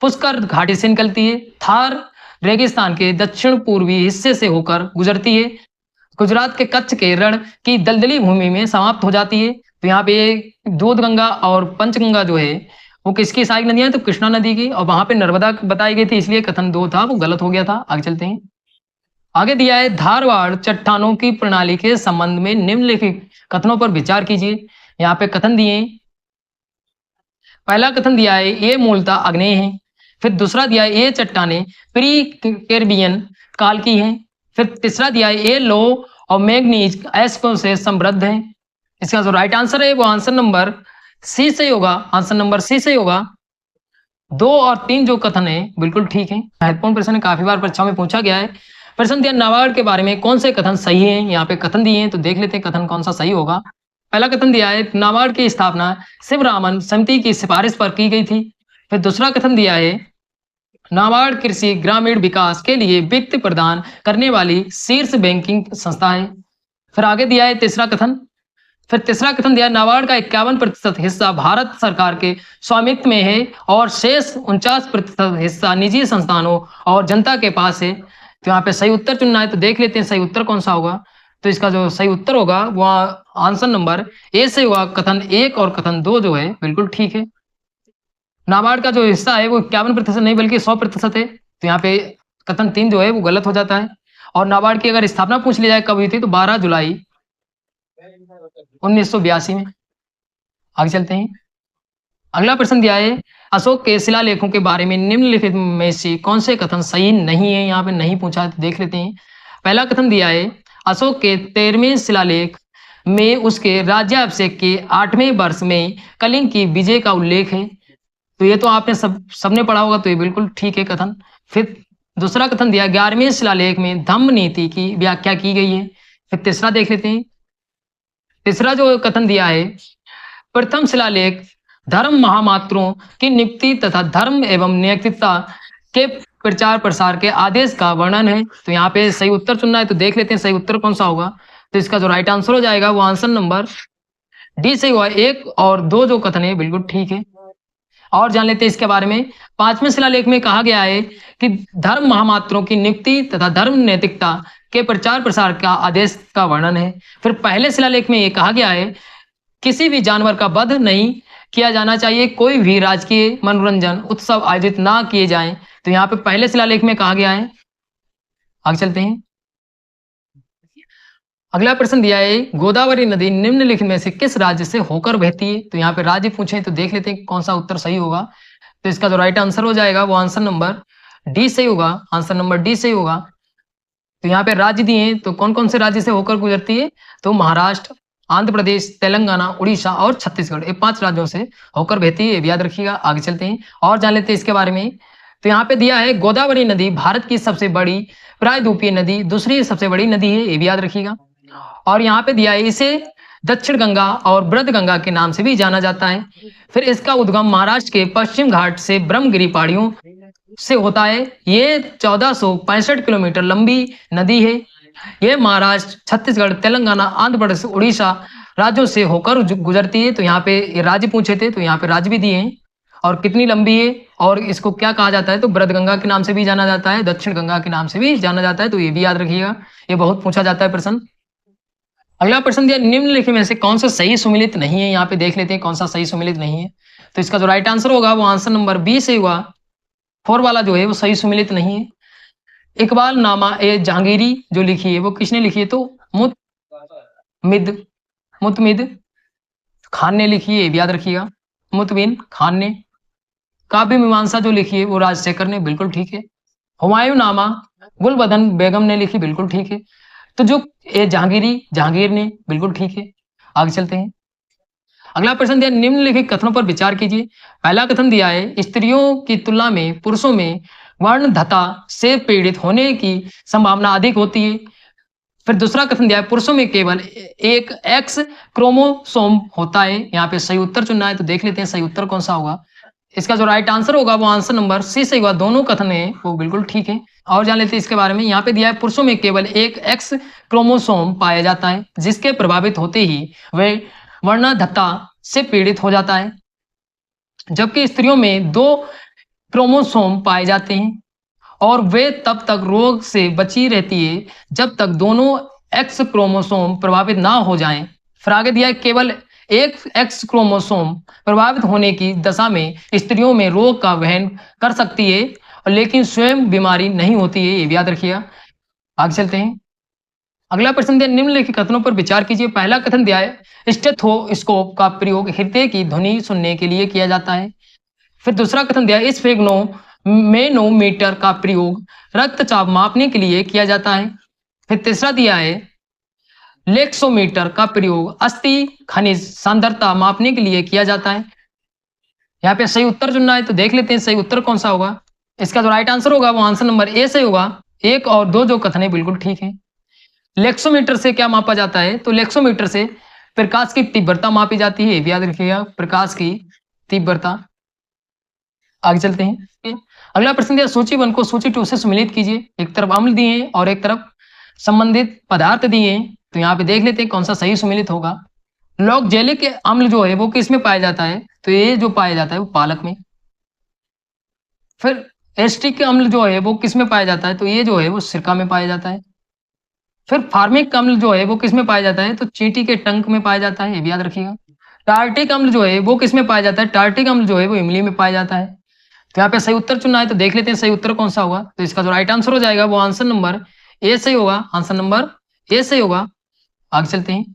पुष्कर घाटी से निकलती है। थार रेगिस्तान के दक्षिण पूर्वी हिस्से से होकर गुजरती है। गुजरात के कच्छ के रण की दलदली भूमि में समाप्त हो जाती है। तो यहाँ पे दूधगंगा और पंचगंगा जो है वो किसकी सहायक नदियां हैं? तो कृष्णा नदी की, और वहां पे नर्मदा बताई गई थी, इसलिए कथन 2 था वो गलत हो गया था। आगे चलते हैं। आगे दिया है धारवाड़ चट्टानों की प्रणाली के संबंध में निम्नलिखित कथनों पर विचार कीजिए। यहाँ पे कथन दिए हैं। पहला कथन दिया है ये मूलतः आग्नेय है। फिर दूसरा दिया है ये चट्टानें प्री कैरिबियन काल की हैं। फिर तीसरा दिया है ये लो और मैग्नीज अयस्कों से समृद्ध है। इसका जो राइट आंसर है वो आंसर नंबर सी से होगा। आंसर नंबर सी से होगा। 2 और 3 जो कथन है बिल्कुल ठीक है। महत्वपूर्ण प्रश्न है, काफी बार परीक्षा में पूछा गया है। प्रश्न दिया नाबार्ड के बारे में कौन से कथन सही है। यहाँ पे कथन दिए हैं तो देख लेते हैं कथन कौन सा सही होगा। पहला कथन दिया है नाबार्ड की स्थापना शिवरामन समिति की सिफारिश पर की गई थी। फिर दूसरा कथन दिया है नाबार्ड कृषि ग्रामीण विकास के लिए वित्त प्रदान करने वाली शीर्ष बैंकिंग संस्था है। फिर आगे दिया है तीसरा कथन। फिर तीसरा कथन दिया नाबार्ड का 51% हिस्सा भारत सरकार के स्वामित्व में है और शेष 49% हिस्सा निजी संस्थानों और जनता के पास है। तो यहाँ पे सही उत्तर चुनना है तो देख लेते हैं सही उत्तर कौन सा होगा। तो इसका जो सही उत्तर होगा वो आंसर नंबर ए से होगा। कथन 1 और कथन 2 जो है बिल्कुल ठीक है। नाबार्ड का जो हिस्सा है वो 51% नहीं बल्कि 100% है। तो यहाँ पे कथन 3 जो है वो गलत हो जाता है। और नाबार्ड की अगर स्थापना पूछ ली जाए कब हुई थी तो 12 जुलाई 1982 में। आगे चलते हैं। अगला प्रश्न दिया है अशोक के शिलालेखों के बारे में निम्नलिखित में से कौन से कथन सही नहीं है। यहाँ पे नहीं पूछा है तो देख लेते हैं। पहला कथन दिया है अशोक के 13वें शिलालेख में उसके राज्याभिषेक के 8वें वर्ष में कलिंग की विजय का उल्लेख है। तो ये तो आपने सबने पढ़ा होगा, तो ये बिल्कुल ठीक है कथन। फिर दूसरा कथन दिया 11वें शिलालेख में धम्म नीति की व्याख्या की गई है। फिर तीसरा देख लेते हैं। तीसरा जो कथन दिया है प्रथम शिलालेख धर्म महामात्रों की नियुक्ति तथा धर्म एवं नैतिकता के प्रचार प्रसार के आदेश का वर्णन है। तो यहाँ पे सही उत्तर चुनना है तो देख लेते हैं सही उत्तर कौन सा होगा। तो इसका जो राइट आंसर हो जाएगा वो आंसर नंबर डी से हुआ। 1 और 2 जो कथन है बिल्कुल ठीक है। और जान लेते हैं इसके बारे में। 5वें शिलालेख में कहा गया है कि धर्म महामात्रों की नियुक्ति तथा धर्म नैतिकता के प्रचार प्रसार का आदेश का वर्णन है। फिर पहले शिलालेख में यह कहा गया है किसी भी जानवर का वध नहीं किया जाना चाहिए, कोई भी राजकीय मनोरंजन उत्सव आयोजित ना किए जाएं। तो यहाँ पे पहले शिलालेख में कहा गया है। आगे चलते हैं। अगला प्रश्न दिया है गोदावरी नदी निम्नलिखित में से किस राज्य से होकर बहती है। तो यहाँ पे राज्य पूछे तो देख लेते हैं कौन सा उत्तर सही होगा। तो इसका जो राइट आंसर हो जाएगा वो आंसर नंबर डी से होगा। आंसर नंबर डी से होगा। तो यहाँ पे राज्य दिए हैं तो कौन कौन से राज्य से होकर गुजरती है। तो महाराष्ट्र, आंध्र प्रदेश, तेलंगाना, उड़ीसा और छत्तीसगढ़, ये 5 राज्यों से होकर बहती है। ये भी याद रखिएगा। आगे चलते हैं और जान लेते हैं इसके बारे में। तो यहाँ पे दिया है गोदावरी नदी भारत की सबसे बड़ी प्रायद्वीपीय नदी, दूसरी सबसे बड़ी नदी है। ये भी याद रखिएगा। और यहाँ पे दिया है इसे दक्षिण गंगा और वृद्ध गंगा के नाम से भी जाना जाता है। फिर इसका उद्गम महाराष्ट्र के पश्चिम घाट से ब्रह्मगिरी पहाड़ियों से होता है। ये 1465 किलोमीटर लंबी नदी है। ये महाराष्ट्र, छत्तीसगढ़, तेलंगाना, आंध्र प्रदेश, उड़ीसा राज्यों से होकर गुजरती है। तो यहाँ पे राज्य पूछे थे तो यहाँ पे राज्य भी दिए हैं और कितनी लंबी है और इसको क्या कहा जाता है। तो वृद्ध गंगा के नाम से भी जाना जाता है, दक्षिण गंगा के नाम से भी जाना जाता है। तो ये भी याद रखिएगा, ये बहुत पूछा जाता है प्रश्न। अगला प्रश्न दिया निम्नलिखित में से कौन सा सही सुमिलित नहीं है। यहाँ पे देख लेते हैं कौन सा सही सुमिलित नहीं है। तो इसका जो राइट आंसर होगा वो आंसर नंबर बी से हुआ। 4 वाला जो है वो सही सुमिलित नहीं है। इकबाल नामा ए जहांगीरी जो लिखी है वो किसने लिखी है। तो मुतमिद खान ने लिखी है, याद रखिएगा। मुतमिन खान ने। काव्य मीमांसा जो लिखी है वो राजशेखर ने, बिल्कुल ठीक है। हुमायूं नामा गुलबदन बेगम ने लिखी, बिल्कुल ठीक है। तो जो जहांगीर ने, बिल्कुल ठीक है। आगे चलते हैं। अगला प्रश्न दिया निम्नलिखित कथनों पर विचार कीजिए। पहला कथन दिया है स्त्रियों की तुलना में पुरुषों में वर्णधता से पीड़ित होने की संभावना अधिक होती है। फिर दूसरा कथन दिया है पुरुषों में केवल एक एक्स क्रोमोसोम होता है। यहाँ पे सही उत्तर चुनना है तो देख लेते हैं सही उत्तर कौन सा होगा। इसका जो राइट आंसर होगा वो आंसर नंबर सी से होगा। दोनों कथन है वो बिल्कुल ठीक है। और जान लेते हैं इसके बारे में। यहाँ पे दिया है पुरुषों में केवल एक एक्स क्रोमोसोम पाया जाता है जिसके प्रभावित होते ही वे वर्णांधता से पीड़ित हो जाता है, जबकि स्त्रियों में 2 क्रोमोसोम पाए जाते हैं और वे तब तक रोग से बची रहती है जब तक दोनों एक्स क्रोमोसोम प्रभावित ना हो जाएं। फिर आगे दिया है, केवल एक एक्स क्रोमोसोम प्रभावित होने की दशा में स्त्रियों में रोग का वहन कर सकती है, लेकिन स्वयं बीमारी नहीं होती है, ये भी याद रखिएगा। आगे चलते हैं। अगला प्रश्न दिया, निम्नलिखित कथनों पर विचार कीजिए। पहला कथन दिया है, स्टेथोस्कोप का प्रयोग हृदय की ध्वनि सुनने के लिए किया जाता है। फिर दूसरा कथन दिया है, इस मैनोमीटर का प्रयोग रक्तचाप मापने के लिए किया जाता है। फिर तीसरा दिया है, लेक्सोमीटर का प्रयोग अस्थि खनिज सांद्रता मापने के लिए किया जाता है। यहाँ पे सही उत्तर चुनना है, तो देख लेते हैं सही उत्तर कौन सा होगा। इसका जो राइट आंसर होगा वो आंसर नंबर ए से होगा। 1 और 2 जो कथन है बिल्कुल ठीक है। लेक्सोमीटर से क्या मापा जाता है, तो लेक्सोमीटर से प्रकाश की तीव्रता मापी जाती है, याद रखिएगा, प्रकाश की तीव्रता। आगे चलते हैं। अगला प्रश्न दिया, सूची 1 को सूची 2 से सम्मिलित कीजिए। एक तरफ अम्ल दिए हैं और एक तरफ संबंधित पदार्थ दिए हैं, तो यहाँ पे देख लेते हैं कौन सा सही सम्मिलित होगा। लॉक्जेलिक अम्ल जो है वो किस में पाया जाता है, तो ये जो पाया जाता है वो पालक में। फिर एस्टिक अम्ल जो है वो किस में पाया जाता है, तो ये जो है वो सिरका में पाया जाता है। फिर फार्मिक अम्ल जो है वो किस में पाया जाता है, तो चींटी के टंक में पाया जाता है, ये भी याद रखिएगा। टार्टिक अम्ल जो है वो किस में पाया जाता है, टार्टिक अम्ल जो है वो इमली में पाया जाता है। तो यहाँ पे सही उत्तर चुनना है, तो देख लेते हैं सही उत्तर कौन सा होगा। तो इसका जो राइट आंसर हो जाएगा वो आंसर नंबर ए सही होगा, आंसर नंबर ए सही होगा। आगे चलते हैं।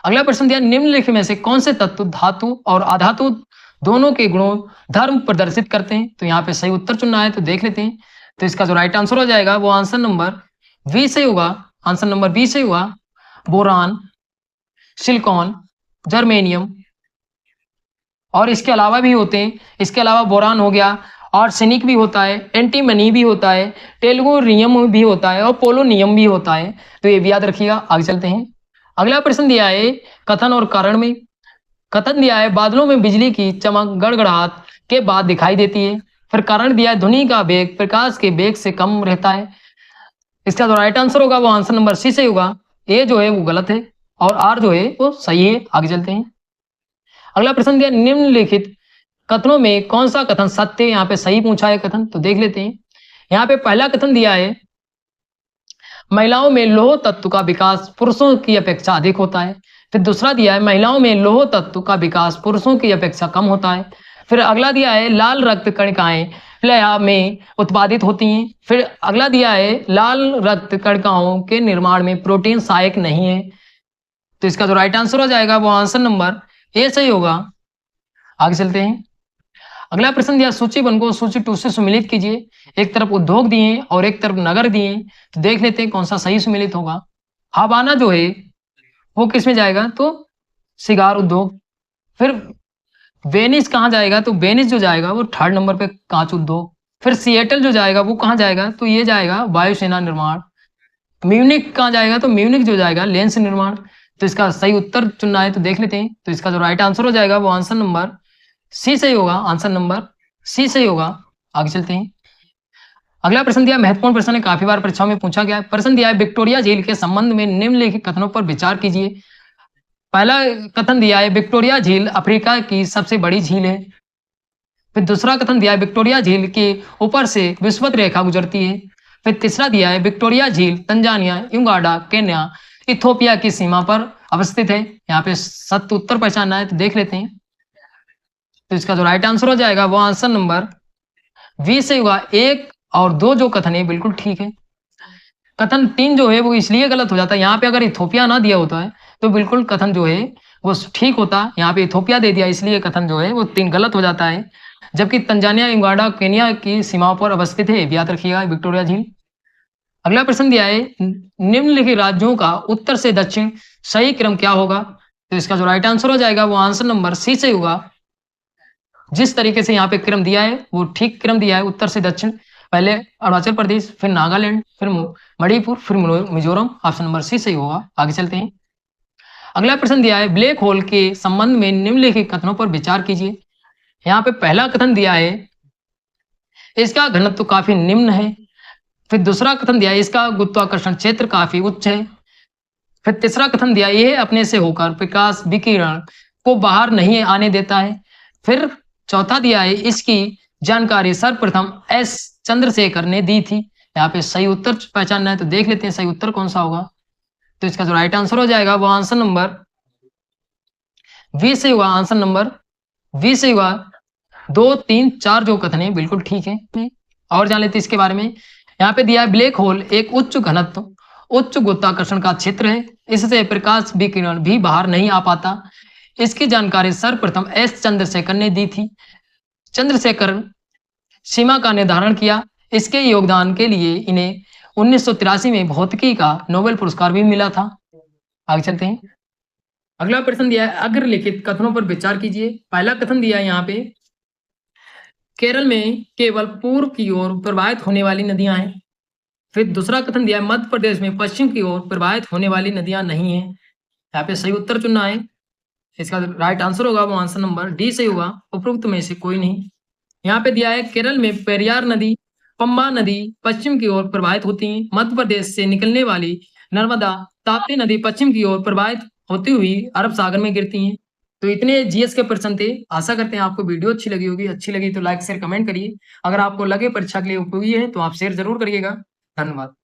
अगला प्रश्न दिया, निम्नलिखित में से कौन से तत्व धातु और अधातु दोनों के गुणों धर्म प्रदर्शित करते हैं, तो यहाँ पे सही उत्तर चुनना है, तो देख लेते हैं। तो इसका जो राइट आंसर हो जाएगा वो आंसर नंबर बी सही होगा, आंसर नंबर बी सही होगा। बोरान, सिलिकॉन, जर्मेनियम और इसके अलावा भी होते हैं। इसके अलावा बोरान हो गया, आर्सेनिक भी होता है, एंटीमनी भी होता है, टेलुरियम भी होता है और पोलोनियम भी होता है, तो ये भी याद रखिएगा। आगे चलते हैं। अगला प्रश्न दिया है कथन और कारण में। कथन दिया है, बादलों में बिजली की चमक गड़गड़ाहट के बाद दिखाई देती है। फिर कारण दिया है, ध्वनि का वेग प्रकाश के वेग से कम रहता है। इसका जो राइट आंसर होगा वो आंसर नंबर सी से होगा। ए जो है वो गलत है और आर जो है वो सही है। आगे चलते हैं। अगला प्रश्न दिया, निम्नलिखित कथनों में कौन सा कथन सत्य है, यहाँ पे सही पूछा है कथन, तो देख लेते हैं। यहाँ पे पहला कथन दिया है, महिलाओं में लौह तत्व का विकास पुरुषों की अपेक्षा अधिक होता है। फिर दूसरा दिया है, महिलाओं में लौह तत्व का विकास पुरुषों की अपेक्षा कम होता है। फिर अगला दिया है, लाल रक्त कणिकाएं प्लेहा में उत्पादित होती हैं। फिर अगला दिया है, लाल रक्त कणिकाओं के निर्माण में प्रोटीन सहायक नहीं है। तो इसका जो राइट आंसर हो जाएगा वो आंसर नंबर ए सही होगा। आगे चलते हैं। अगला प्रश्न दिया, सूची 1 को सूची 2 से सम्मिलित कीजिए। एक तरफ उद्योग दिए हैं और एक तरफ नगर दिए हैं, तो देख लेते हैं कौन सा सही सम्मिलित होगा। हवाना जो है वो किस में जाएगा, तो सिगार उद्योग। फिर वेनिस कहाँ जाएगा, तो वेनिस जो जाएगा वो 3rd नंबर पे कांच उद्योग। फिर सिएटल जो जाएगा वो कहाँ जाएगा, तो ये जाएगा वायुसेना निर्माण। म्यूनिक कहाँ जाएगा, तो म्यूनिक जो जाएगा लेंस निर्माण। तो इसका सही उत्तर चुनना है, तो देख लेते हैं। तो इसका जो राइट आंसर हो जाएगा वो आंसर नंबर सी सही होगा, आंसर नंबर सी सही होगा। आगे चलते हैं। अगला प्रश्न दिया, महत्वपूर्ण प्रश्न है, काफी बार परीक्षाओं में पूछा गया है। प्रश्न दिया है, विक्टोरिया झील के संबंध में निम्नलिखित कथनों पर विचार कीजिए। पहला कथन दिया है, विक्टोरिया झील अफ्रीका की सबसे बड़ी झील है। फिर दूसरा कथन दिया है, विक्टोरिया झील के ऊपर से विषुवत रेखा गुजरती है। फिर तीसरा दिया है, विक्टोरिया झील तंजानिया, युगांडा, केन्या, इथोपिया की सीमा पर अवस्थित है। यहाँ पे सत्य उत्तर पहचानना है, तो देख लेते हैं। तो इसका जो राइट आंसर हो जाएगा वो आंसर नंबर बी से होगा। 1 और 2 जो कथन है बिल्कुल ठीक है। कथन 3 जो है वो इसलिए गलत हो जाता है, यहाँ पे अगर इथोपिया ना दिया होता है तो बिल्कुल कथन जो है वो ठीक होता। यहाँ पे इथोपिया दे दिया, इसलिए कथन जो है वो 3 गलत हो जाता है। जबकि तंजानिया, युगांडा, केन्या की सीमाओं पर अवस्थित है, याद रखिएगा विक्टोरिया झील। अगला प्रश्न दिया है, निम्नलिखित राज्यों का उत्तर से दक्षिण सही क्रम क्या होगा, तो इसका जो राइट आंसर हो जाएगा वो आंसर नंबर सी से होगा। जिस तरीके से यहाँ पे क्रम दिया है वो ठीक क्रम दिया है, उत्तर से दक्षिण। पहले अरुणाचल प्रदेश, फिर नागालैंड, फिर मणिपुर, फिर मिजोरम। ऑप्शन नंबर सी सही होगा। आगे चलते हैं। अगला प्रश्न दिया है, ब्लैक होल के संबंध में निम्नलिखित कथनों पर विचार कीजिए। यहाँ पे पहला कथन दिया है, इसका घनत्व काफी निम्न है। फिर दूसरा कथन दिया है, इसका गुरुत्वाकर्षण क्षेत्र काफी उच्च है। फिर तीसरा कथन दिया, यह अपने से होकर प्रकाश विकिरण को बाहर नहीं आने देता है। फिर चौथा दिया है, इसकी जानकारी सर्वप्रथम एस चंद्रशेखर ने दी थी। यहाँ पे सही उत्तर पहचानना है तो देख लेते हैं सही उत्तर कौन सा होगा। तो इसका जो राइट आंसर हो जाएगा वो आंसर नंबर वी से हुआ। आंसर नंबर वी से हुआ। 2, 3, 4 जो कथन है बिल्कुल ठीक है। और जान लेते इसके बारे में। यहाँ पे दिया है, ब्लैक होल एक उच्च घनत्व उच्च गुरुत्वाकर्षण का क्षेत्र है, इससे प्रकाश विकिरण भी बाहर नहीं आ पाता। इसकी जानकारी सर्वप्रथम एस चंद्रशेखर ने दी थी। चंद्रशेखर सीमा का निर्धारण किया। इसके योगदान के लिए इन्हें 1983 में भौतिकी का नोबेल पुरस्कार भी मिला था। आगे चलते हैं। अगला प्रश्न दिया है, अग्रलिखित कथनों पर विचार कीजिए। पहला कथन दिया है यहाँ पे, केरल में केवल पूर्व की ओर प्रवाहित होने वाली नदियां हैं। फिर दूसरा कथन दिया है, मध्य प्रदेश में पश्चिम की ओर प्रवाहित होने वाली नदियां नहीं है। यहाँ पे सही उत्तर चुनना है। इसका राइट आंसर होगा वो आंसर नंबर डी से होगा, उपरोक्त में से कोई नहीं। यहाँ पे दिया है, केरल में पेरियार नदी पंबा नदी पश्चिम की ओर प्रवाहित होती हैं। मध्य प्रदेश से निकलने वाली नर्मदा ताप्ती नदी पश्चिम की ओर प्रवाहित होती हुई अरब सागर में गिरती हैं। तो इतने जीएस के प्रश्न थे। आशा करते हैं आपको वीडियो अच्छी लगी होगी। अच्छी लगी तो लाइक शेयर कमेंट करिए। अगर आपको लगे परीक्षा के लिए उपयोगी है तो आप शेयर जरूर करिएगा। धन्यवाद।